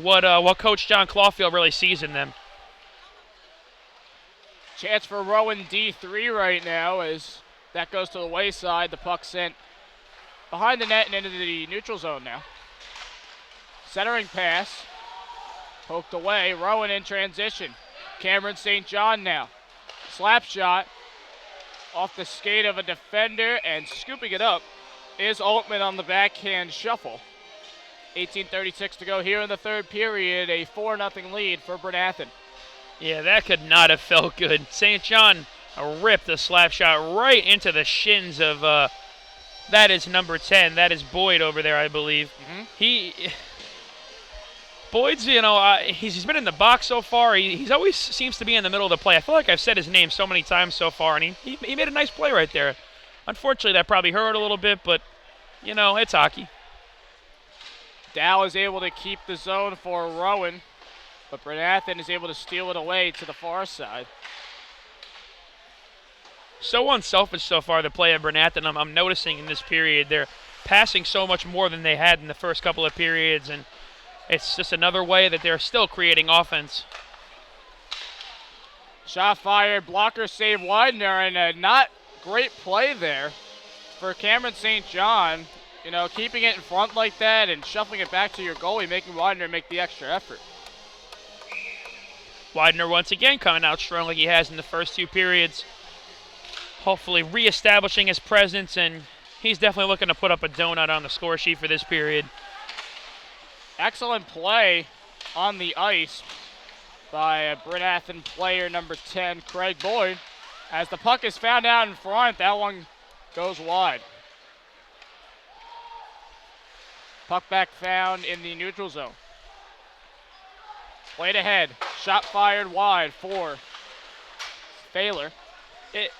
what Coach John Clawfield really sees in them. Chance for Rowan D3 right now as that goes to the wayside. The puck sent behind the net and into the neutral zone now. Centering pass. Poked away. Rowan in transition. Cameron St. John now. Slap shot off the skate of a defender, and scooping it up is Altman on the backhand shuffle. 18:36 to go here in the third period. A 4-0 lead for Bryn Athyn. Yeah, that could not have felt good. St. John ripped a slap shot right into the shins of, that is number 10. That is Boyd over there, I believe. Mm-hmm. Boyd's, he's been in the box so far. He's always seems to be in the middle of the play. I feel like I've said his name so many times so far, and he made a nice play right there. Unfortunately, that probably hurt a little bit, but, it's hockey. Dow is able to keep the zone for Rowan, but Bryn Athyn is able to steal it away to the far side. So unselfish so far, the play of Bryn Athyn. I'm noticing in this period they're passing so much more than they had in the first couple of periods, and it's just another way that they're still creating offense. Shot fired, blocker save Widener, and a not great play there for Cameron St. John. Keeping it in front like that and shuffling it back to your goalie, making Widener make the extra effort. Widener once again coming out strong like he has in the first 2 periods. Hopefully reestablishing his presence, and he's definitely looking to put up a donut on the score sheet for this period. Excellent play on the ice by Bryn Athyn player number 10, Craig Boyd. As the puck is found out in front, that one goes wide. Puck back found in the neutral zone. Played ahead. Shot fired wide for Baylor.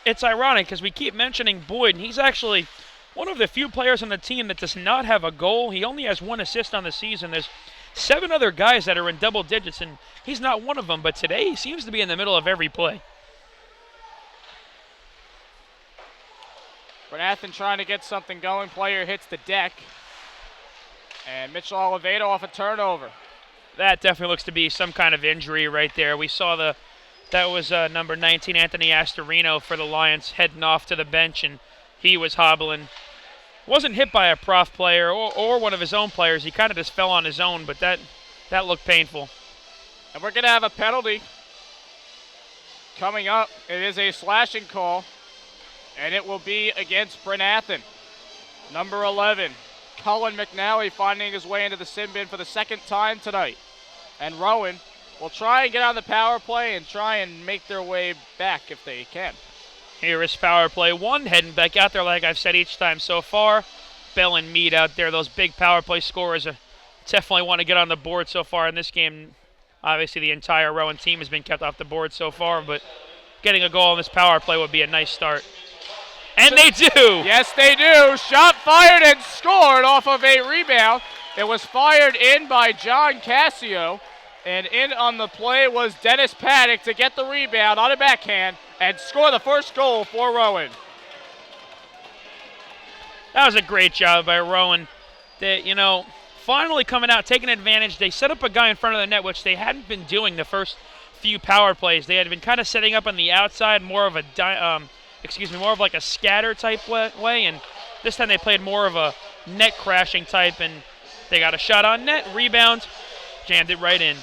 It's ironic because we keep mentioning Boyd, and he's actually one of the few players on the team that does not have a goal. He only has 1 assist on the season. There's 7 other guys that are in double digits, and he's not one of them. But today he seems to be in the middle of every play. Bryn Athyn trying to get something going. Player hits the deck. And Mitchell Oliveto off a turnover. That definitely looks to be some kind of injury right there. We saw that was number 19, Anthony Astorino for the Lions, heading off to the bench, and he was hobbling. Wasn't hit by a prof player or one of his own players. He kind of just fell on his own, but that looked painful. And we're going to have a penalty coming up. It is a slashing call, and it will be against Bryn Athyn. Number 11, Cullen McNally, finding his way into the sin bin for the 2nd time tonight. And Rowan will try and get on the power play and try and make their way back if they can. Here is power play 1, heading back out there like I've said each time so far. Bell and Mead out there, those big power play scorers definitely want to get on the board so far in this game. Obviously the entire Rowan team has been kept off the board so far, but getting a goal in this power play would be a nice start. And they do! Yes, they do. Shot fired and scored off of a rebound. It was fired in by John Cassio, and in on the play was Dennis Paddock to get the rebound on a backhand and score the first goal for Rowan. That was a great job by Rowan. They, finally coming out, taking advantage. They set up a guy in front of the net, which they hadn't been doing the first few power plays. They had been kind of setting up on the outside, more of like a scatter type way, and this time they played more of a net crashing type, and they got a shot on net, rebound, jammed it right in.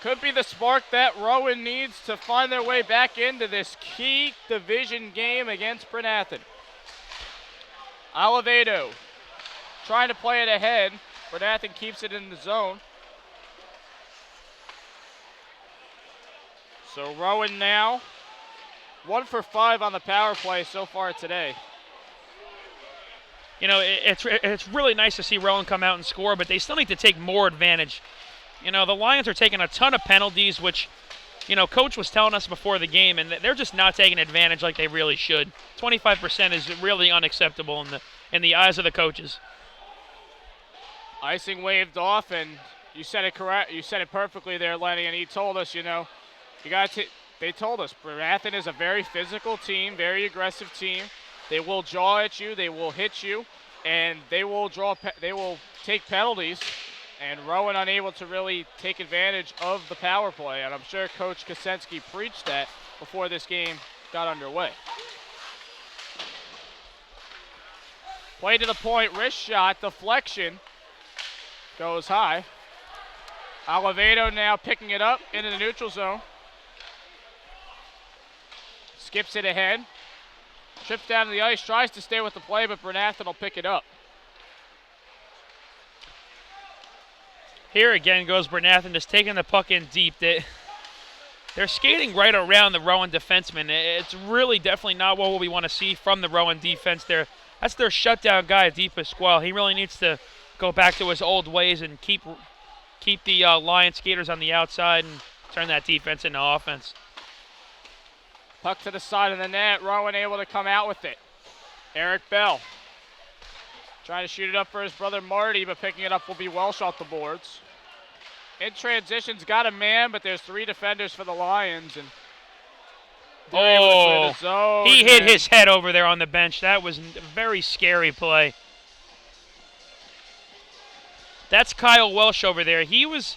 Could be the spark that Rowan needs to find their way back into this key division game against Bryn Athyn. Oliveto trying to play it ahead. Bryn Athyn keeps it in the zone. So Rowan now 1 for 5 on the power play so far today. It's really nice to see Rowan come out and score, but they still need to take more advantage. The Lions are taking a ton of penalties, which, Coach was telling us before the game, and they're just not taking advantage like they really should. 25% is really unacceptable in the eyes of the coaches. Icing waved off, and you said it correct. You said it perfectly there, Lenny, and he told us, they told us Bryn Athyn is a very physical team, very aggressive team. They will jaw at you, they will hit you, and they will take penalties. And Rowan unable to really take advantage of the power play, and I'm sure Coach Kosensky preached that before this game got underway. Play to the point, wrist shot, deflection, goes high. Oliveto now picking it up into the neutral zone. Skips it ahead. Trips down to the ice, tries to stay with the play, but Bryn Athyn will pick it up. Here again goes Bryn Athyn, just taking the puck in deep. They're skating right around the Rowan defenseman. It's really definitely not what we want to see from the Rowan defense there. That's their shutdown guy, Di Pasquale. He really needs to go back to his old ways and keep the Lion skaters on the outside and turn that defense into offense. Puck to the side of the net. Rowan able to come out with it. Eric Bell trying to shoot it up for his brother Marty, but picking it up will be Welsh off the boards. In transition's got a man, but there's 3 defenders for the Lions. And he hit his head over there on the bench. That was a very scary play. That's Kyle Welsh over there. He was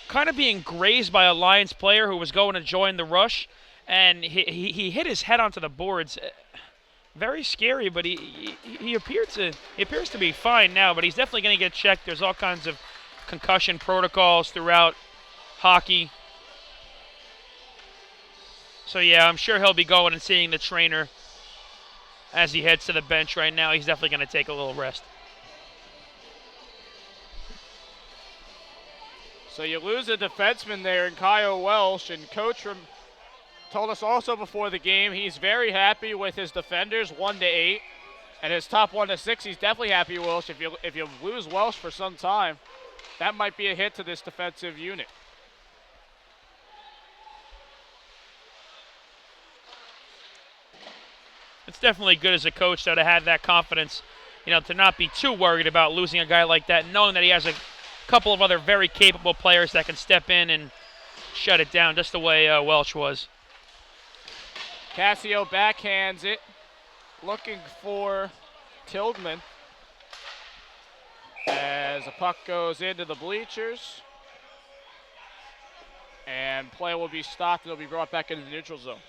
kind of being grazed by a Lions player who was going to join the rush, and he hit his head onto the boards. Very scary, but he appears to be fine now, but he's definitely going to get checked. There's all kinds of concussion protocols throughout hockey. So yeah, I'm sure he'll be going and seeing the trainer as he heads to the bench right now. He's definitely going to take a little rest. So you lose a defenseman there in Kyle Welsh, and Coach told us also before the game he's very happy with his defenders 1-8, and his top 1-6 he's definitely happy with Welsh. If you lose Welsh for some time, that might be a hit to this defensive unit. It's definitely good as a coach though to have that confidence, to not be too worried about losing a guy like that, knowing that he has a couple of other very capable players that can step in and shut it down, just the way Welsh was. Cassio backhands it, looking for Tildman. As the puck goes into the bleachers. And play will be stopped. It'll be brought back into the neutral zone.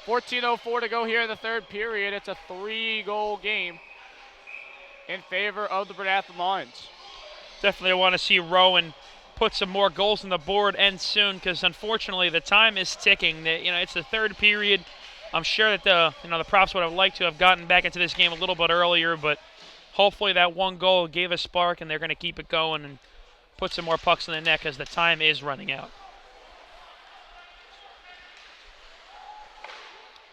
14:04 to go here in the third period. It's a 3-goal game in favor of the Bryn Athyn Lions. Definitely want to see Rowan put some more goals on the board and soon, because unfortunately the time is ticking. It's the third period. I'm sure that the Profs would have liked to have gotten back into this game a little bit earlier, but hopefully that one goal gave a spark and they're going to keep it going and put some more pucks in the net because the time is running out.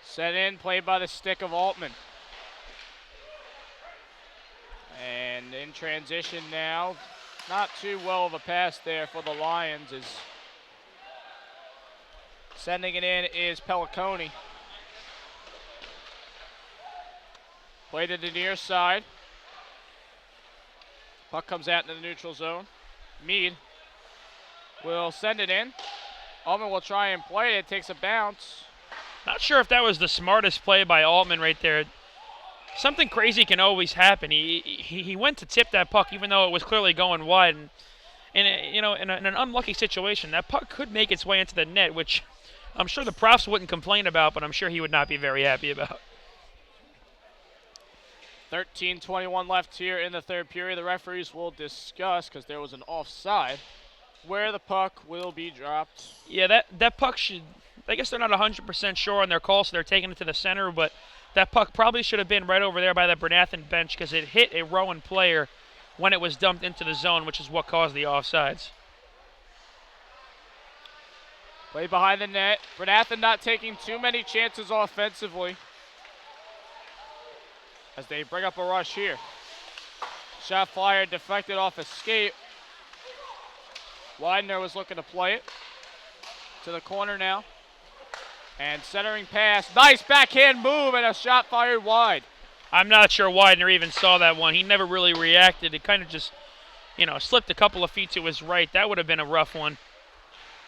Set in, played by the stick of Altman. And in transition now, not too well of a pass there for the Lions. Sending it in is Pelliconi. Play to the near side. Puck comes out into the neutral zone. Mead will send it in. Altman will try and play it. Takes a bounce. Not sure if that was the smartest play by Altman right there. Something crazy can always happen. He went to tip that puck even though it was clearly going wide. And in an unlucky situation, that puck could make its way into the net, which I'm sure the Profs wouldn't complain about, but I'm sure he would not be very happy about. 13:21 left here in the third period. The referees will discuss, because there was an offside, where the puck will be dropped. Yeah, that puck should, I guess they're not 100% sure on their call, so they're taking it to the center, but that puck probably should have been right over there by the Bryn Athyn bench because it hit a Rowan player when it was dumped into the zone, which is what caused the offsides. Play behind the net. Bryn Athyn not taking too many chances offensively as they bring up a rush here. Shot fired, deflected off a skate. Widener was looking to play it to the corner now. And centering pass. Nice backhand move and a shot fired wide. I'm not sure Widener even saw that one. He never really reacted. It kind of just, slipped a couple of feet to his right. That would have been a rough one.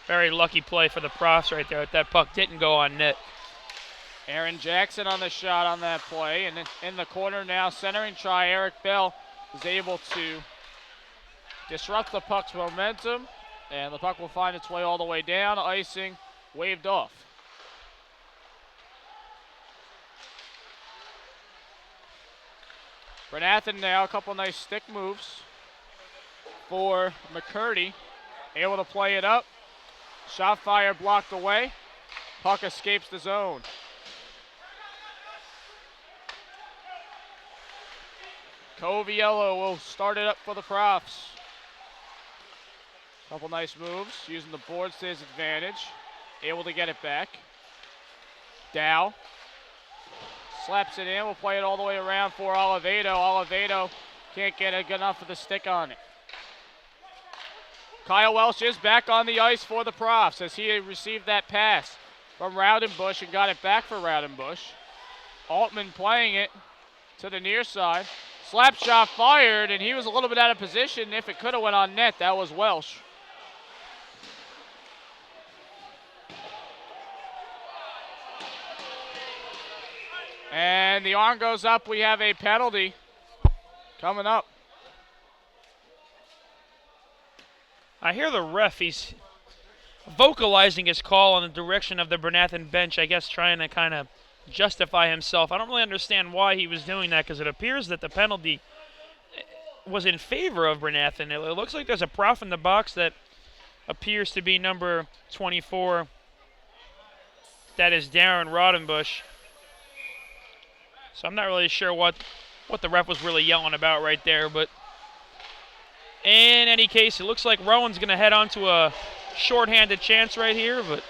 Very lucky play for the Profs right there. That puck didn't go on net. Aaron Jackson on the shot on that play. And in the corner now, centering try. Eric Bell is able to disrupt the puck's momentum. And the puck will find its way all the way down. Icing waved off. Bryn Athyn now, a couple nice stick moves for McCurdy. Able to play it up. Shot fire blocked away. Puck escapes the zone. Coviello will start it up for the Profs. Couple nice moves, using the boards to his advantage. Able to get it back. Dow slaps it in. We'll play it all the way around for Olivedo. Olivedo can't get a good enough of the stick on it. Kyle Welsh is back on the ice for the Profs as he received that pass from Rowdenbush and got it back for Rowdenbush. Altman playing it to the near side. Slap shot fired, and he was a little bit out of position. If it could have went on net, that was Welsh. And the arm goes up. We have a penalty coming up. I hear the ref. He's vocalizing his call in the direction of the Bryn Athyn bench, I guess trying to kind of justify himself. I don't really understand why he was doing that because it appears that the penalty was in favor of Bryn Athyn. It looks like there's a Prof in the box that appears to be number 24. That is Darren Rowdenbush. So I'm not really sure what the ref was really yelling about right there, but In any case, it looks like Rowan's going to head on to a shorthanded chance right here, but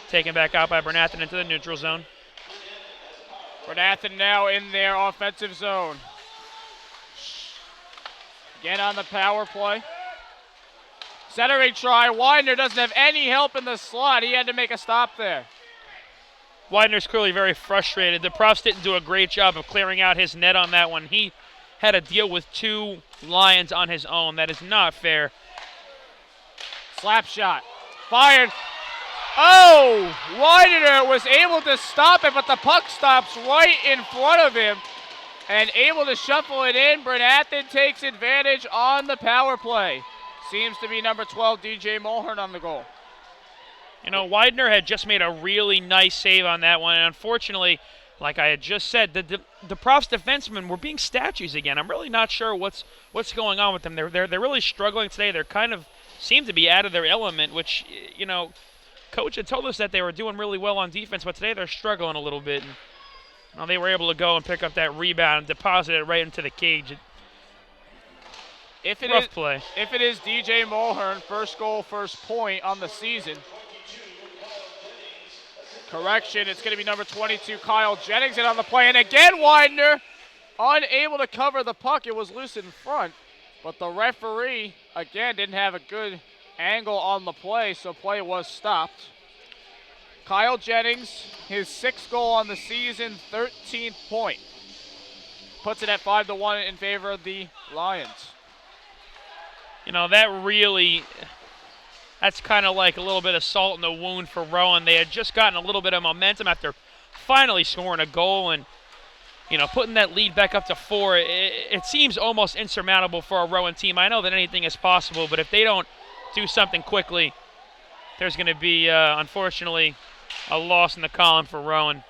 taken back out by Bryn Athyn into the neutral zone. Bryn Athyn now in their offensive zone. Again on the power play. Centering try. Widener doesn't have any help in the slot. He had to make a stop there. Widener's clearly very frustrated. The Profs didn't do a great job of clearing out his net on that one. He had to deal with 2 Lions on his own. That is not fair. Slap shot. Fired. Oh! Widener was able to stop it, but the puck stops right in front of him and able to shuffle it in. Bryn Athyn takes advantage on the power play. Seems to be number 12, DJ Mulhern, on the goal. You know, Widener had just made a really nice save on that one, and unfortunately, like I had just said, the Profs defensemen were being statues again. I'm really not sure what's going on with them. They're really struggling today. They're kind of seem to be out of their element, which, you know, Coach had told us that they were doing really well on defense, but today they're struggling a little bit. And, you know, they were able to go and pick up that rebound and deposit it right into the cage. Rough play. If it is DJ Mulhern, first goal, first point on the season. Correction, it's going to be number 22, Kyle Jennings, in on the play. And again, Widener unable to cover the puck. It was loose in front, but the referee, again, didn't have a good angle on the play, so play was stopped. Kyle Jennings, his 6th goal on the season, 13th point. Puts it at 5-1 in favor of the Lions. You know, that's kind of like a little bit of salt in the wound for Rowan. They had just gotten a little bit of momentum after finally scoring a goal and, you know, putting that lead back up to 4. It seems almost insurmountable for a Rowan team. I know that anything is possible, but if they don't do something quickly, there's going to be, unfortunately, a loss in the column for Rowan.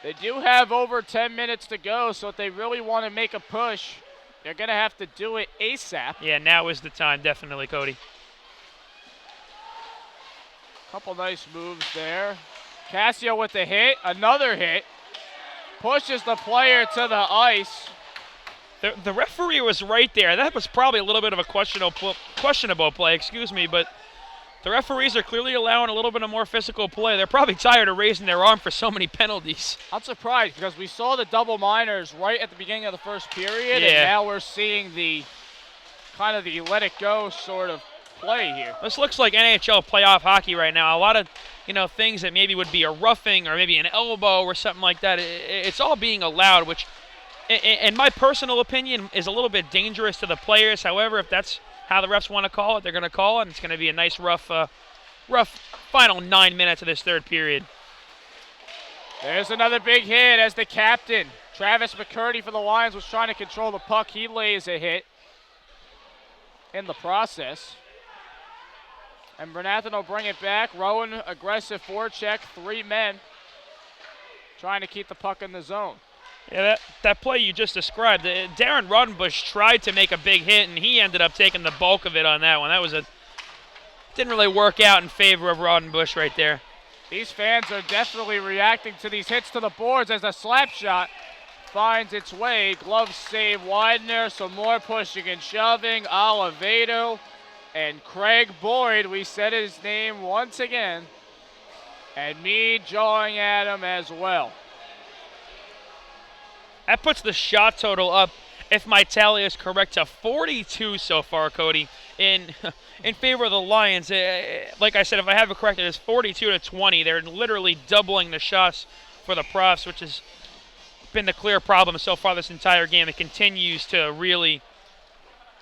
They do have over 10 minutes to go, so if they really want to make a push, they're going to have to do it ASAP. Yeah, now is the time, definitely, Cody. Couple nice moves there. Casio with the hit, another hit. Pushes the player to the ice. The referee was right there. That was probably a little bit of a questionable play, but the referees are clearly allowing a little bit of more physical play. They're probably tired of raising their arm for so many penalties. I'm surprised because we saw the double minors right at the beginning of the first period, and now we're seeing the kind of the let it go sort of play here. This looks like NHL playoff hockey right now. A lot of, you know, things that maybe would be a roughing or maybe an elbow or something like that. It's all being allowed, which, in my personal opinion, is a little bit dangerous to the players. However, if that's how the refs want to call it, they're going to call it, and it's going to be a nice rough final 9 minutes of this third period. There's another big hit as the captain, Travis McCurdy for the Lions, was trying to control the puck. He lays a hit in the process. And Bryn Athyn will bring it back. Rowan, aggressive forecheck, 3 men trying to keep the puck in the zone. Yeah, that play you just described, Darren Rodenbush tried to make a big hit, and he ended up taking the bulk of it on that one. Didn't really work out in favor of Rodenbush right there. These fans are definitely reacting to these hits to the boards as the slap shot finds its way. Glove save Widener, some more pushing and shoving. Olivedo and Craig Boyd, we said his name once again, and me jawing at him as well. That puts the shot total up, if my tally is correct, to 42 so far, Cody, in favor of the Lions. Like I said, if I have it correct, it is 42-20. They're literally doubling the shots for the Profs, which has been the clear problem so far this entire game. It continues to really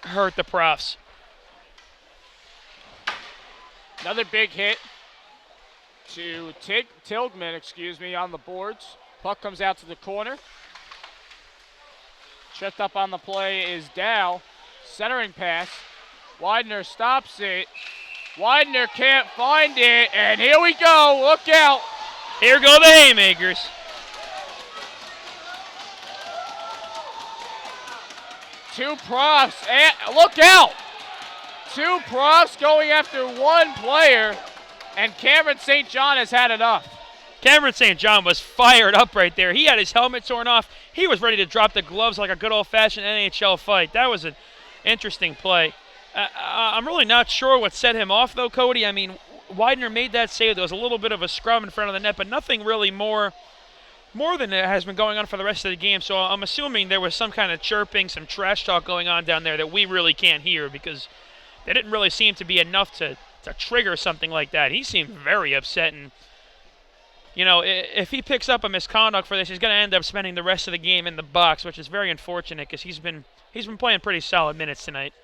hurt the Profs. Another big hit to Tilgman, on the boards. Puck comes out to the corner. Tripped up on the play is Dow. Centering pass. Widener stops it. Widener can't find it, and here we go. Look out. Here go the haymakers. Two Profs, and look out. Two Profs going after one player, and Cameron St. John has had enough. Cameron St. John was fired up right there. He had his helmet torn off. He was ready to drop the gloves like a good old-fashioned NHL fight. That was an interesting play. I'm really not sure what set him off, though, Cody. I mean, Widener made that save. There was a little bit of a scrum in front of the net, but nothing really more than it has been going on for the rest of the game. So I'm assuming there was some kind of chirping, some trash talk going on down there that we really can't hear, because there didn't really seem to be enough to trigger something like that. He seemed very upset, and if he picks up a misconduct for this, he's going to end up spending the rest of the game in the box, which is very unfortunate because he's been playing pretty solid minutes tonight.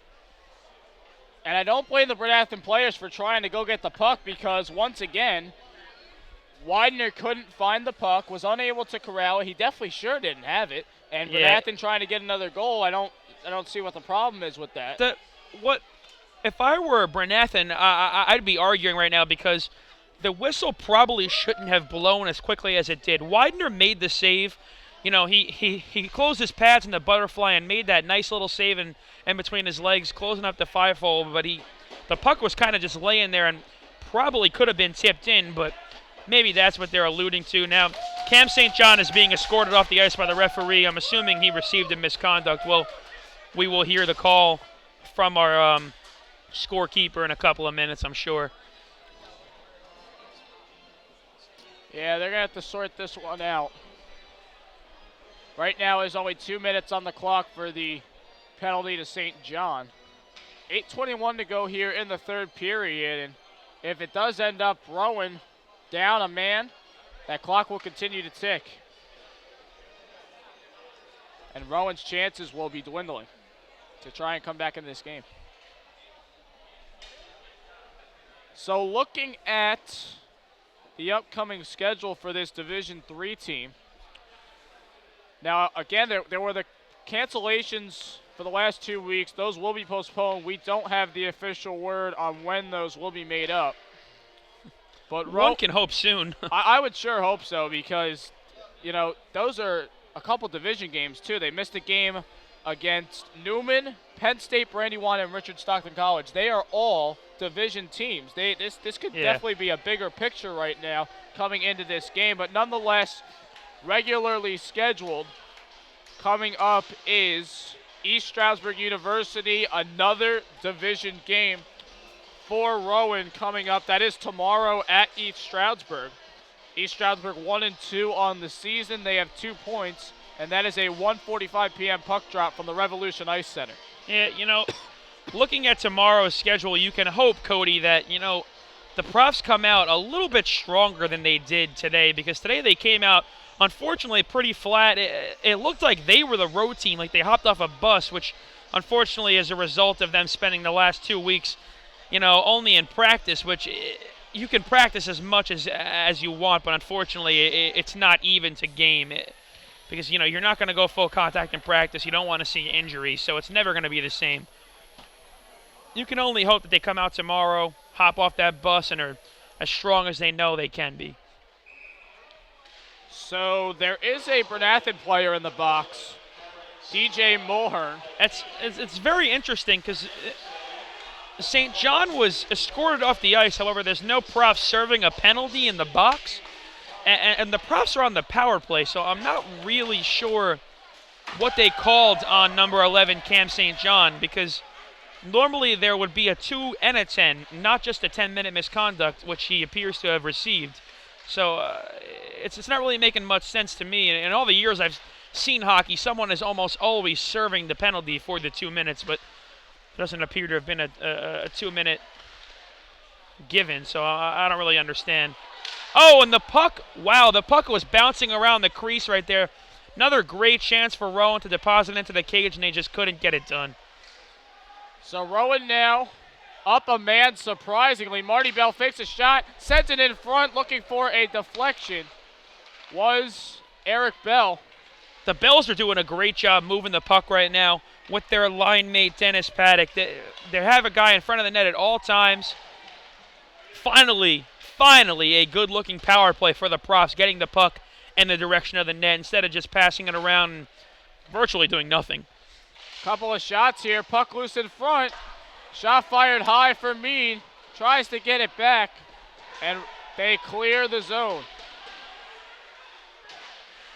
And I don't blame the Bryn Athyn players for trying to go get the puck, because once again, Widener couldn't find the puck, was unable to corral it. He definitely sure didn't have it. And Bryn Athyn trying to get another goal, I don't see what the problem is with that. If I were Bryn Athyn, I'd be arguing right now, because the whistle probably shouldn't have blown as quickly as it did. Widener made the save. He closed his pads in the butterfly and made that nice little save in between his legs, closing up the 5-hole. But the puck was kind of just laying there and probably could have been tipped in, but maybe that's what they're alluding to. Now, Cam St. John is being escorted off the ice by the referee. I'm assuming he received a misconduct. Well, we will hear the call from our scorekeeper in a couple of minutes, I'm sure. Yeah, they're going to have to sort this one out. Right now there's only 2 minutes on the clock for the penalty to St. John. 8:21 to go here in the third period, and if it does end up Rowan down a man, that clock will continue to tick. And Rowan's chances will be dwindling to try and come back in this game. So looking at the upcoming schedule for this Division III team. Now, again, there were the cancellations for the last 2 weeks. Those will be postponed. We don't have the official word on when those will be made up. But one can hope soon. I would sure hope so, because, those are a couple division games, too. They missed a game against Newman, Penn State, Brandywine, and Richard Stockton College. They are all division teams. This could definitely be a bigger picture right now coming into this game, but nonetheless, regularly scheduled coming up is East Stroudsburg University, another division game for Rowan coming up. That is tomorrow at East Stroudsburg. East Stroudsburg 1-2 on the season. They have 2 points, and that is a 1:45 p.m. puck drop from the Revolution Ice Center. Yeah, looking at tomorrow's schedule, you can hope, Cody, that, the Profs come out a little bit stronger than they did today, because today they came out, unfortunately, pretty flat. It looked like they were the road team, like they hopped off a bus, which unfortunately is a result of them spending the last 2 weeks, only in practice, which you can practice as much as you want, but unfortunately it's not even to game. Because, you're not going to go full contact in practice. You don't want to see injuries, so it's never going to be the same. You can only hope that they come out tomorrow, hop off that bus, and are as strong as they know they can be. So there is a Bryn Athyn player in the box, DJ Mulhern. It's very interesting, because St. John was escorted off the ice. However, there's no prof serving a penalty in the box. And the profs are on the power play, so I'm not really sure what they called on number 11, Cam St. John, because normally there would be a 2 and a 10, not just a 10-minute misconduct, which he appears to have received. So it's not really making much sense to me. In all the years I've seen hockey, someone is almost always serving the penalty for the 2 minutes, but it doesn't appear to have been a 2-minute given, so I don't really understand. Oh, and the puck, wow, the puck was bouncing around the crease right there. Another great chance for Rowan to deposit into the cage, and they just couldn't get it done. So Rowan now up a man, surprisingly. Marty Bell fakes a shot, sends it in front, looking for a deflection. Was Eric Bell. The Bells are doing a great job moving the puck right now with their line mate, Dennis Paddock. They have a guy in front of the net at all times. Finally, a good-looking power play for the Profs, getting the puck in the direction of the net instead of just passing it around and virtually doing nothing. Couple of shots here. Puck loose in front. Shot fired high for Mead. Tries to get it back, and they clear the zone.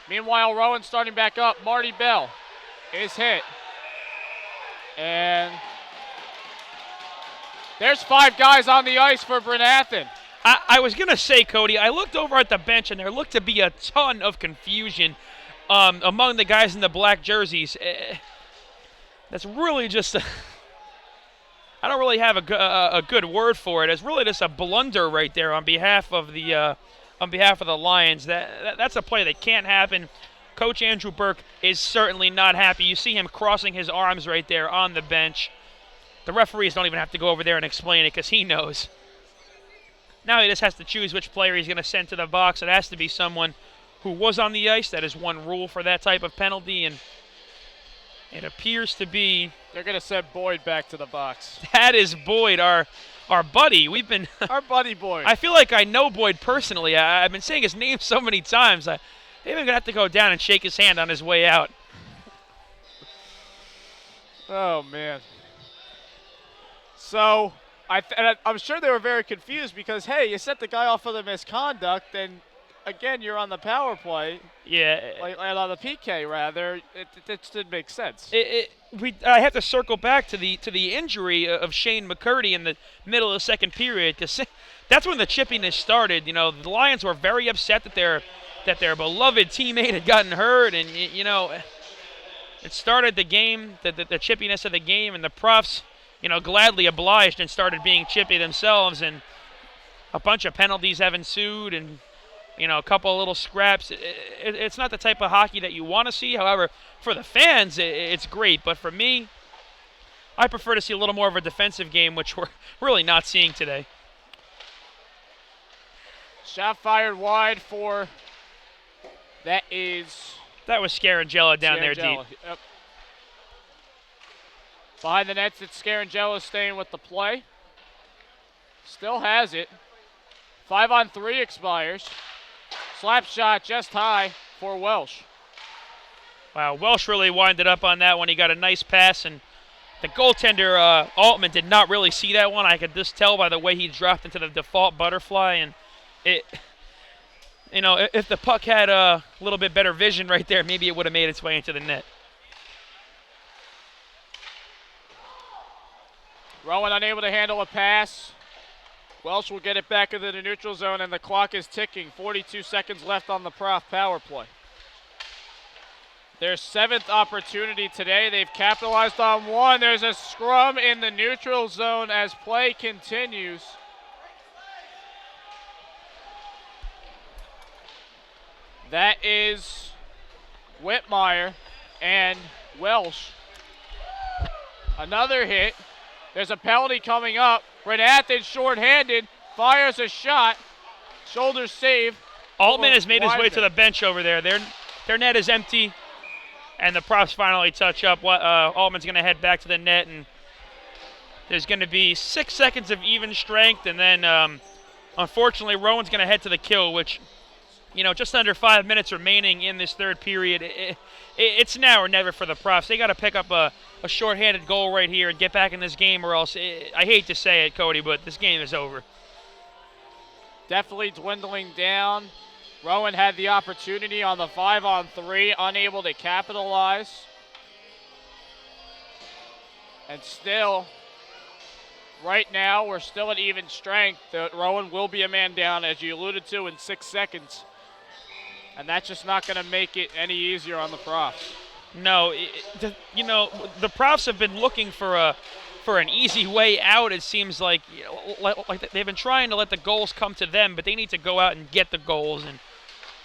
Meanwhile, Rowan starting back up. Marty Bell is hit. And there's 5 guys on the ice for Bryn Athyn. I was going to say, Cody, I looked over at the bench, and there looked to be a ton of confusion among the guys in the black jerseys. That's really just I don't really have a good word for it. It's really just a blunder right there on behalf of the Lions. That's a play that can't happen. Coach Andrew Burke is certainly not happy. You see him crossing his arms right there on the bench. The referees don't even have to go over there and explain it because he knows. Now he just has to choose which player he's going to send to the box. It has to be someone who was on the ice. That is one rule for that type of penalty, and it appears to be... They're going to send Boyd back to the box. That is Boyd, our buddy. We've been... Our buddy Boyd. I feel like I know Boyd personally. I've been saying his name so many times. I'm even going to have to go down and shake his hand on his way out. Oh, man. So, I'm sure they were very confused because, hey, you set the guy off for the misconduct, and again, you're on the power play. Yeah. Like on the PK, rather. It just didn't make sense. I have to circle back to the injury of Shane McCurdy in the middle of the second period because that's when the chippiness started. You know, the Lions were very upset that their beloved teammate had gotten hurt, and you know, it started the game, the chippiness of the game, and the Profs, you know, gladly obliged and started being chippy themselves, and a bunch of penalties have ensued, and you know, a couple of little scraps. It's not the type of hockey that you want to see. However, for the fans, it's great. But for me, I prefer to see a little more of a defensive game, which we're really not seeing today. Shot fired wide for... That was Scarangella down there deep. Yep. Behind the nets, it's Scarangella staying with the play. Still has it. 5-on-3 expires. Slap shot just high for Welsh. Wow, Welsh really winded up on that one. He got a nice pass, and the goaltender, Altman, did not really see that one. I could just tell by the way he dropped into the default butterfly, and you know, if the puck had a little bit better vision right there, maybe it would have made its way into the net. Rowan unable to handle a pass. Welsh will get it back into the neutral zone, and the clock is ticking. 42 seconds left on the Prof power play. Their 7th opportunity today. They've capitalized on one. There's a scrum in the neutral zone as play continues. That is Whitmire and Welsh. Another hit. There's a penalty coming up. Bryn Athyn shorthanded, fires a shot. Shoulder save. Altman has made his way to the bench over there. Their net is empty, and the Profs finally touch up. Altman's going to head back to the net, and there's going to be 6 seconds of even strength, and then unfortunately Rowan's going to head to the kill, which, you know, just under 5 minutes remaining in this third period. It's now or never for the Profs. They got to pick up a shorthanded goal right here and get back in this game, or else, I hate to say it, Cody, but this game is over. Definitely dwindling down. Rowan had the opportunity on the 5-on-3, unable to capitalize. And still, right now, we're still at even strength. Rowan will be a man down, as you alluded to, in 6 seconds. And that's just not going to make it any easier on the Profs. No, you know, the Profs have been looking for an easy way out. It seems like, you know, like they've been trying to let the goals come to them, but they need to go out and get the goals, and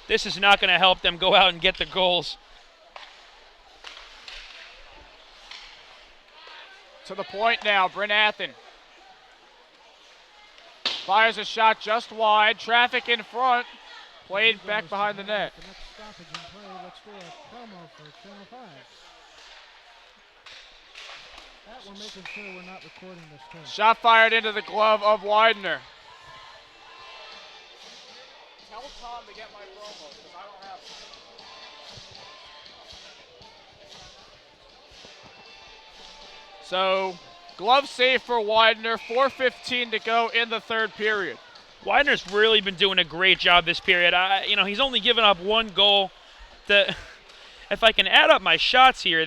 this is not going to help them go out and get the goals. To the point now, Bryn Athyn fires a shot just wide. Traffic in front. Played back behind the net. The next stoppage in play, let's do a promo for Channel 5. That we're making sure we're not recording this tape. Shot fired into the glove of Widener. Tell Tom to get my promo, because I don't have it. So, glove save for Widener. 4:15 to go in the third period. Widener's really been doing a great job this period. You know, he's only given up one goal if I can add up my shots here,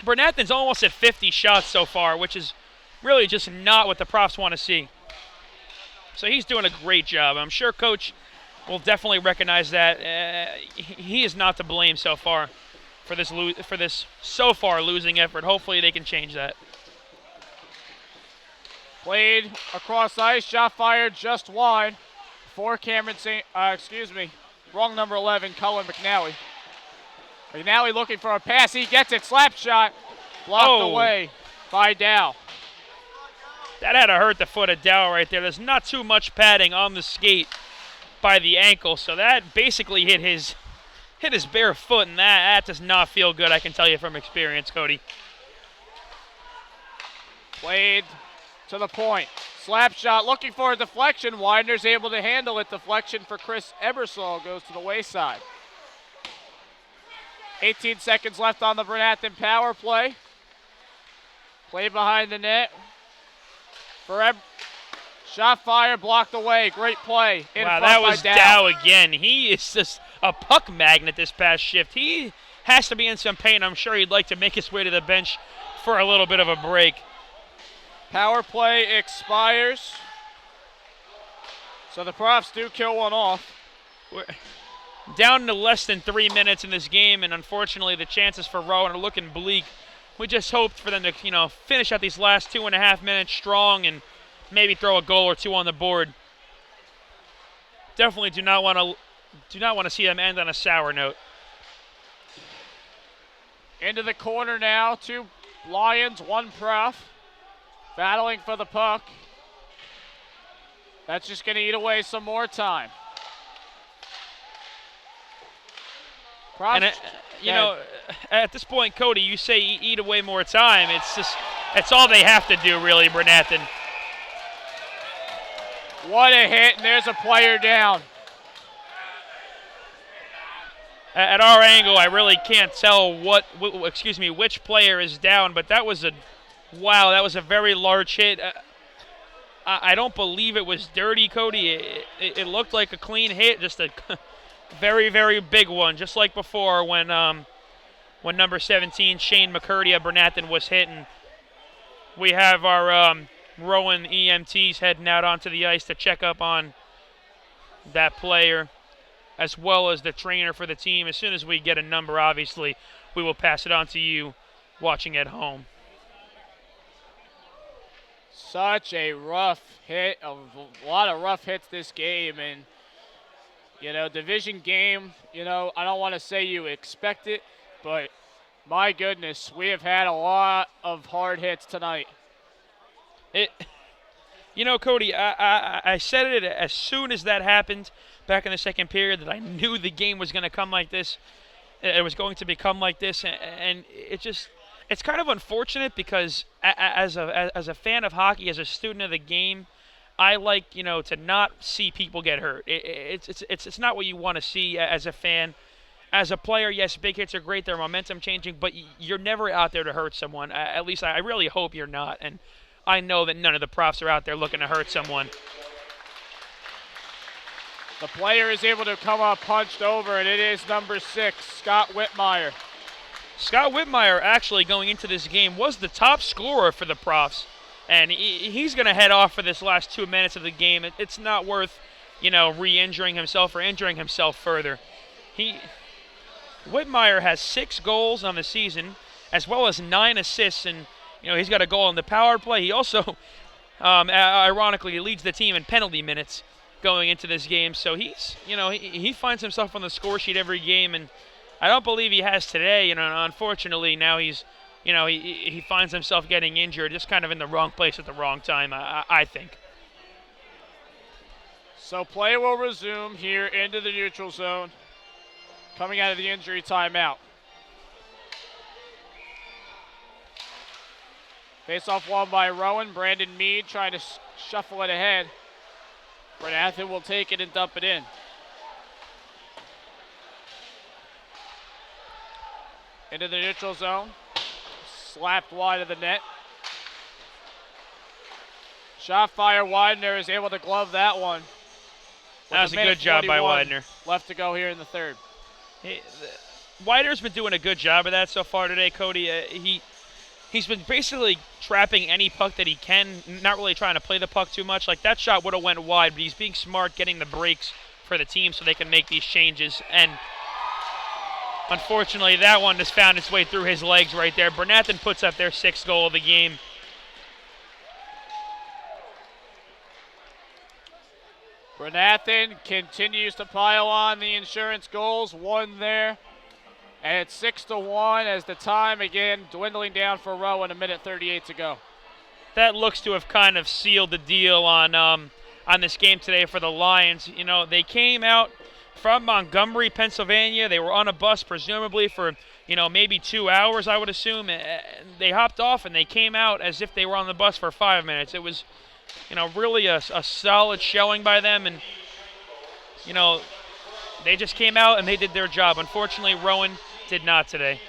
Bryn Athyn's almost at 50 shots so far, which is really just not what the Profs want to see. So he's doing a great job. I'm sure Coach will definitely recognize that. He is not to blame so far for this so far losing effort. Hopefully they can change that. Played across ice, shot fired just wide for Cameron wrong number 11, Cullen McNally. McNally looking for a pass, he gets it, slap shot, blocked away by Dow. That had to hurt the foot of Dow right there. There's not too much padding on the skate by the ankle, so that basically hit his bare foot, and that does not feel good, I can tell you from experience, Cody. Played to the point. Slap shot, looking for a deflection. Widener's able to handle it. Deflection for Chris Ebersol goes to the wayside. 18 seconds left on the Bryn Athyn power play. Play behind the net. Shot fire, blocked away. Great play. Wow, that was Dow again. He is just a puck magnet this past shift. He has to be in some pain. I'm sure he'd like to make his way to the bench for a little bit of a break. Power play expires. So the Profs do kill one off. We're down to less than 3 minutes in this game, and unfortunately the chances for Rowan are looking bleak. We just hoped for them to, finish out these last 2.5 minutes strong and maybe throw a goal or two on the board. Definitely do not want to see them end on a sour note. Into the corner now, 2 Lions, 1 Prof. Battling for the puck. That's just going to eat away some more time. And at this point, Cody, you say eat away more time. It's all they have to do, really, Bryn Athyn. What a hit, and there's a player down. At our angle, I really can't tell which player is down, but that was a very large hit. I don't believe it was dirty, Cody. It looked like a clean hit, just a very, very big one, just like before when number 17, Shane McCurdy of Bryn Athyn was hit, and we have our Rowan EMTs heading out onto the ice to check up on that player, as well as the trainer for the team. As soon as we get a number, obviously, we will pass it on to you watching at home. Such a rough hit, a lot of rough hits this game, and division game, I don't want to say you expect it, but my goodness, we have had a lot of hard hits tonight. Cody, I said it as soon as that happened back in the second period that I knew the game was going to come like this. It was going to become like this, and it's kind of unfortunate because as a fan of hockey, as a student of the game, I like to not see people get hurt. It's not what you want to see as a fan. As a player, yes, big hits are great. They're momentum changing, but you're never out there to hurt someone. At least I really hope you're not. And I know that none of the Profs are out there looking to hurt someone. The player is able to come up punched over, and it is number 6, Scott Whitmire. Scott Whitmire, actually going into this game, was the top scorer for the Profs. And he's going to head off for this last 2 minutes of the game. It's not worth, re-injuring himself or injuring himself further. Whitmire has 6 goals on the season, as well as 9 assists, and he's got a goal in the power play. He also, ironically, leads the team in penalty minutes going into this game. So he finds himself on the score sheet every game, and I don't believe he has today. Unfortunately, now he's, he finds himself getting injured, just kind of in the wrong place at the wrong time, I think. So play will resume here into the neutral zone, coming out of the injury timeout. Face-off won by Rowan. Brandon Mead trying to shuffle it ahead. Bryn Athyn will take it and dump it in. Into the neutral zone. Slapped wide of the net. Shot fire. Widener is able to glove that one. That was a good job by Widener. Left to go here in the third. Wider's been doing a good job of that so far today, Cody. He's been basically trapping any puck that he can, not really trying to play the puck too much. Like, that shot would have went wide, but he's being smart, getting the breaks for the team so they can make these changes. And unfortunately, that one just found its way through his legs right there. Bryn Athyn puts up their 6th goal of the game. Bryn Athyn continues to pile on the insurance goals. 1 there. And it's 6-1 as the time again dwindling down for Rowan. 1:38 to go. That looks to have kind of sealed the deal on this game today for the Lions. You know, they came out from Montgomery, Pennsylvania. They were on a bus presumably for, maybe 2 hours, I would assume. They hopped off and they came out as if they were on the bus for 5 minutes. It was, really a solid showing by them. And, they just came out and they did their job. Unfortunately, Rowan did not today.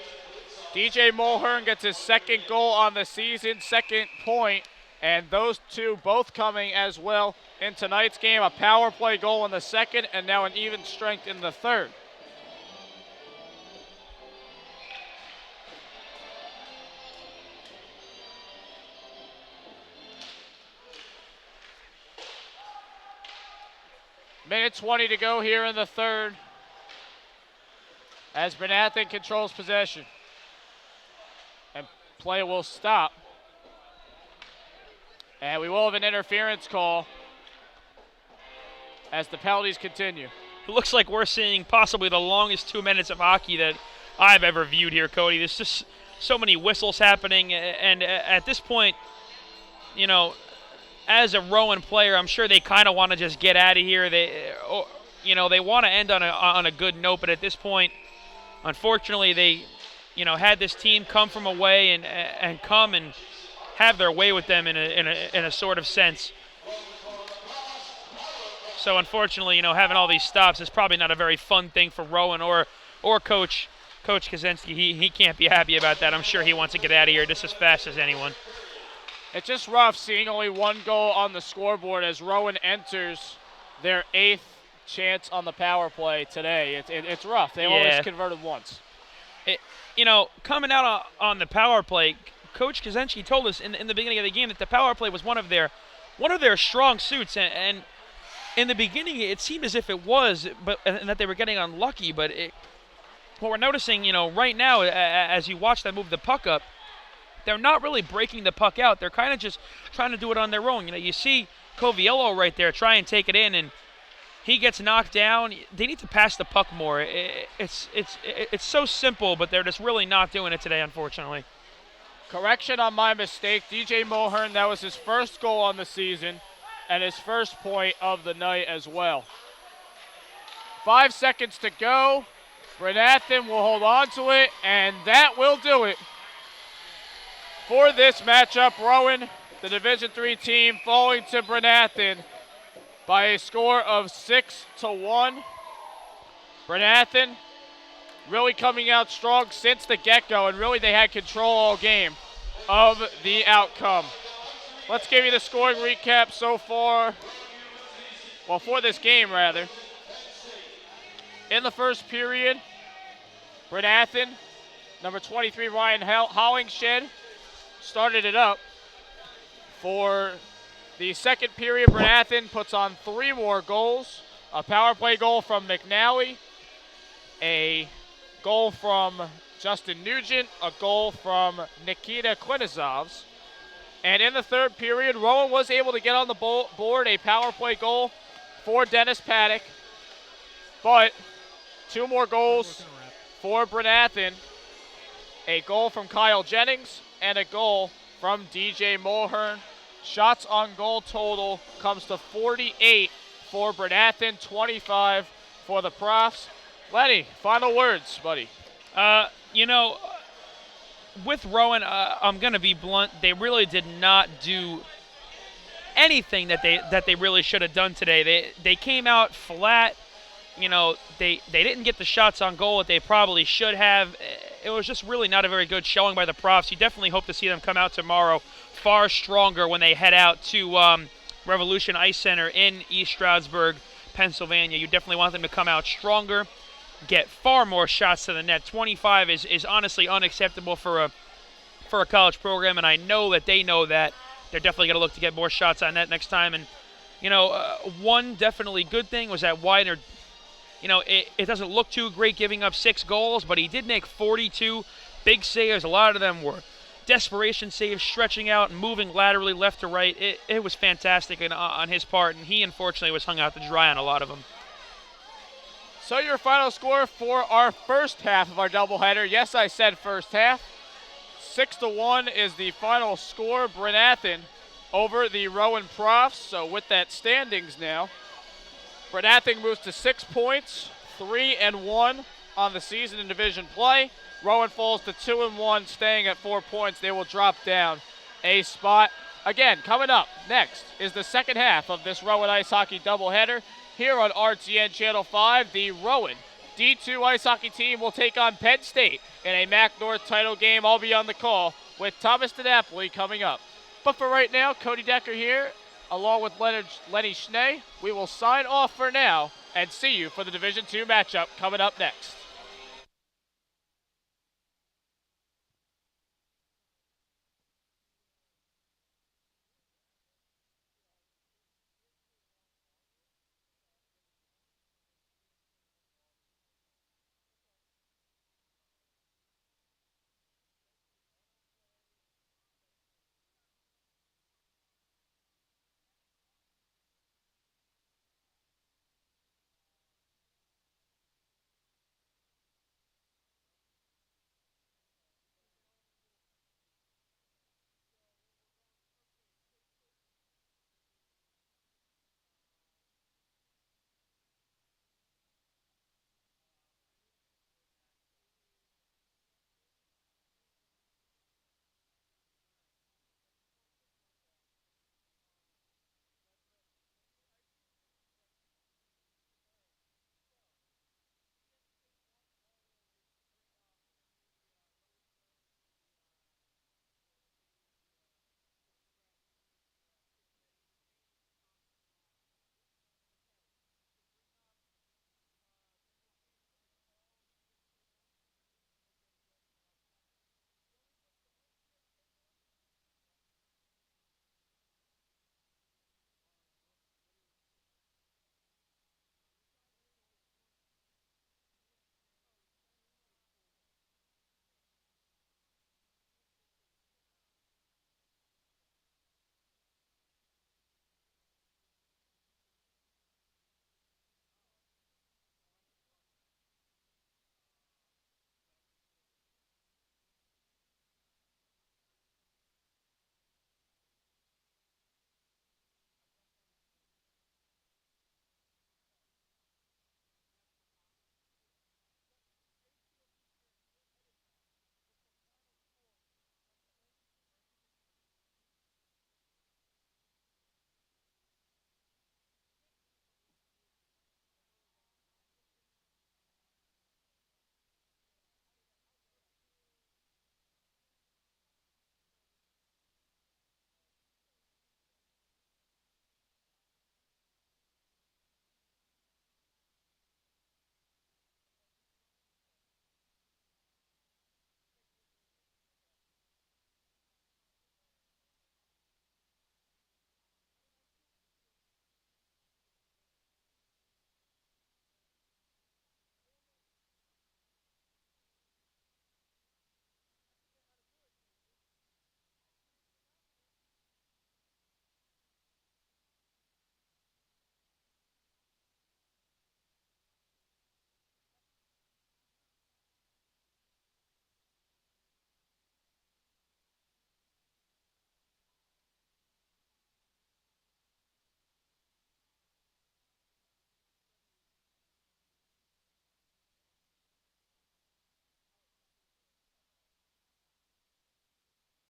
DJ Mulhern gets his 2nd goal on the season, 2nd point, and those two both coming as well in tonight's game. A power play goal in the 2nd and now an even strength in the 3rd. Minute 20 to go here in the 3rd as Bryn Athyn controls possession. And play will stop. And we will have an interference call as the penalties continue. It looks like we're seeing possibly the longest 2 minutes of hockey that I've ever viewed here, Cody. There's just so many whistles happening, and at this point, as a Rowan player, I'm sure they kind of want to just get out of here. They want to end on a good note, but at this point, unfortunately, they, had this team come from away and come and have their way with them in a sort of sense. So unfortunately, having all these stops is probably not a very fun thing for Rowan or Coach Kaczynski. He can't be happy about that. I'm sure he wants to get out of here just as fast as anyone. It's just rough seeing only 1 goal on the scoreboard as Rowan enters their 8th chance on the power play today. It's rough. They've always converted once. Coming out on the power play, Coach Kaczynski told us in the beginning of the game that the power play was one of their strong suits, and in the beginning it seemed as if it was, and that they were getting unlucky. But what we're noticing, right now, as you watch them move the puck up, they're not really breaking the puck out. They're kind of just trying to do it on their own. You see Coviello right there try and take it in, and he gets knocked down. They need to pass the puck more. It's so simple, but they're just really not doing it today, unfortunately. Correction on my mistake. DJ Mulhern, that was his 1st goal on the season and his 1st point of the night as well. 5 seconds to go. Bryn Athyn will hold on to it, and that will do it for this matchup. Rowan, the Division III team, falling to Bryn Athyn by a score of 6-1. Bryn Athyn really coming out strong since the get-go, and really they had control all game of the outcome. Let's give you the scoring recap so far, for this game rather. In the first period, Bryn Athyn, number 23 Ryan Hollingshed, started it up. For the second period, Bryn Athyn puts on 3 more goals. A power play goal from McNally, a goal from Justin Nugent, a goal from Nikita Klinizovs. And in the third period, Rowan was able to get on the board a power play goal for Dennis Paddock. But 2 more goals for Bryn Athyn. A goal from Kyle Jennings and a goal from DJ Mulhern. Shots on goal total comes to 48 for Bryn Athyn, 25 for the Profs. Lenny, final words, buddy. With Rowan, I'm going to be blunt. They really did not do anything that they really should have done today. They came out flat. They didn't get the shots on goal that they probably should have. It was just really not a very good showing by the Profs. You definitely hope to see them come out tomorrow far stronger when they head out to Revolution Ice Center in East Stroudsburg, Pennsylvania. You definitely want them to come out stronger. get far more shots to the net. 25 is honestly unacceptable for a college program, and I know that they know that. They're definitely going to look to get more shots on net next time. And, one definitely good thing was that Widener, it doesn't look too great giving up 6 goals, but he did make 42 big saves. A lot of them were desperation saves, stretching out and moving laterally left to right. It was fantastic on his part, and he unfortunately was hung out to dry on a lot of them. So your final score for our first half of our doubleheader. Yes, I said first half. 6-1 is the final score. Bryn Athyn over the Rowan Profs. So with that standings now, Bryn Athyn moves to 6 points, 3-1 on the season in division play. Rowan falls to 2-1, staying at 4 points. They will drop down a spot. Again, coming up next is the second half of this Rowan Ice Hockey doubleheader here on RTN Channel 5. The Rowan D2 Ice Hockey team will take on Penn State in a MAC North title game. I'll be on the call with Thomas DiNapoli coming up. But for right now, Cody Decker here, along with Lenny Schnee. We will sign off for now and see you for the Division II matchup coming up next.